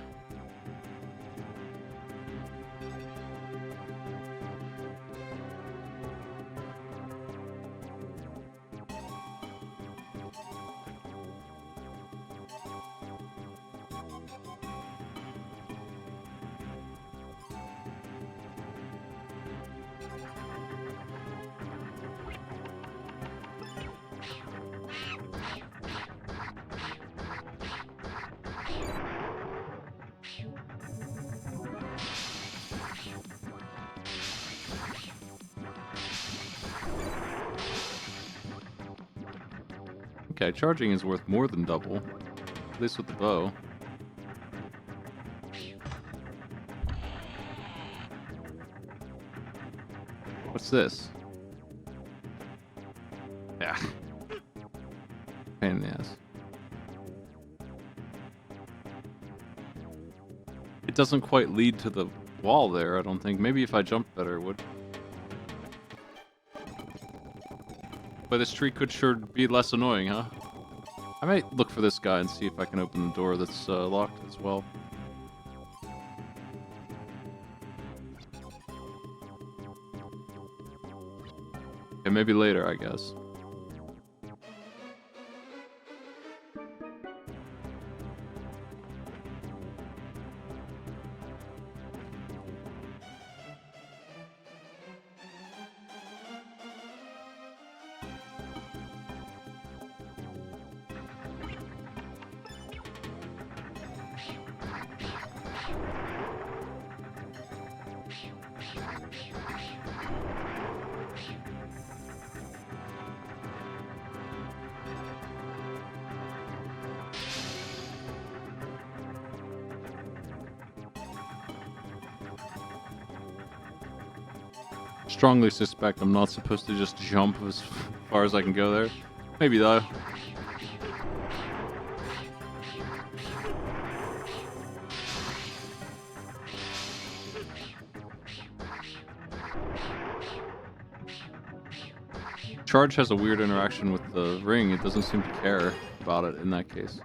Okay, charging is worth more than double. At least with the bow. What's this? Yeah. Pain in the ass. It doesn't quite lead to the wall there, I don't think. Maybe if I jumped better, it would. But this tree could sure be less annoying, huh? I might look for this guy and see if I can open the door that's locked as well. Okay, maybe later, I guess. strongly suspect I'm not supposed to just jump as far as I can go there. Maybe though. Charge has a weird interaction with the ring. It doesn't seem to care about it in that case.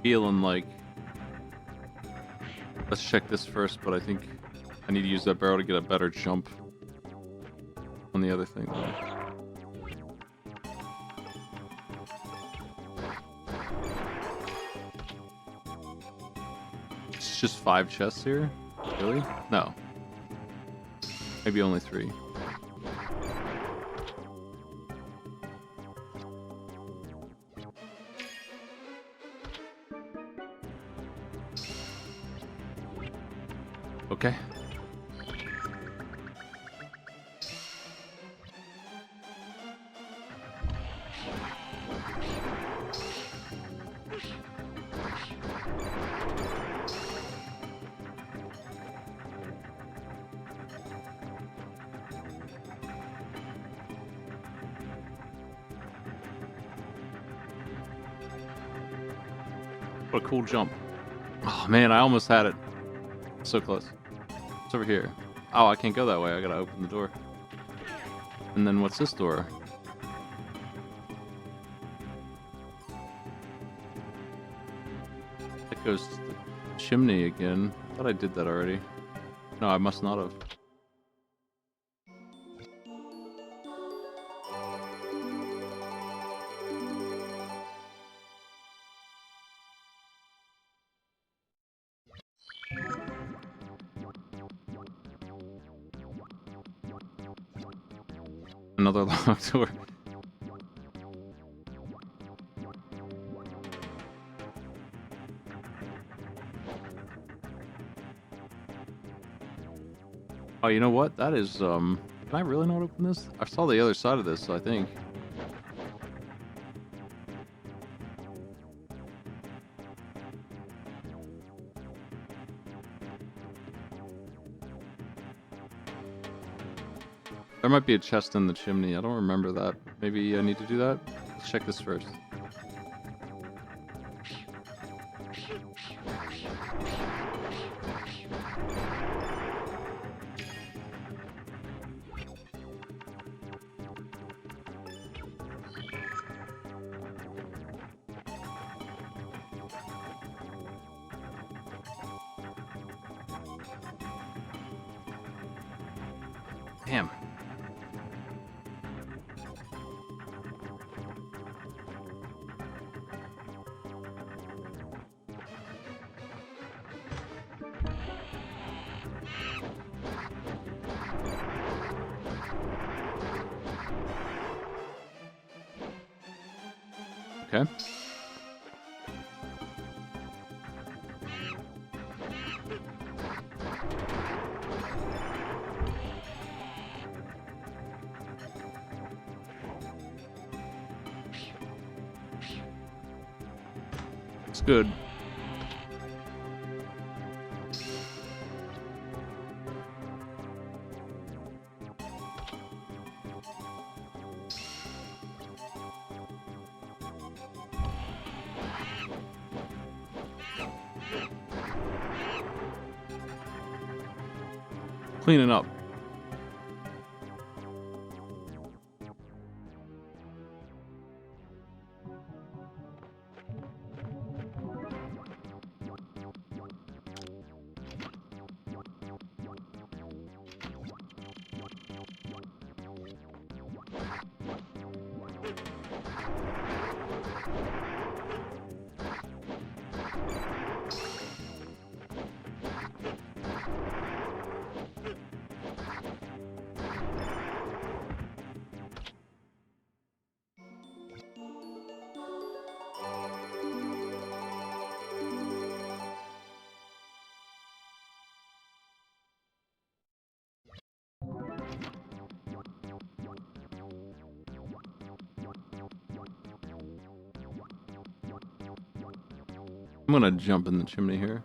Feeling like, let's check this first, but I think I need to use that barrel to get a better jump on the other thing though. It's just 5 chests here? Really? No. Maybe only 3. Okay. What a cool jump. Oh man, I almost had it. So close. It's over here. Oh, I can't go that way. I gotta open the door. And then what's this door? That goes to the chimney again. I thought I did that already. No, I must not have. Another locked door. Oh, you know what? That is, can I really not open this? I saw the other side of this, I think. There might be a chest in the chimney. I don't remember that. Maybe I need to do that? Let's check this first. Damn. Okay. It's good. Cleaning up. I'm gonna jump in the chimney here.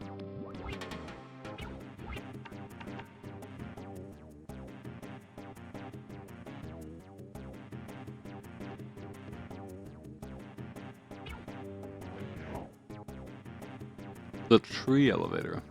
The tree elevator.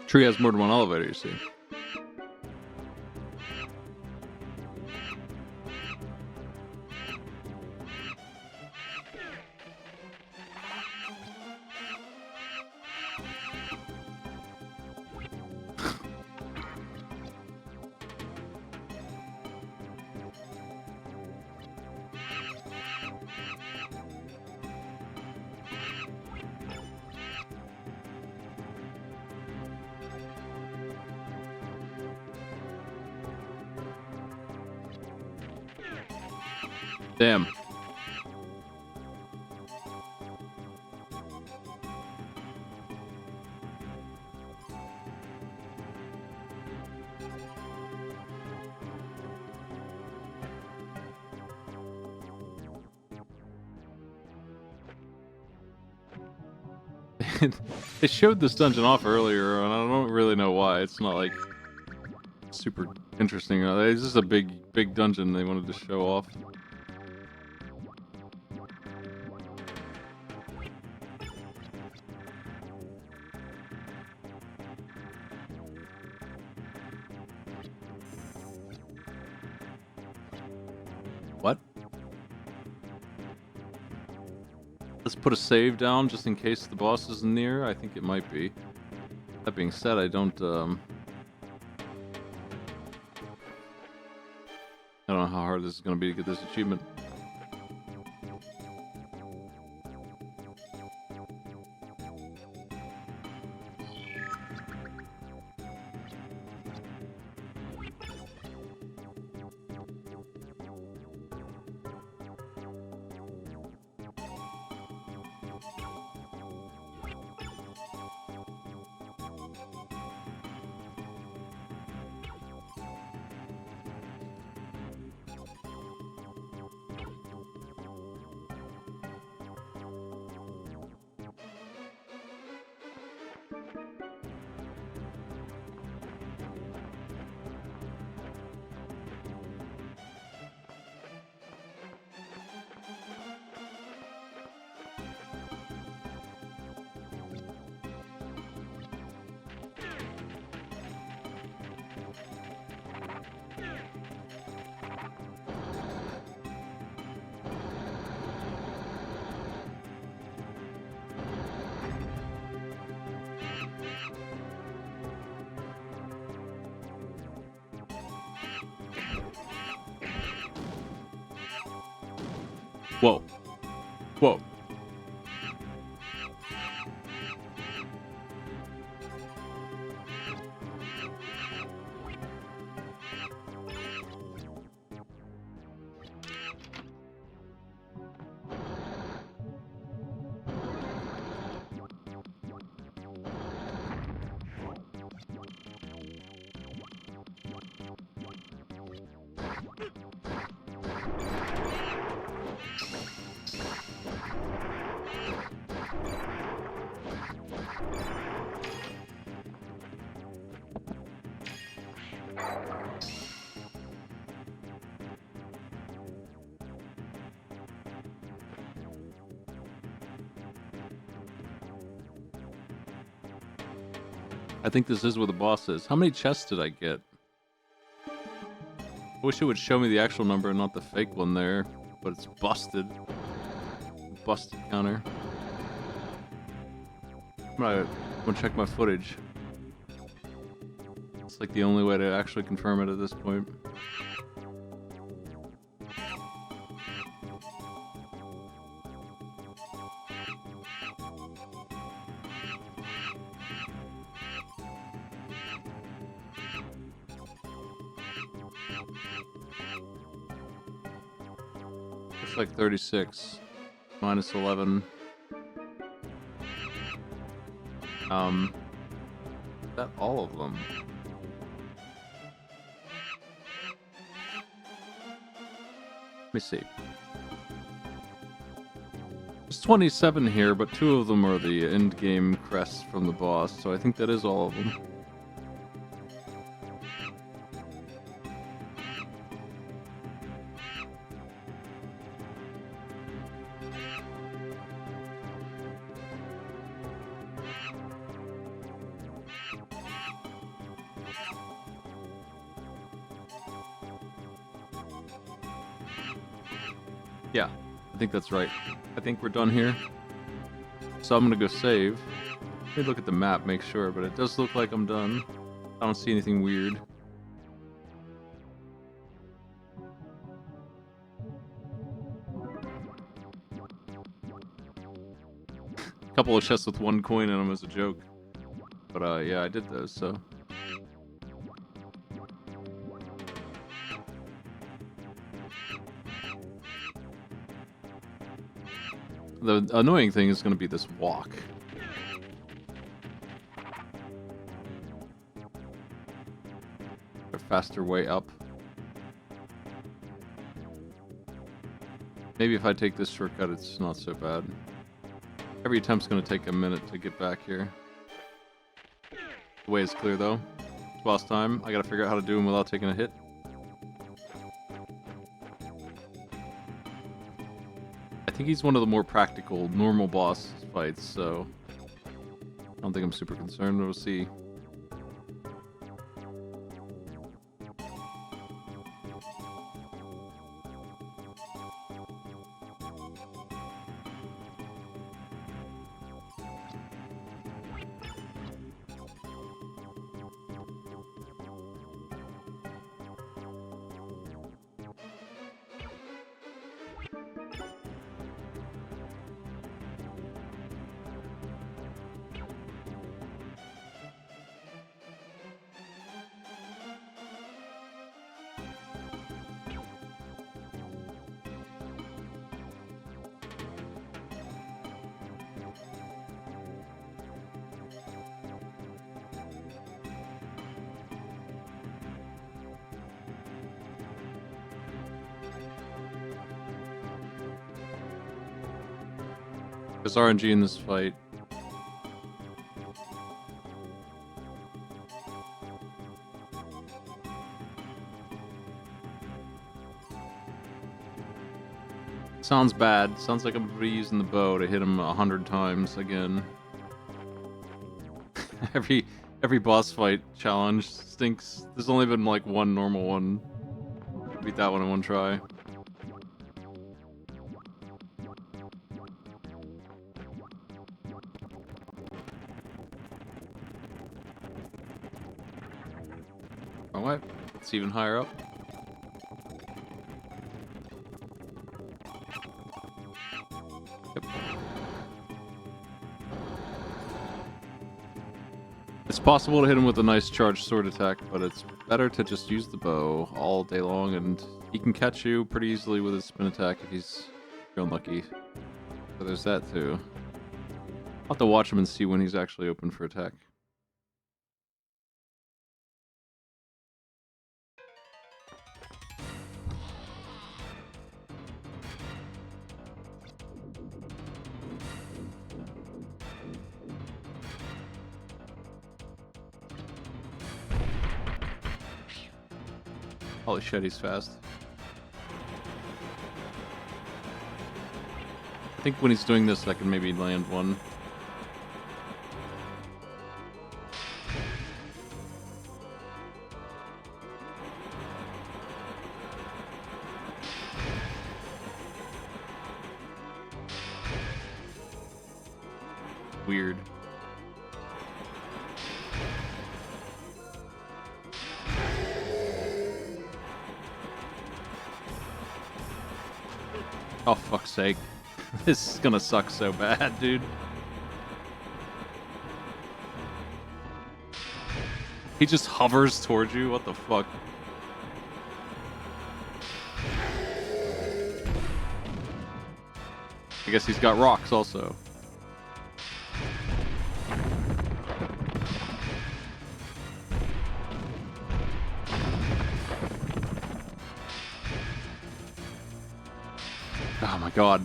Tree has more than one elevator, you see. Damn. They showed this dungeon off earlier, and I don't really know why. It's not like super interesting. It's just a big dungeon they wanted to show off. What? Let's put a save down just in case the boss is near. I think it might be. That being said, I don't know how hard this is going to be to get this achievement. Whoa. Whoa. I think this is where the boss is. How many chests did I get? I wish it would show me the actual number and not the fake one there, but it's busted. Busted counter. I'm gonna check my footage. It's like the only way to actually confirm it at this point. Looks like 36 minus 11. Is that all of them? Let me see. There's 27 here, but 2 of them are the end game crests from the boss, so I think that is all of them. Yeah, I think that's right. I think we're done here. So I'm gonna go save. Let me look at the map, make sure, but it does look like I'm done. I don't see anything weird. A couple of chests with 1 coin in them as a joke. But yeah, I did those, so. The annoying thing is going to be this walk. A faster way up. Maybe if I take this shortcut, it's not so bad. Every attempt's going to take a minute to get back here. The way is clear, though. It's boss time. I got to figure out how to do them without taking a hit. I think he's one of the more practical, normal boss fights, so I don't think I'm super concerned. We'll see. There's RNG in this fight. Sounds bad. Sounds like I'm reusing the bow to hit him 100 times again. every boss fight challenge stinks. There's only been like one normal one. Beat that one in one try. Alright, it's even higher up. Yep. It's possible to hit him with a nice charged sword attack, but it's better to just use the bow all day long, and he can catch you pretty easily with his spin attack if he's unlucky. So there's that too. I'll have to watch him and see when he's actually open for attack. Holy shit, he's fast. I think when he's doing this, I can maybe land one. Weird. Oh, fuck's sake. This is gonna suck so bad, dude. He just hovers towards you? What the fuck? I guess he's got rocks also. Oh my god.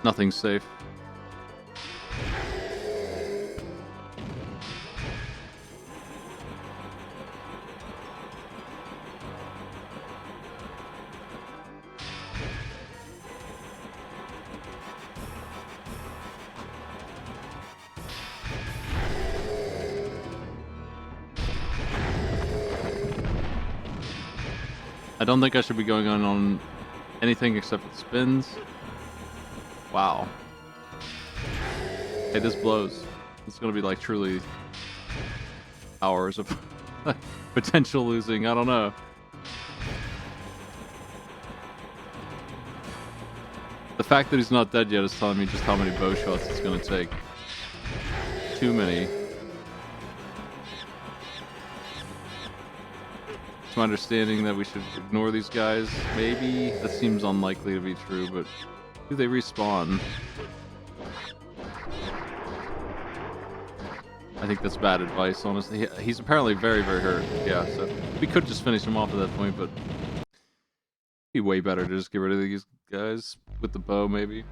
Nothing's safe. I don't think I should be going on anything except for spins. Wow. Hey, this blows. It's gonna be like truly hours of potential losing. I don't know. The fact that he's not dead yet is telling me just how many bow shots it's gonna take. Too many. It's my understanding that we should ignore these guys. Maybe. That seems unlikely to be true, but do they respawn? I think that's bad advice, honestly. He's apparently very, very hurt. Yeah, so we could just finish him off at that point, but it'd be way better to just get rid of these guys with the bow, maybe.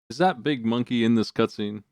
Is that big monkey in this cutscene?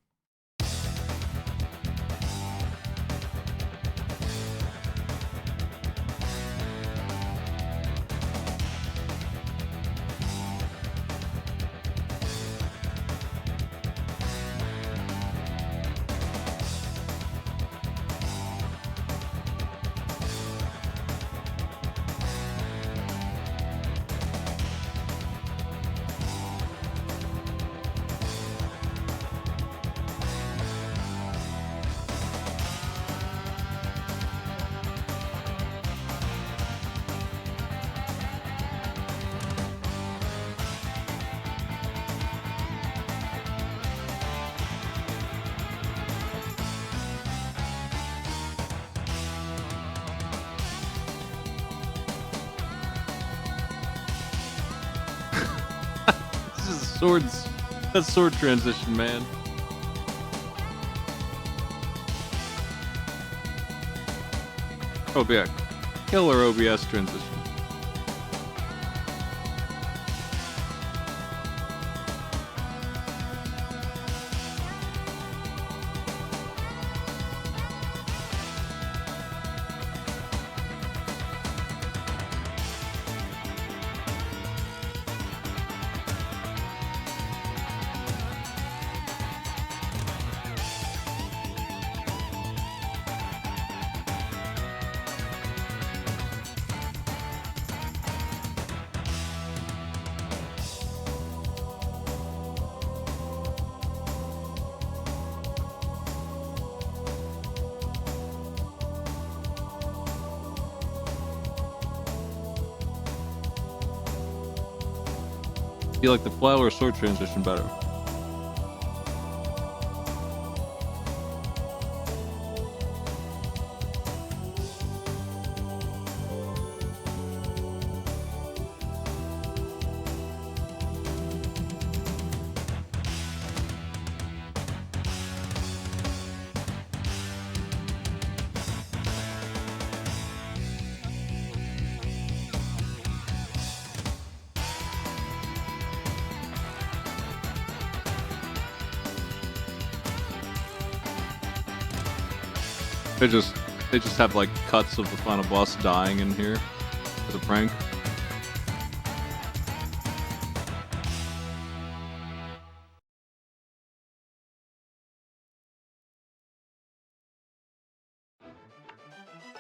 This is swords. That sword transition, man. Oh yeah, killer OBS transition. You like the flower or sword transition better? They just have like cuts of the final boss dying in here as a prank.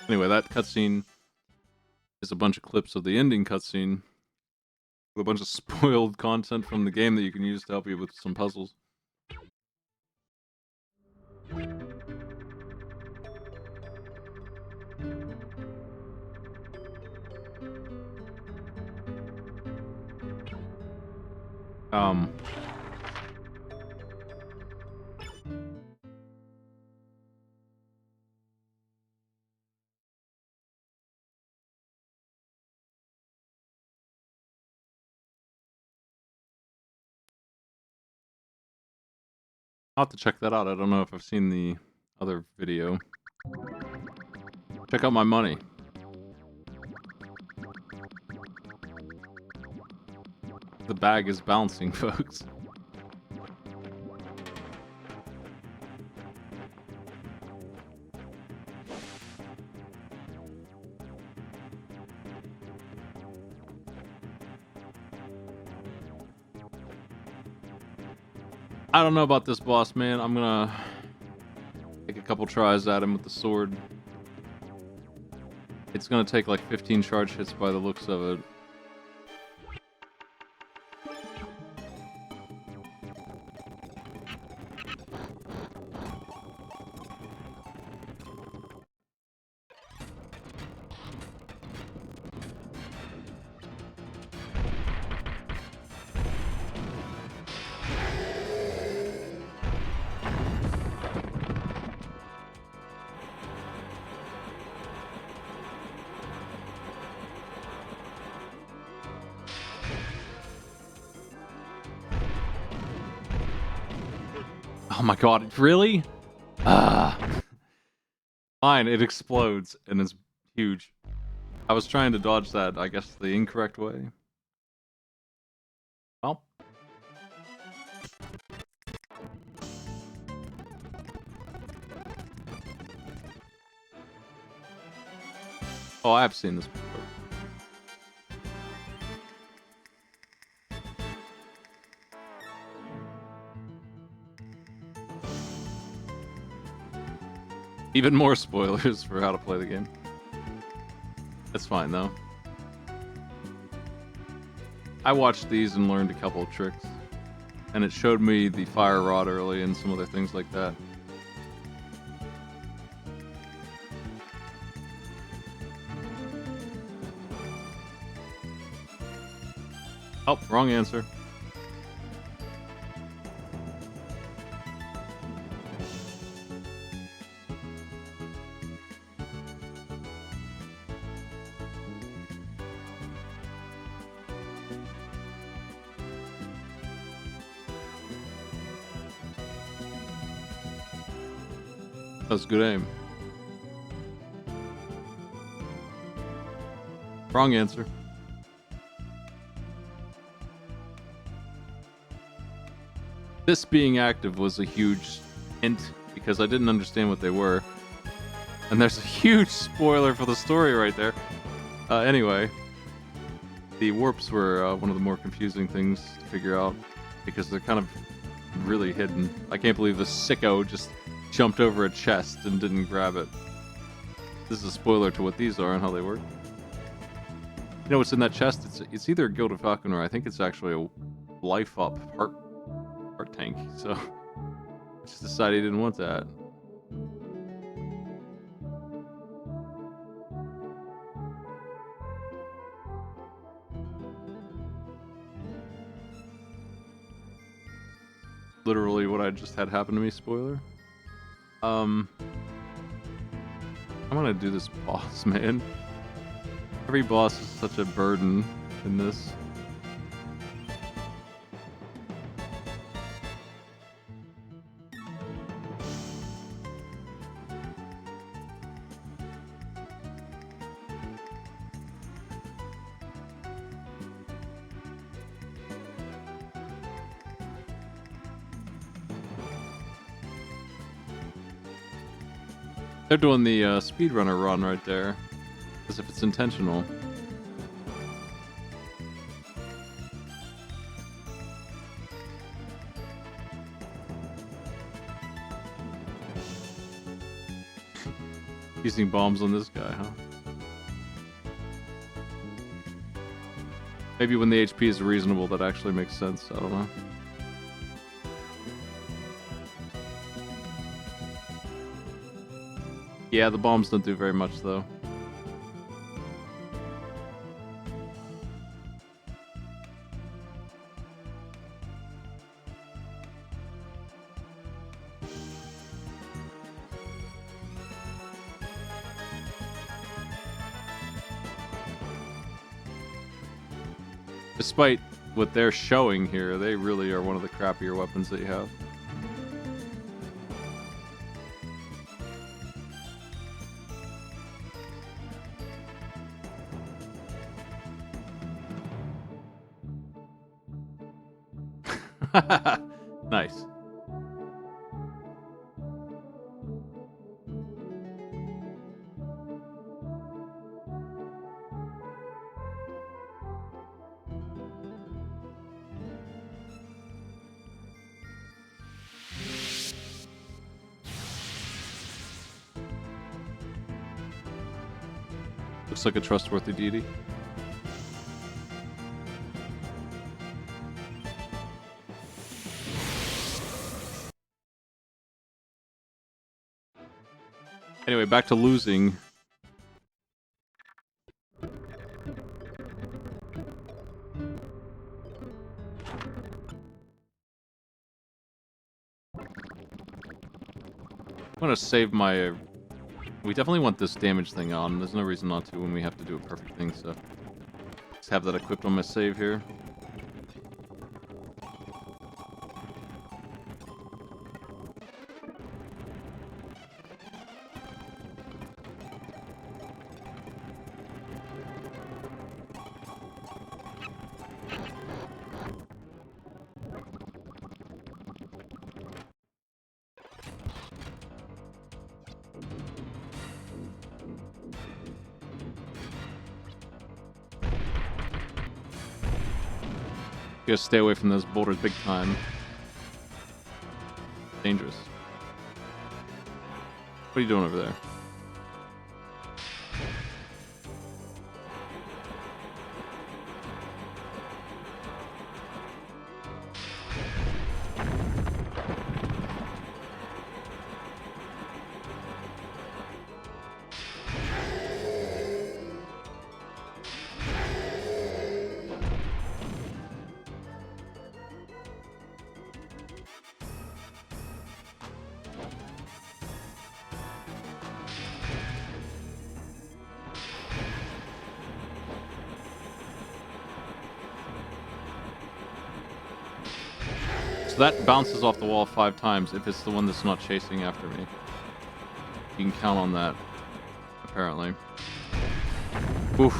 Anyway, that cutscene is a bunch of clips of the ending cutscene with a bunch of spoiled content from the game that you can use to help you with some puzzles. Um, I'll have to check that out. I don't know if I've seen the other video. Check out my money. The bag is bouncing, folks. I don't know about this boss, man. I'm gonna take a couple tries at him with the sword. It's gonna take like 15 charge hits by the looks of it. Oh my god, really? Ah. Fine, it explodes and is huge. I was trying to dodge that, I guess, the incorrect way. Well. Oh, I have seen this before. Even more spoilers for how to play the game. That's fine, though. I watched these and learned a couple of tricks. And it showed me the fire rod early and some other things like that. Oh, wrong answer. That was good aim. Wrong answer. This being active was a huge hint because I didn't understand what they were. And there's a huge spoiler for the story right there. Anyway, the warps were one of the more confusing things to figure out because they're kind of really hidden. I can't believe the sicko just jumped over a chest and didn't grab it. This is a spoiler to what these are and how they work. You know what's in that chest? It's either a Gilded Falcon or I think it's actually a life up heart tank. So I just decided he didn't want that. Literally what I just had happen to me, spoiler. I'm gonna do this boss, man. Every boss is such a burden in this. They're doing the speedrunner run right there. As if it's intentional. Using bombs on this guy, huh? Maybe when the HP is reasonable, that actually makes sense. I don't know. Yeah, the bombs don't do very much, though. Despite what they're showing here, they really are one of the crappier weapons that you have. Nice. Looks like a trustworthy deity. Anyway, back to losing. I'm gonna save my... We definitely want this damage thing on. There's no reason not to when we have to do a perfect thing, so... Just have that equipped on my save here. You gotta stay away from those boulders big time. Dangerous. What are you doing over there? So that bounces off the wall 5 times if it's the one that's not chasing after me. You can count on that, apparently. Oof.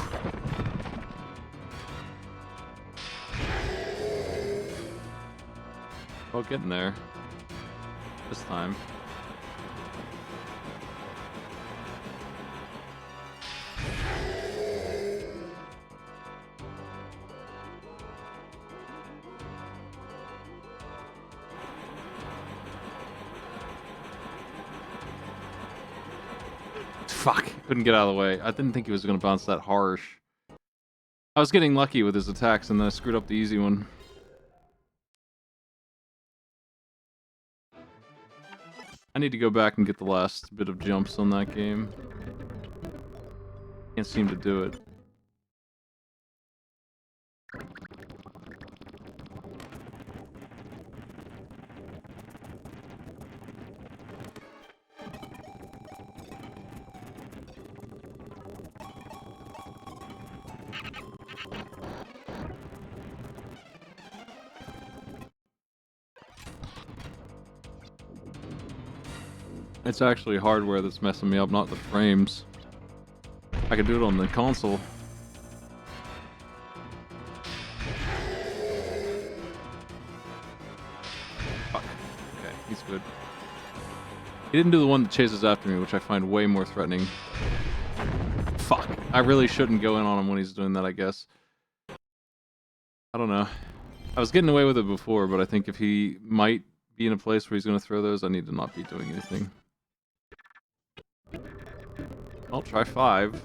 Well, getting there. This time. Fuck, couldn't get out of the way. I didn't think he was going to bounce that harsh. I was getting lucky with his attacks and then I screwed up the easy one. I need to go back and get the last bit of jumps on that game. Can't seem to do it. It's actually hardware that's messing me up, not the frames. I could do it on the console. Fuck. Okay, he's good. He didn't do the one that chases after me, which I find way more threatening. Fuck. I really shouldn't go in on him when he's doing that, I guess. I don't know. I was getting away with it before, but I think if he might be in a place where he's going to throw those, I need to not be doing anything. I'll try 5.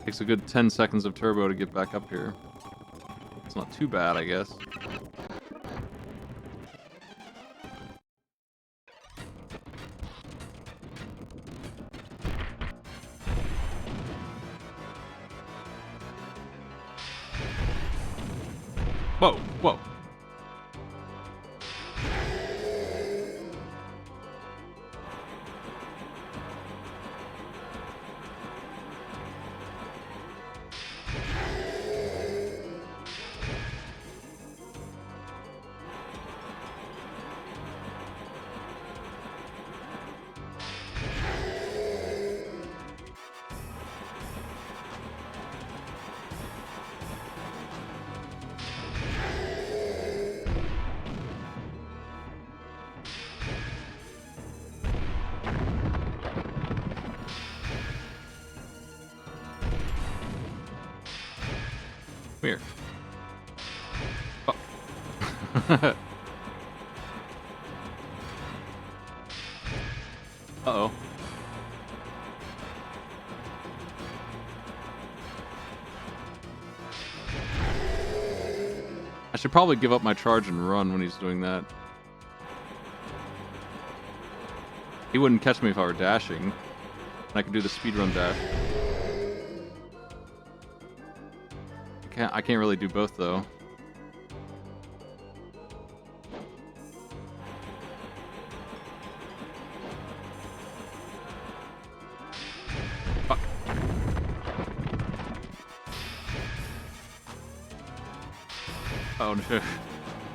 Takes a good 10 seconds of turbo to get back up here. It's not too bad, I guess. Whoa, whoa. Here. Oh. Uh-oh. I should probably give up my charge and run when he's doing that. He wouldn't catch me if I were dashing. I could do the speedrun dash. I can't really do both though. Fuck. Oh no.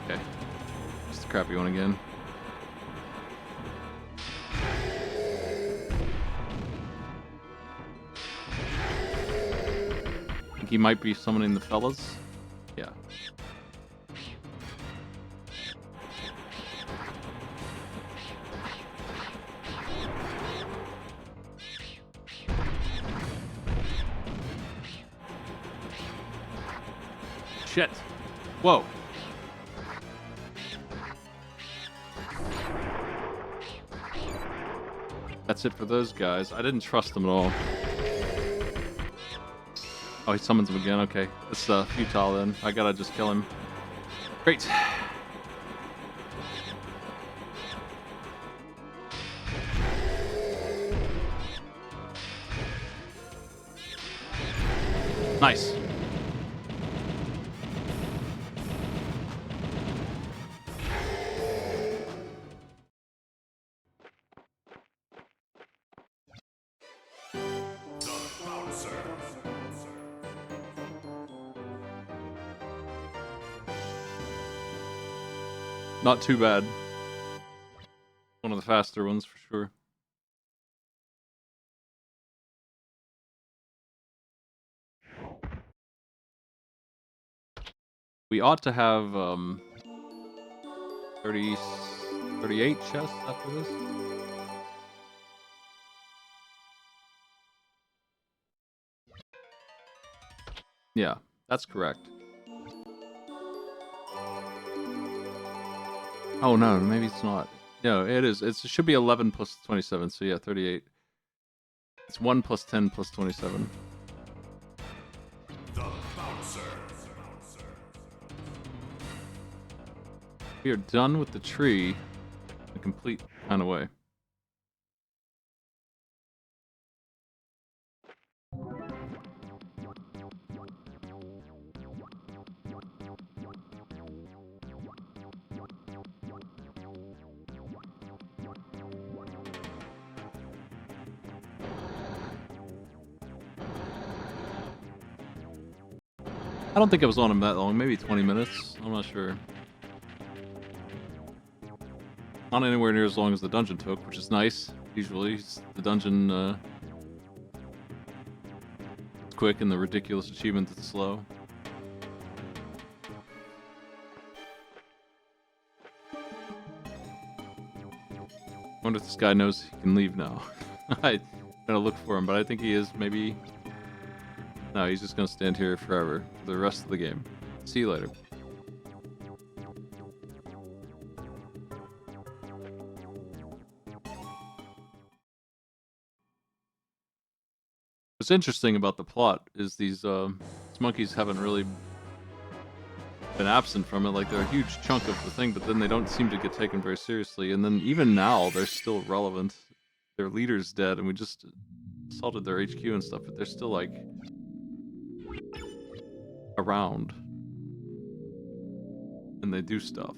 Okay. Just a crappy one again. He might be summoning the fellas. Yeah. Shit. Whoa. That's it for those guys. I didn't trust them at all. Oh, he summons him again. Okay. It's futile then. I gotta just kill him. Great. Nice. Not too bad. One of the faster ones for sure. We ought to have 38 chests after this. Yeah, that's correct. Oh no, maybe it's not. No, it is. It should be 11 plus 27, so yeah, 38. It's 1 plus 10 plus 27. The bouncer. We are done with the tree in a complete kind of way. I don't think I was on him that long, maybe 20 minutes. I'm not sure. Not anywhere near as long as the dungeon took, which is nice. Usually, the dungeon quick and the ridiculous achievement that's slow. Wonder if this guy knows he can leave now. I'm gonna look for him, but I think he is. Maybe. No, he's just gonna stand here forever for the rest of the game. See you later. What's interesting about the plot is these monkeys haven't really been absent from it. Like, they're a huge chunk of the thing, but then they don't seem to get taken very seriously. And then even now, they're still relevant. Their leader's dead, and we just assaulted their HQ and stuff, but they're still, like, around. And they do stuff.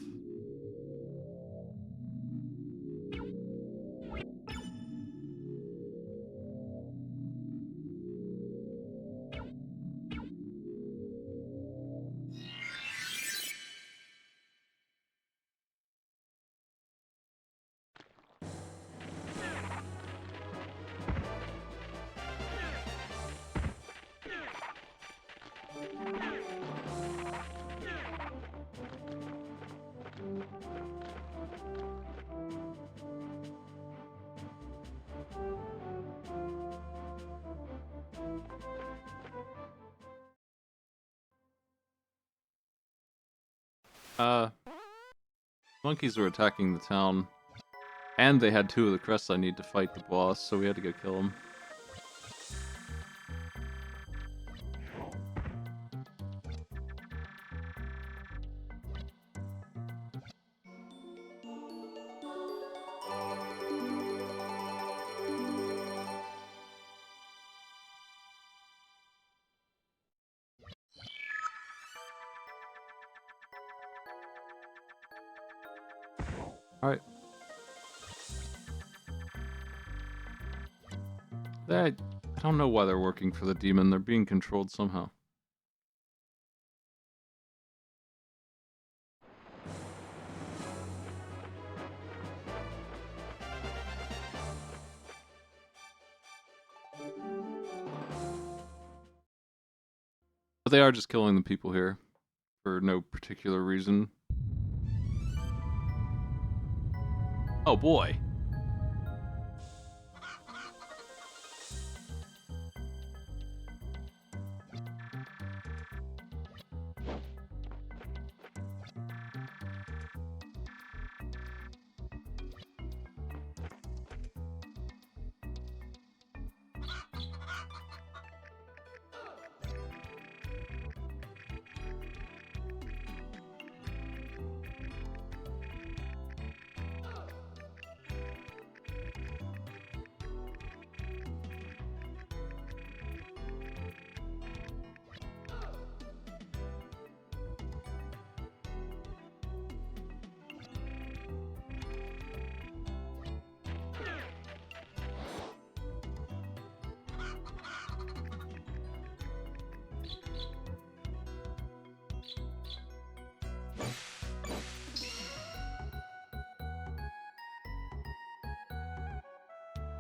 Monkeys were attacking the town, and they had 2 of the crests I need to fight the boss, so we had to go kill him. Alright. I don't know why they're working for the demon. They're being controlled somehow. But they are just killing the people here for no particular reason. Oh boy.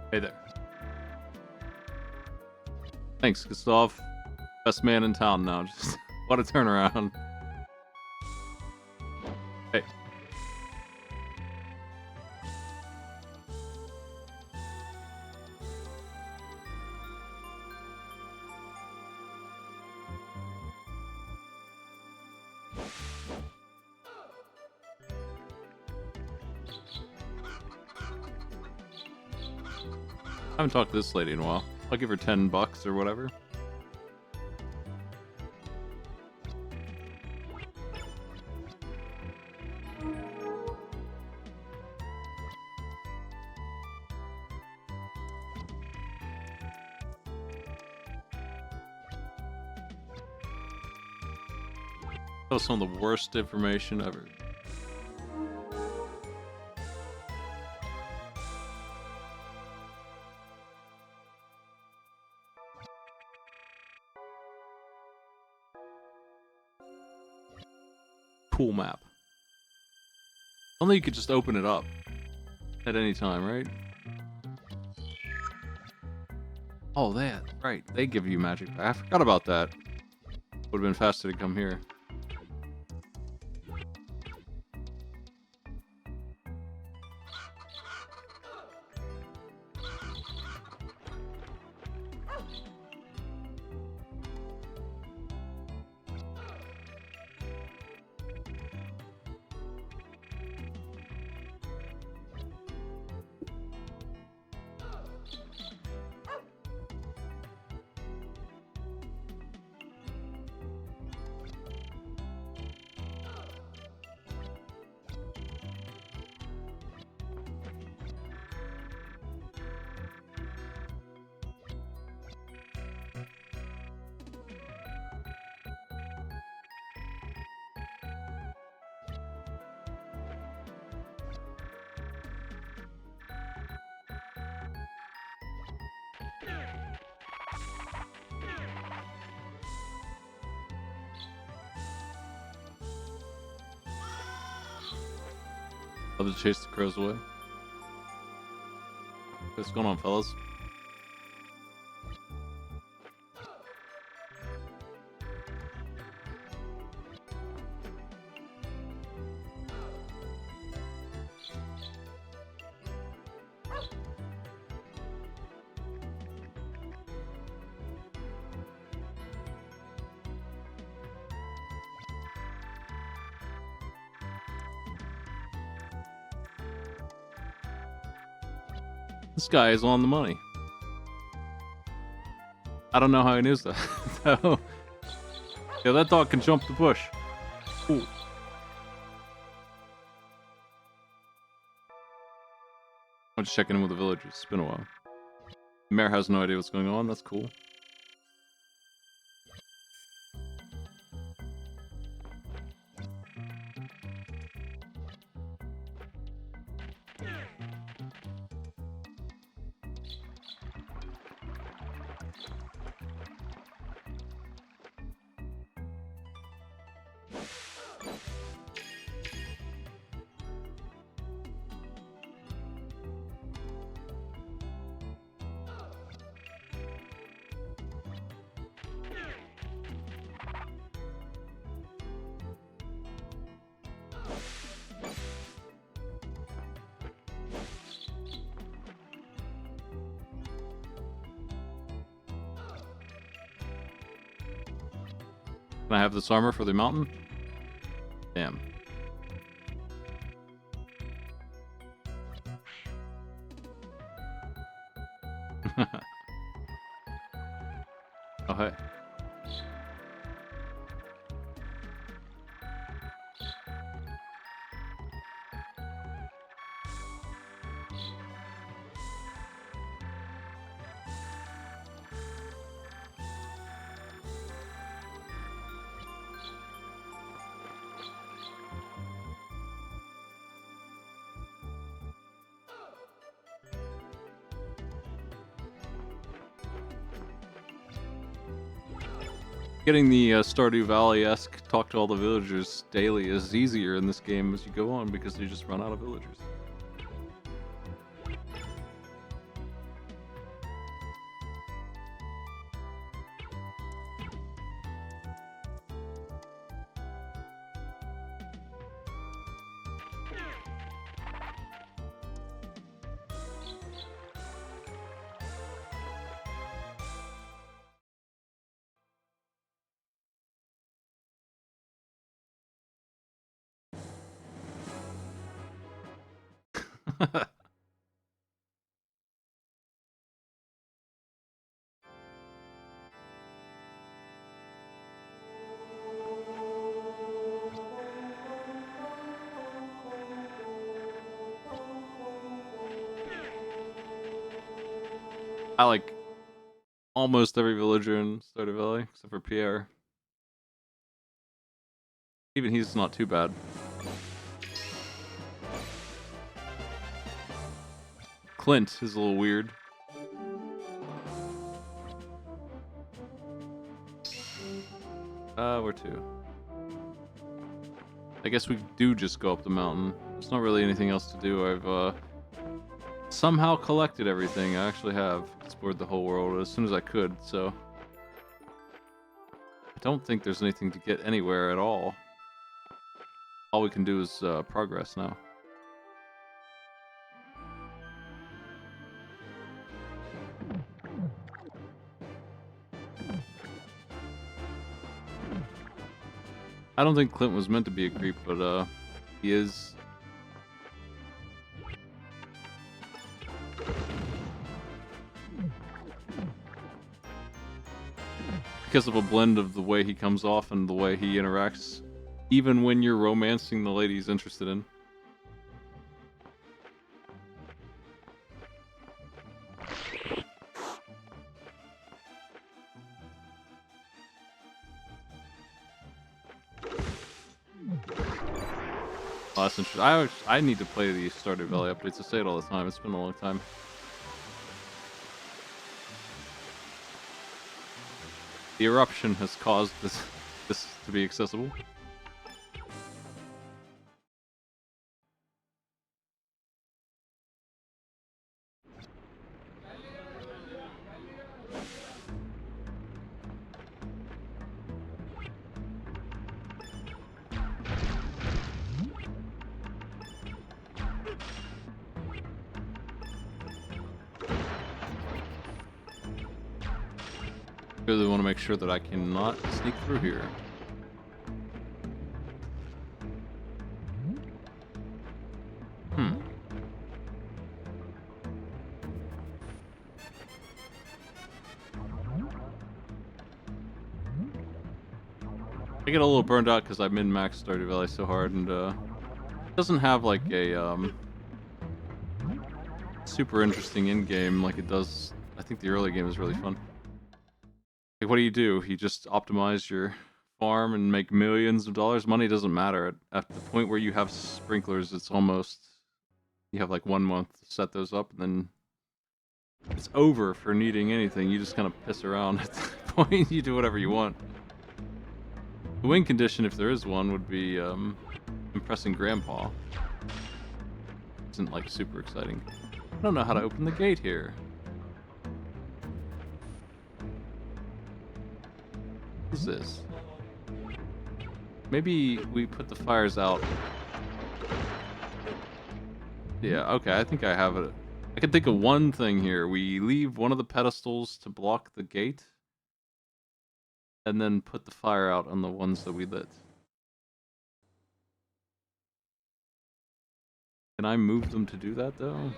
Hey there. Thanks, Gustav. Best man in town now. Just what a turnaround. Hey. I haven't talked to this lady in a while. I'll give her $10 or whatever. That was some of the worst information ever. Cool map. Only you could just open it up at any time, right? Oh, right. They give you magic. I forgot about that. Would have been faster to come here. Love to chase the crows away. What's going on, fellas? This guy is on the money. I don't know how he knows that. So, yeah, that dog can jump the bush. Ooh. I'm just checking in with the villagers. It's been a while. The mayor has no idea what's going on. That's cool. Can I have this armor for the mountain? Damn. Oh, hey. Getting the Stardew Valley-esque talk to all the villagers daily is easier in this game as you go on because you just run out of villagers. I like almost every villager in Stardew Valley, except for Pierre. Even he's not too bad. Clint is a little weird. Where to? I guess we do just go up the mountain. There's not really anything else to do. I've somehow collected everything. I actually have. It's explored the whole world as soon as I could, so I don't think there's anything to get anywhere at all. All we can do is progress now. I don't think Clint was meant to be a creep, but he is. Because of a blend of the way he comes off and the way he interacts, even when you're romancing the lady he's interested in. Oh, that's interesting. I need to play the Stardew Valley updates. I say it all the time. It's been a long time. The eruption has caused this to be accessible. Really want to make sure that I cannot sneak through here. I get a little burned out because I min-maxed Stardew Valley so hard, and it doesn't have like a super interesting end game like it does. I think the early game is really fun. Like, what do? You just optimize your farm and make millions of dollars. Money doesn't matter. At the point where you have sprinklers, it's almost... You have like 1 month to set those up, and then it's over for needing anything. You just kind of piss around at that point. You do whatever you want. The win condition, if there is one, would be impressing Grandpa. Isn't like super exciting. I don't know how to open the gate here. What is this? Maybe we put the fires out. Yeah, okay, I think I have it. I can think of one thing here. We leave one of the pedestals to block the gate, and then put the fire out on the ones that we lit. Can I move them to do that, though?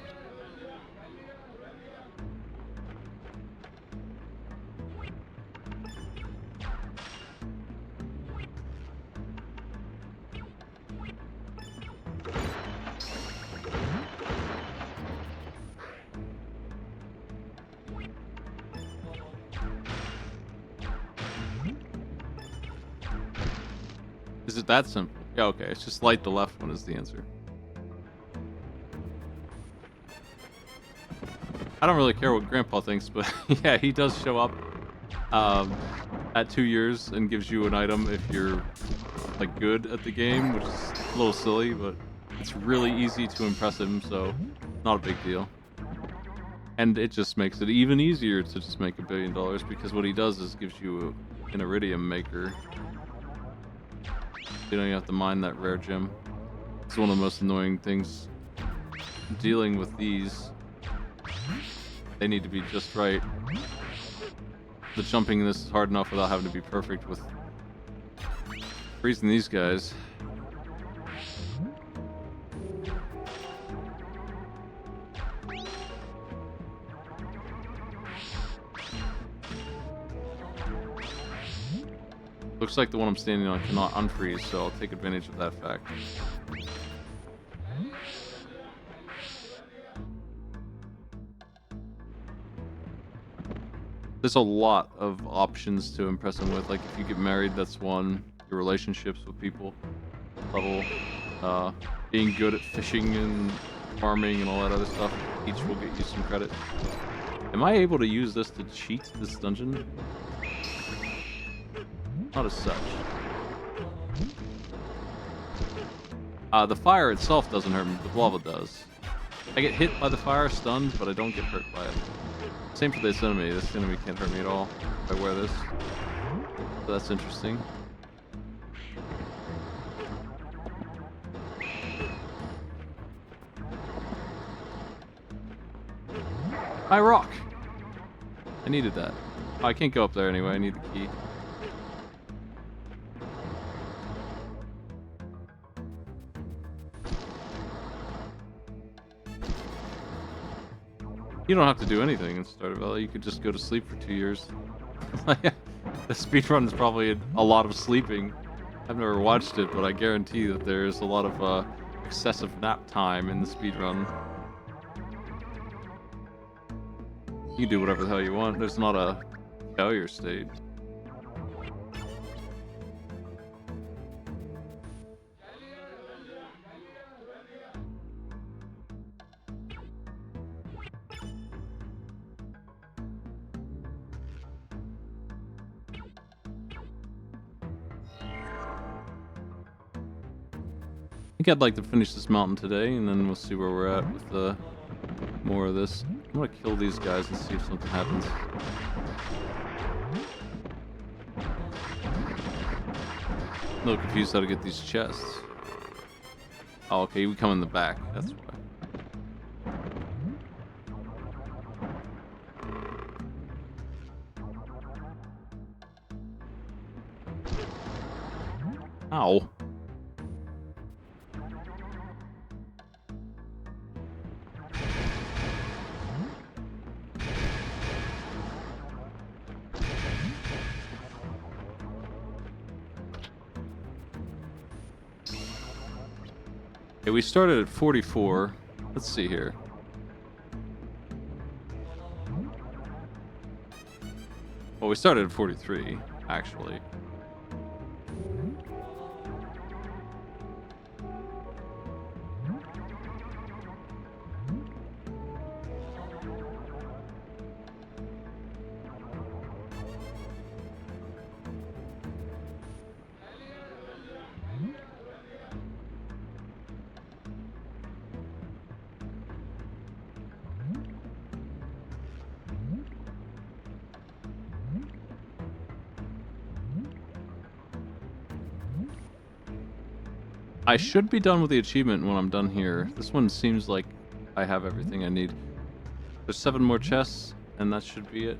Is it that simple? Yeah, okay. It's just light the left one is the answer. I don't really care what Grandpa thinks, but yeah, he does show up at 2 years and gives you an item if you're like good at the game, which is a little silly, but it's really easy to impress him, so not a big deal. And it just makes it even easier to just make $1 billion because what he does is gives you an iridium maker. You don't even have to mine that rare gem. It's one of the most annoying things dealing with these. They need to be just right. The jumping in this is hard enough without having to be perfect with freezing these guys. Looks like the one I'm standing on cannot unfreeze, so I'll take advantage of that fact. There's a lot of options to impress him with. Like, if you get married, that's one. Your relationships with people level. Being good at fishing and farming and all that other stuff. Each will get you some credit. Am I able to use this to cheat this dungeon? Not as such. The fire itself doesn't hurt me, but lava does. I get hit by the fire, stunned, but I don't get hurt by it. Same for this enemy. This enemy can't hurt me at all if I wear this. So that's interesting. High rock! I needed that. Oh, I can't go up there anyway. I need the key. You don't have to do anything in Stardew Valley. You could just go to sleep for 2 years. The speedrun is probably a lot of sleeping. I've never watched it, but I guarantee that there's a lot of excessive nap time in the speedrun. You can do whatever the hell you want. There's not a failure state. I think I'd like to finish this mountain today, and then we'll see where we're at with more of this. I'm gonna kill these guys and see if something happens. I'm a little confused how to get these chests. Oh, okay, we come in the back. That's why. Ow. Okay, we started at 44. Let's see here. Well, we started at 43, actually. I should be done with the achievement when I'm done here. This one seems like I have everything I need. There's 7 more chests, and that should be it.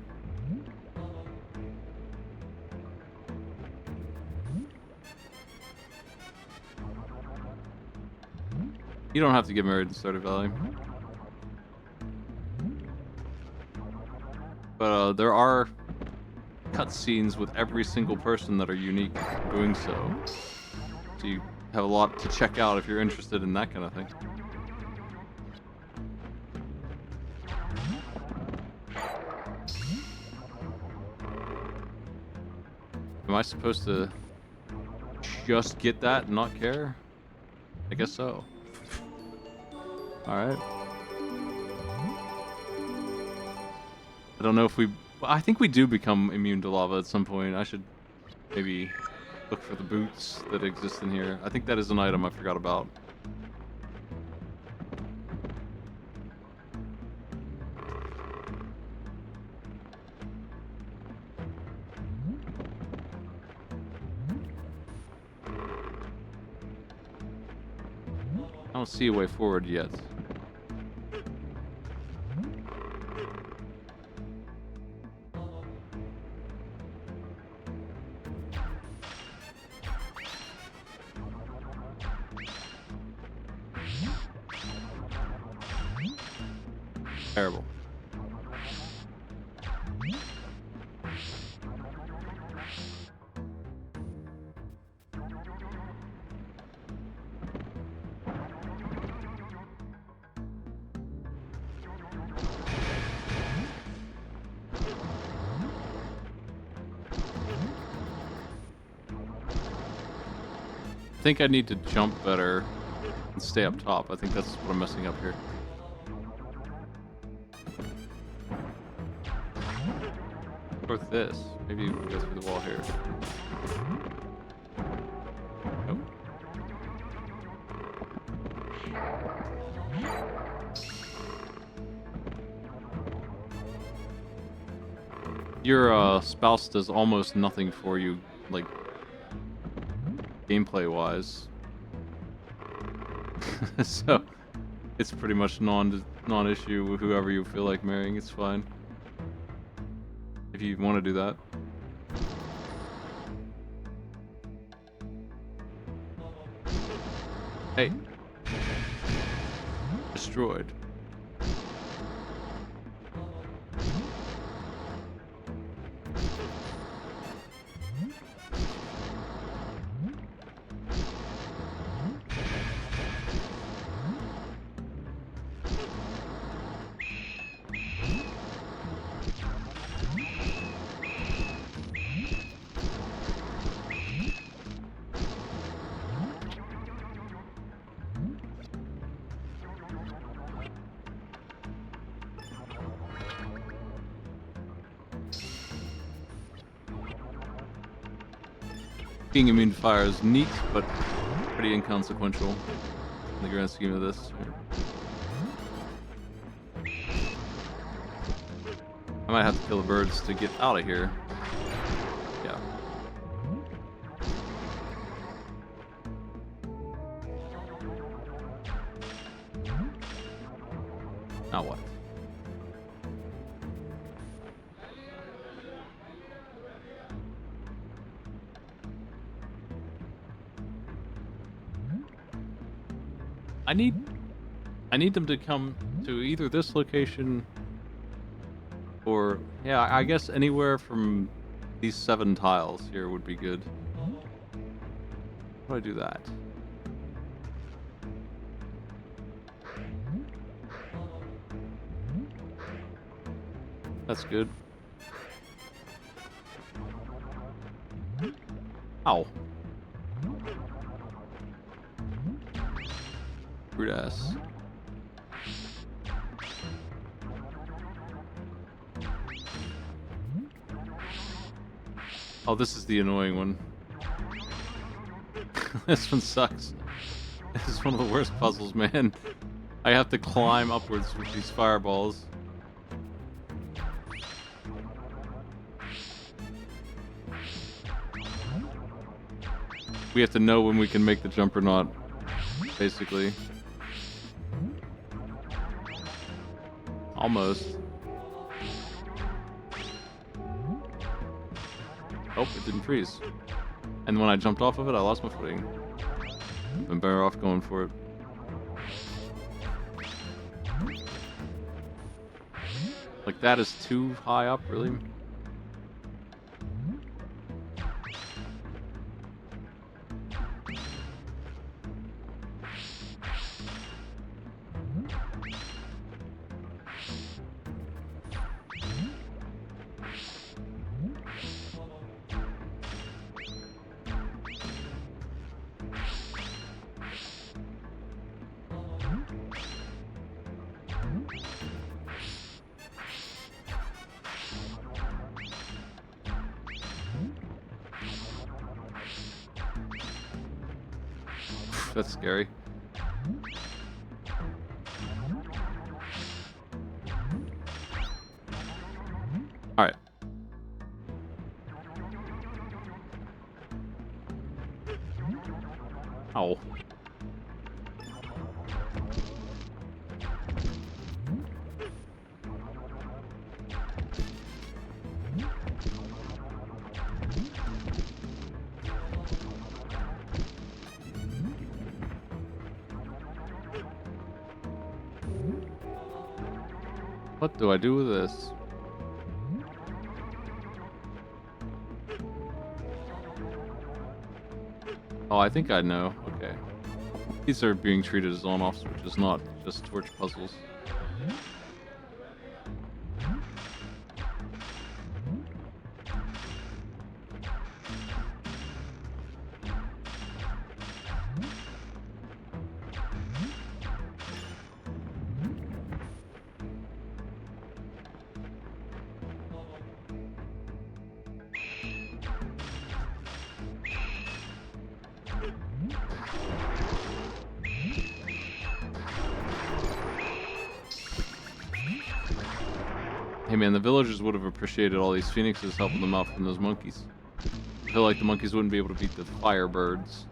You don't have to get married in Stardew Valley. But there are cutscenes with every single person that are unique in doing so. So you have a lot to check out if you're interested in that kind of thing. Am I supposed to just get that and not care? I guess so. Alright. I don't know if we... I think we do become immune to lava at some point. I should maybe look for the boots that exist in here. I think that is an item I forgot about. I don't see a way forward yet. Terrible. I think I need to jump better and stay up top. I think that's what I'm messing up here. Or this. Maybe we can go through the wall here. Nope. your spouse does almost nothing for you, like gameplay wise. So it's pretty much non-issue with whoever you feel like marrying. It's fine if you want to do that. Hey, destroyed. Being immune to fire is neat, but pretty inconsequential in the grand scheme of this. I might have to kill the birds to get out of here. Yeah. Now what? I need them to come to either this location or, yeah, I guess anywhere from these 7 tiles here would be good. How do I do that? That's good. Ow. Rude ass. Oh, this is the annoying one. This one sucks. This is one of the worst puzzles, man. I have to climb upwards with these fireballs. We have to know when we can make the jump or not, basically. Almost. Oh, it didn't freeze. And when I jumped off of it, I lost my footing. I'm better off going for it. Like, that is too high up, really? That's scary. Alright. Ow. What do I do with this? Oh, I think I know. Okay. These are being treated as on-off switches, not just torch puzzles. Hey man, the villagers would have appreciated all these phoenixes helping them out from those monkeys. I feel like the monkeys wouldn't be able to beat the firebirds.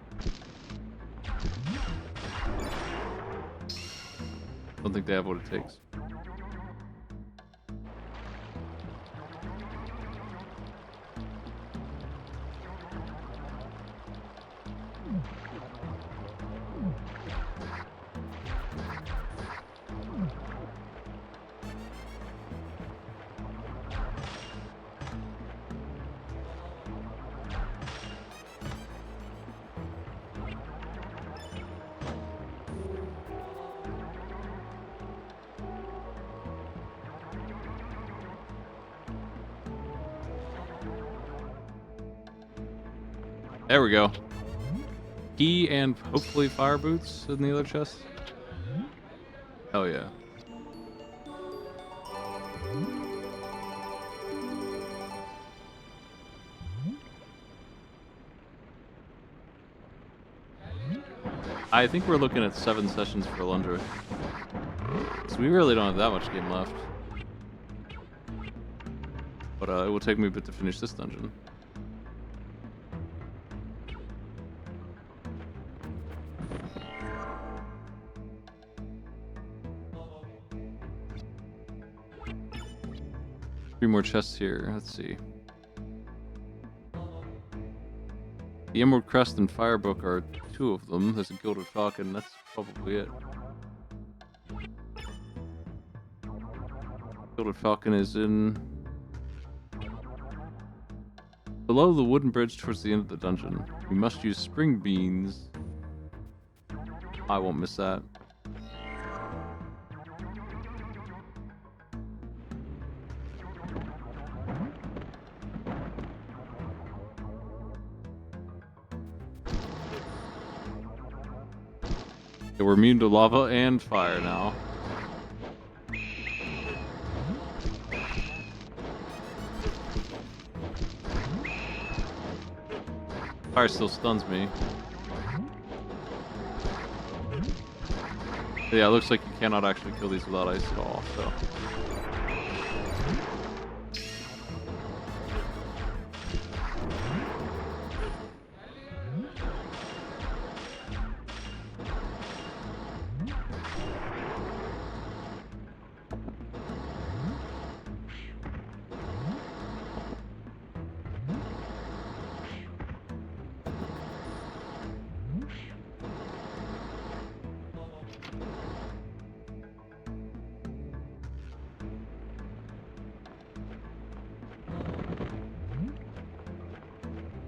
Don't think they have what it takes. There we go. Key and hopefully fire boots in the other chest. Hell yeah. I think we're looking at 7 sessions for Alundra. So we really don't have that much game left. But it will take me a bit to finish this dungeon. Three more chests here. Let's see. The Emerald Crest and Firebook are 2 of them. There's a Gilded Falcon. That's probably it. Gilded Falcon is in... below the wooden bridge towards the end of the dungeon. You must use spring beans. I won't miss that. Okay, we're immune to lava and fire now. Fire still stuns me. But yeah, it looks like you cannot actually kill these without ice at all, so...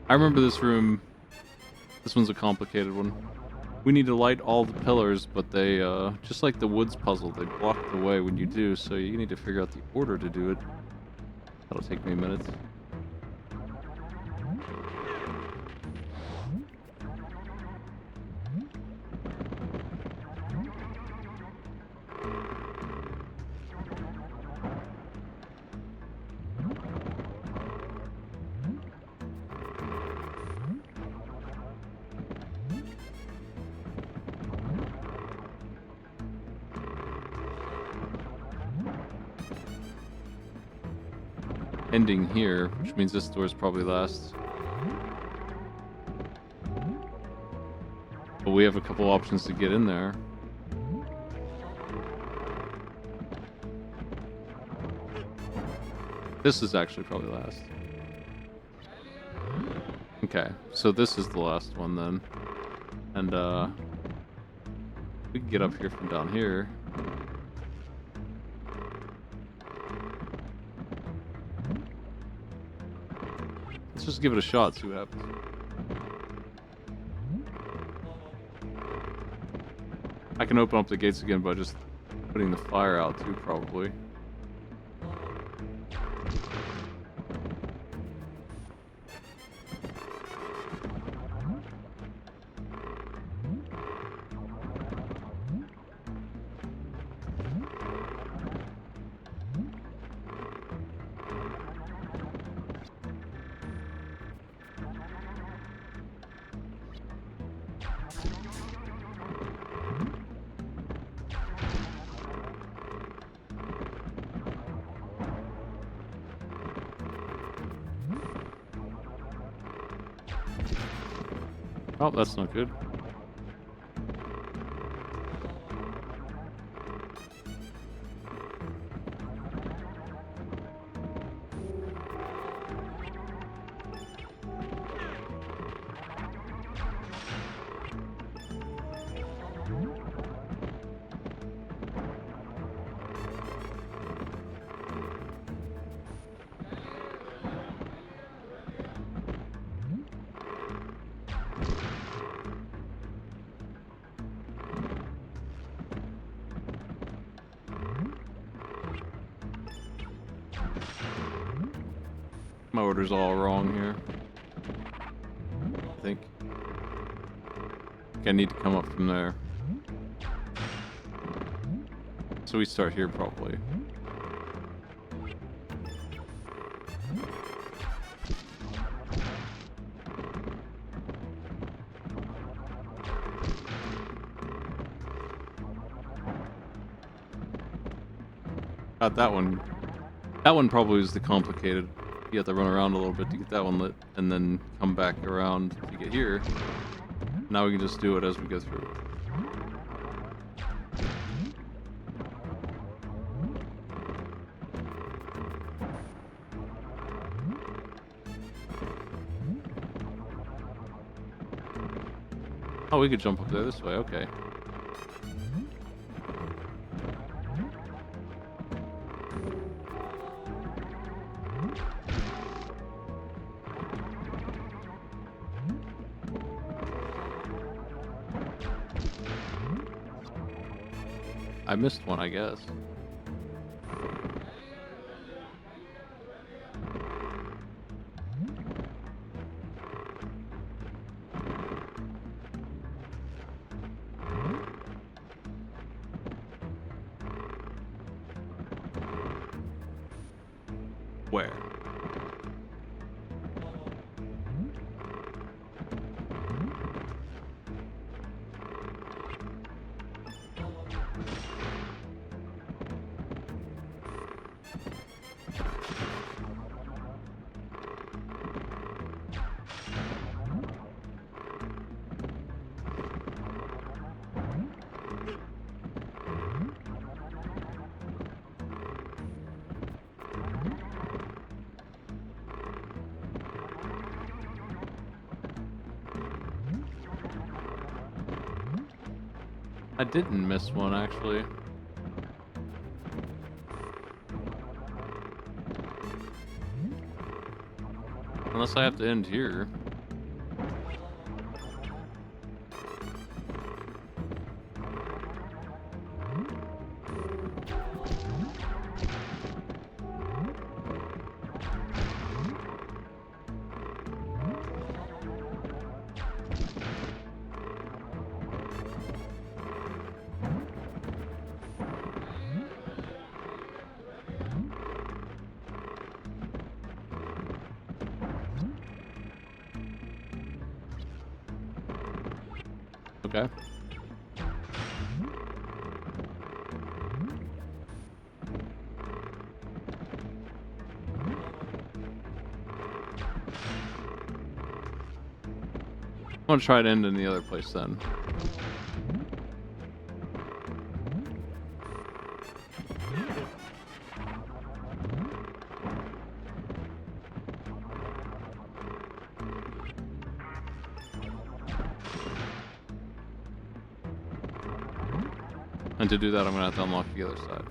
I remember this room. This one's a complicated one. We need to light all the pillars, but they, just like the woods puzzle, they block the way when you do, so you need to figure out the order to do it. That'll take me a minute. Ending here, which means this door is probably last. But we have a couple options to get in there. This is actually probably last. Okay, so this is the last one then. And we can get up here from down here. Let's just give it a shot, see what happens. I can open up the gates again by just putting the fire out too, probably. Oh, that's not good. My order's all wrong here. I think. I need to come up from there. So we start here probably. Got that one. That one probably is the complicated. You have to run around a little bit to get that one lit, and then come back around to get here. Now we can just do it as we go through. Oh, we could jump up there this way, okay. I missed one, I guess. Where? I didn't miss one, actually. Unless I have to end here. Okay. I'm gonna try to end in the other place then. And to do that, I'm gonna have to unlock the other side.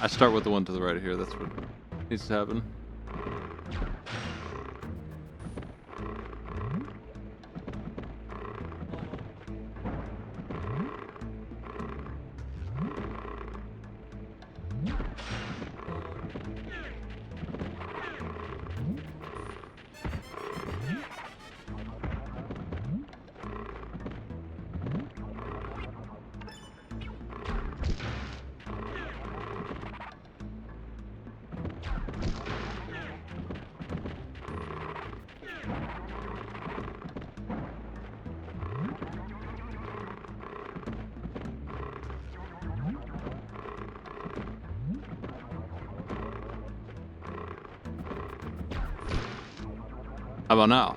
I start with the one to the right here. That's what needs to happen. How about now?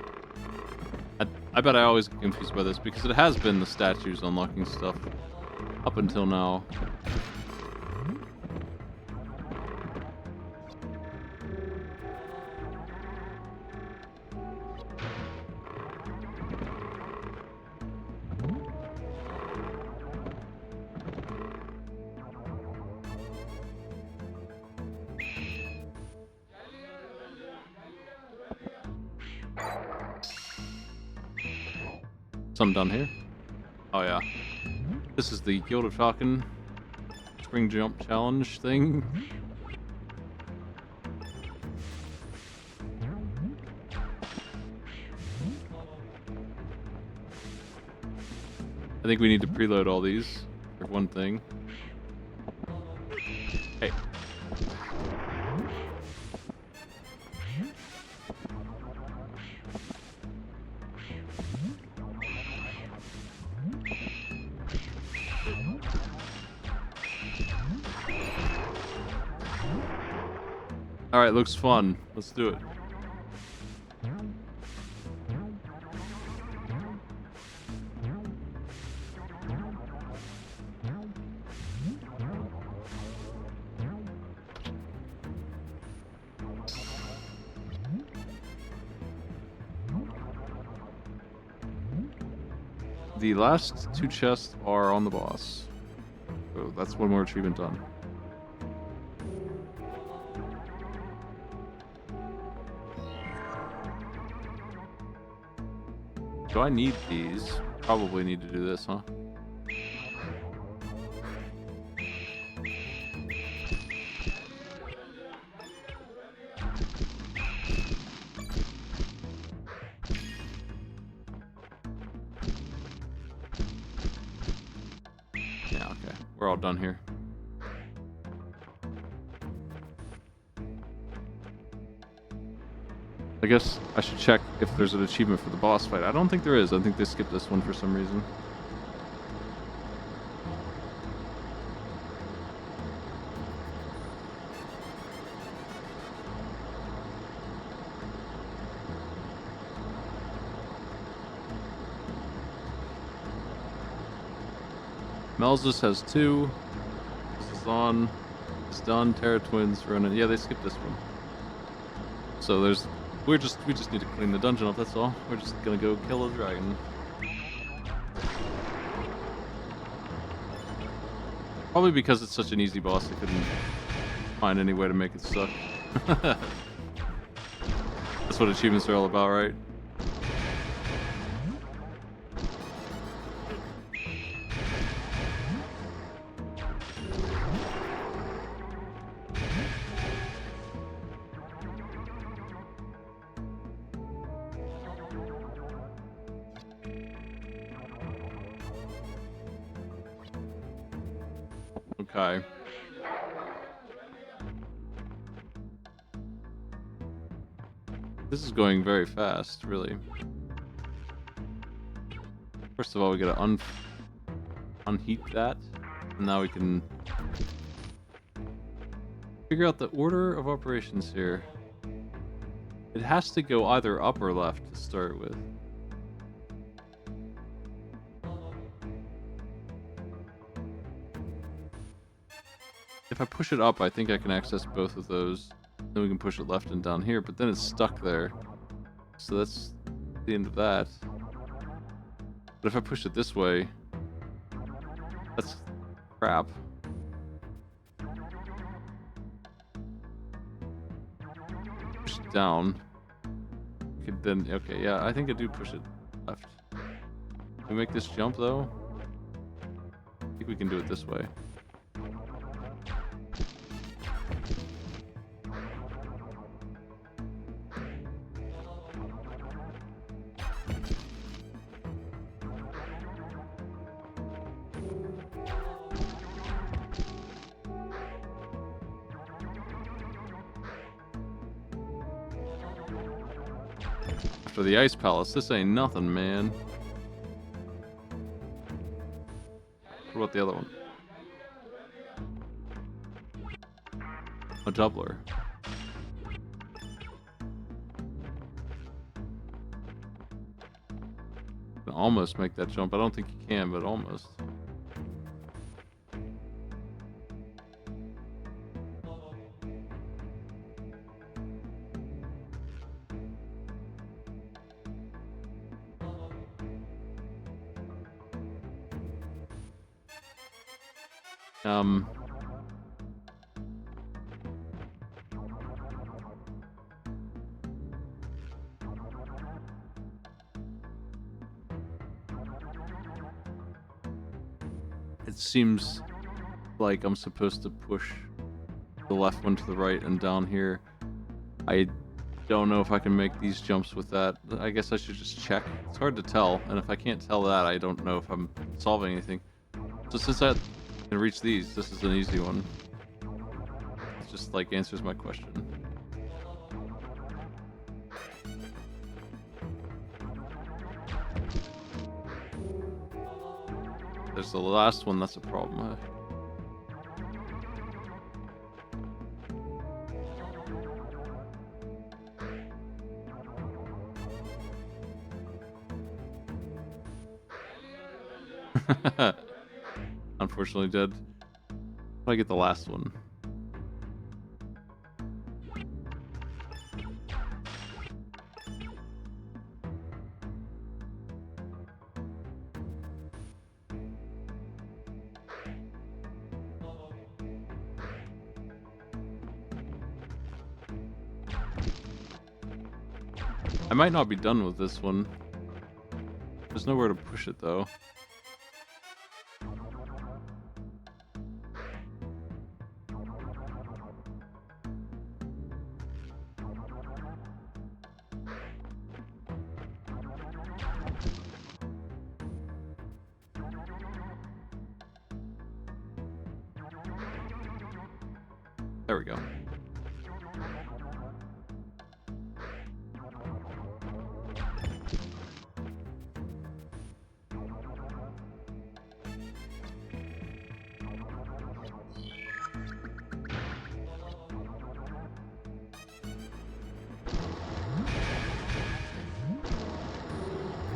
I bet I always get confused by this because it has been the statues unlocking stuff up until now. Something done here? Oh yeah. This is the Yoda talking spring jump challenge thing. I think we need to preload all these for one thing. Hey. Alright, looks fun. Let's do it. The last two chests are on the boss. So that's one more achievement done. Do I need these? Probably need to do this, huh? Yeah, okay. We're all done here. I guess I should check if there's an achievement for the boss fight. I don't think there is. I think they skipped this one for some reason. Melzus has 2. This is on. It's done. Terra Twins running. Yeah, they skipped this one. So there's. We just need to clean the dungeon up. That's all. We're just gonna go kill a dragon. Probably because it's such an easy boss, I couldn't find any way to make it suck. That's what achievements are all about, right? Okay. This is going very fast, really. First of all, we gotta unheat that, and now we can figure out the order of operations here. It has to go either up or left to start with. If I push it up, I think I can access both of those. Then we can push it left and down here, but then it's stuck there. So that's the end of that. But if I push it this way, that's crap. push it down. Could then, okay, yeah, I think I do push it left. Can we make this jump though? I think we can do it this way. After the ice palace, this ain't nothing, man. What about the other one? A doubler. Can almost make that jump. I don't think you can, but almost. Um, it seems like I'm supposed to push the left one to the right and down here. I don't know if I can make these jumps with that. I guess I should just check. It's hard to tell, and if I can't tell that, I don't know if I'm solving anything. So since I can reach these, this is an easy one. It just like answers my question. There's the last one, that's a problem. Unfortunately dead. I get the last one. I might not be done with this one. There's nowhere to push it though. There we go.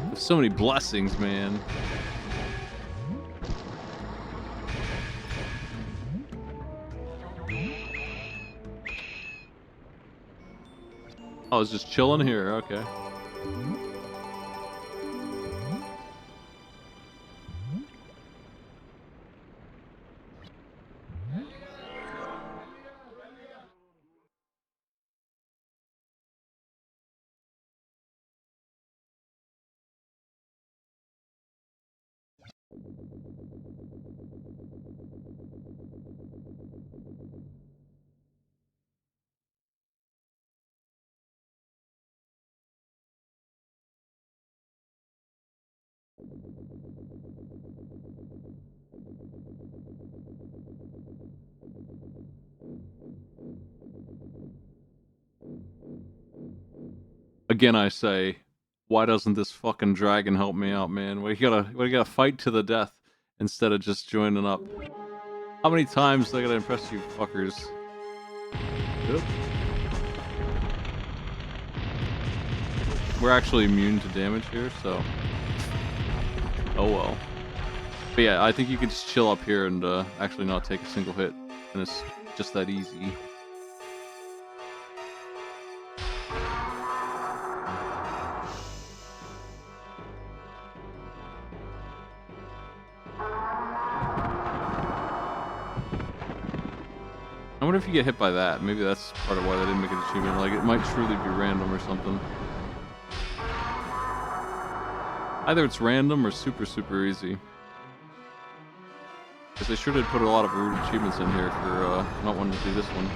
There's so many blessings, man. Oh, I was just chilling here. Okay. Again, I say, why doesn't this fucking dragon help me out, man? We gotta fight to the death instead of just joining up. How many times do I gotta impress you fuckers? Yep. We're actually immune to damage here, so... Oh well. But yeah, I think you can just chill up here and actually not take a single hit. And it's just that easy. I wonder if you get hit by that. Maybe that's part of why they didn't make an achievement. Like, it might truly be random or something. Either it's random or super, super easy. Because they sure did put a lot of rude achievements in here for not wanting to do this one.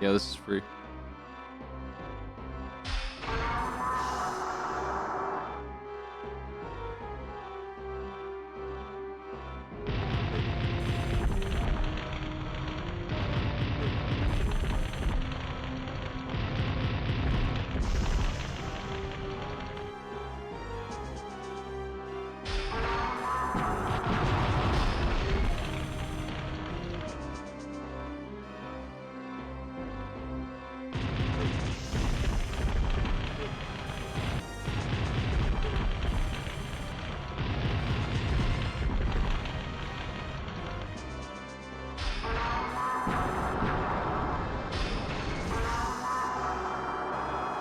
Yeah, this is free.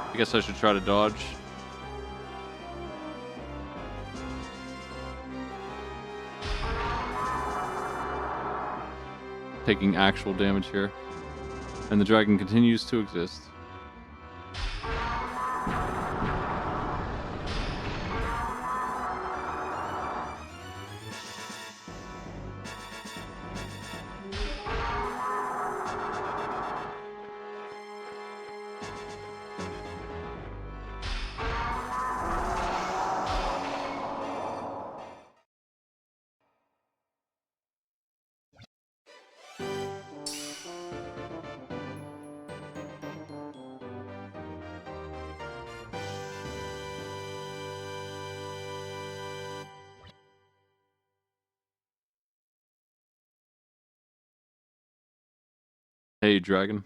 I guess I should try to dodge. Taking actual damage here. And the dragon continues to exist. Hey, dragon.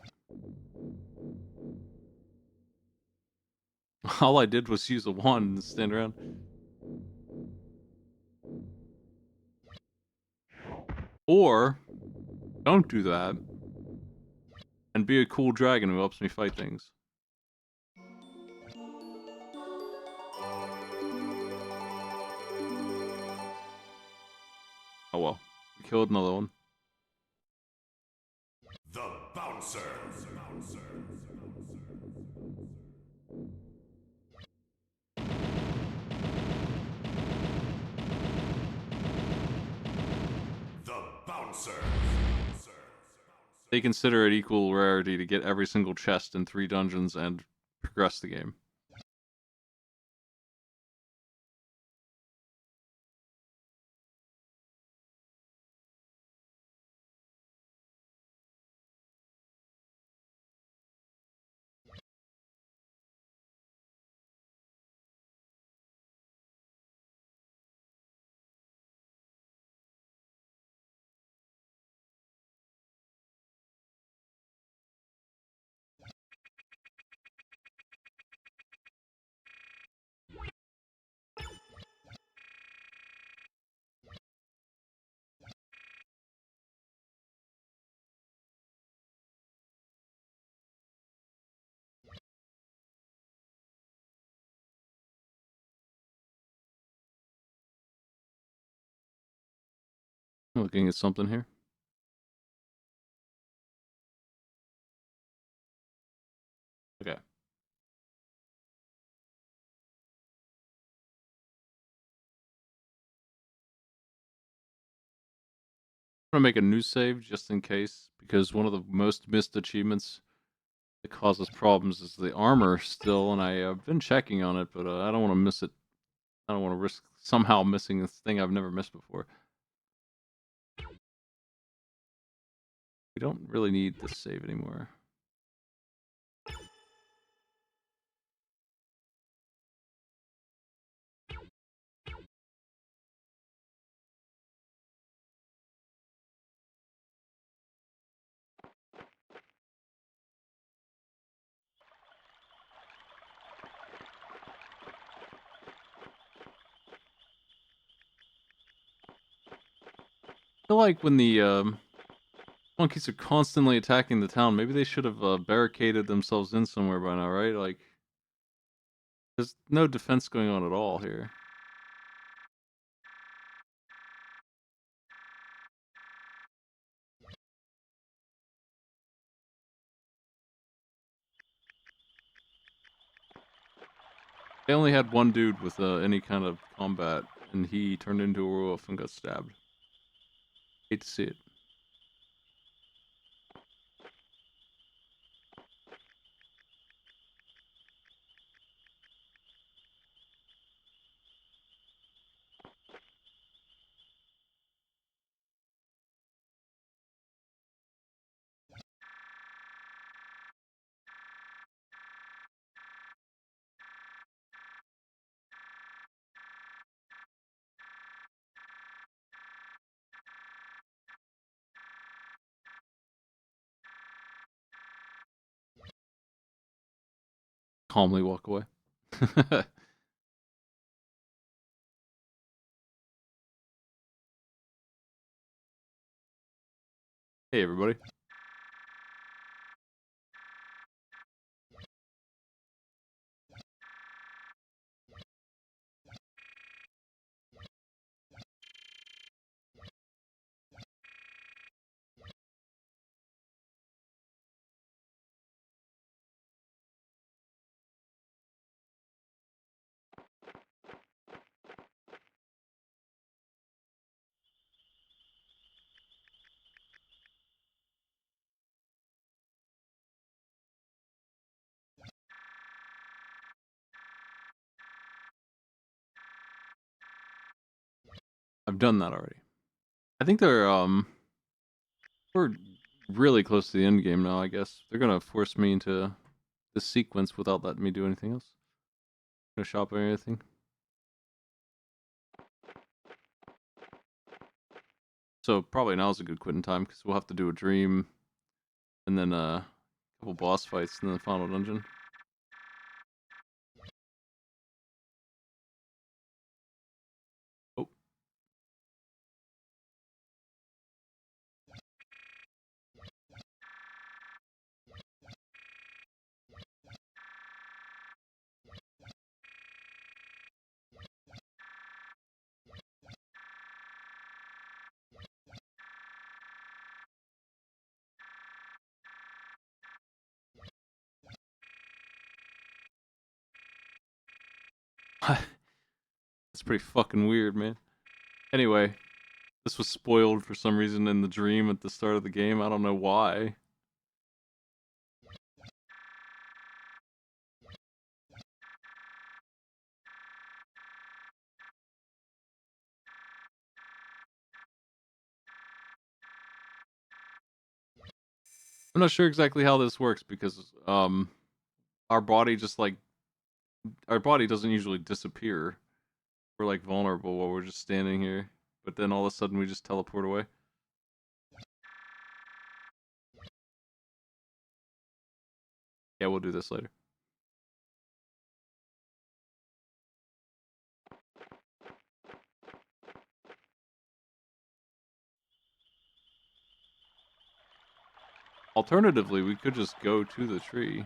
All I did was use a wand and stand around. Or, don't do that. And be a cool dragon who helps me fight things. Oh well. We killed another one. The Bouncer. The Bouncer. They consider it equal rarity to get every single chest in 3 dungeons and progress the game. Looking at something here. Okay. I'm gonna make a new save just in case, because one of the most missed achievements that causes problems is the armor still, and I've been checking on it, but I don't want to miss it. I don't want to risk somehow missing this thing I've never missed before. We don't really need this save anymore. I feel like when the Monkeys are constantly attacking the town. Maybe they should have barricaded themselves in somewhere by now, right? Like, there's no defense going on at all here. They only had one dude with any kind of combat, and he turned into a werewolf and got stabbed. Hate to see it. Calmly walk away. Hey, everybody. I've done that already. I think we're really close to the end game now, I guess. They're gonna force me into this sequence without letting me do anything else. No shop or anything. So probably now's a good quitting time because we'll have to do a dream and then a couple boss fights and then the final dungeon. Oh. That's pretty fucking weird, man. Anyway, this was spoiled for some reason in the dream at the start of the game. I don't know why. I'm not sure exactly how this works because our body just like our body doesn't usually disappear. We're like vulnerable while we're just standing here, but then all of a sudden we just teleport away. Yeah, we'll do this later. Alternatively, we could just go to the tree.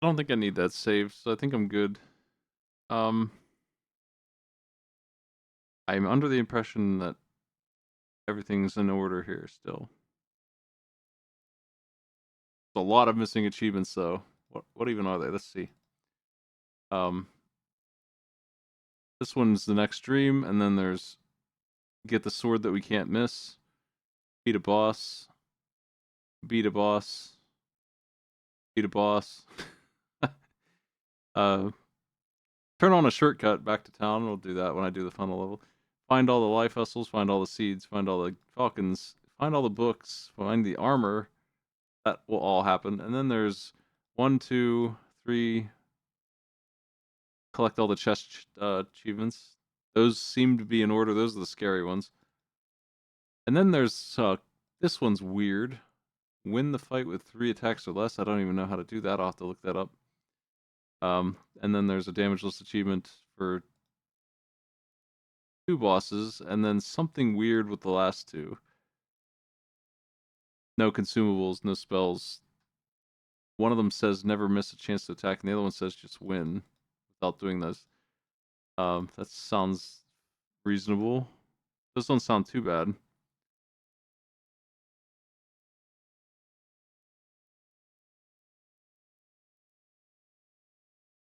I don't think I need that save, so I think I'm good. Um, I'm under the impression that everything's in order here still. There's a lot of missing achievements though. What even are they? Let's see. Um, this one's the next dream, and then there's get the sword that we can't miss, beat a boss, beat a boss, beat a boss. uh, turn on a shortcut back to town. We'll do that when I do the final level. Find all the life vessels, find all the seeds, find all the falcons, find all the books, find the armor, That will all happen. And then there's 1, 2, 3. Collect all the chest achievements. Those seem to be in order. Those are the scary ones. And then there's this one's weird. Win the fight with 3 attacks or less. I don't even know how to do that. I'll have to look that up. And then there's a damageless achievement for 2 bosses, and then something weird with the last 2. No consumables, no spells. One of them says never miss a chance to attack, and the other one says just win without doing this. That sounds reasonable. Those don't sound too bad.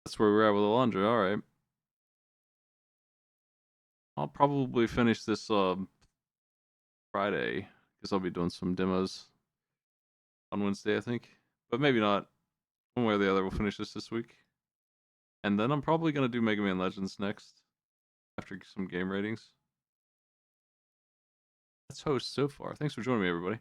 That's where we're at with Alundra. All right. I'll probably finish this Friday because I'll be doing some demos on Wednesday, I think. But maybe not. One way or the other, we'll finish this week. And then I'm probably going to do Mega Man Legends next after some game ratings. That's host so far. Thanks for joining me, everybody.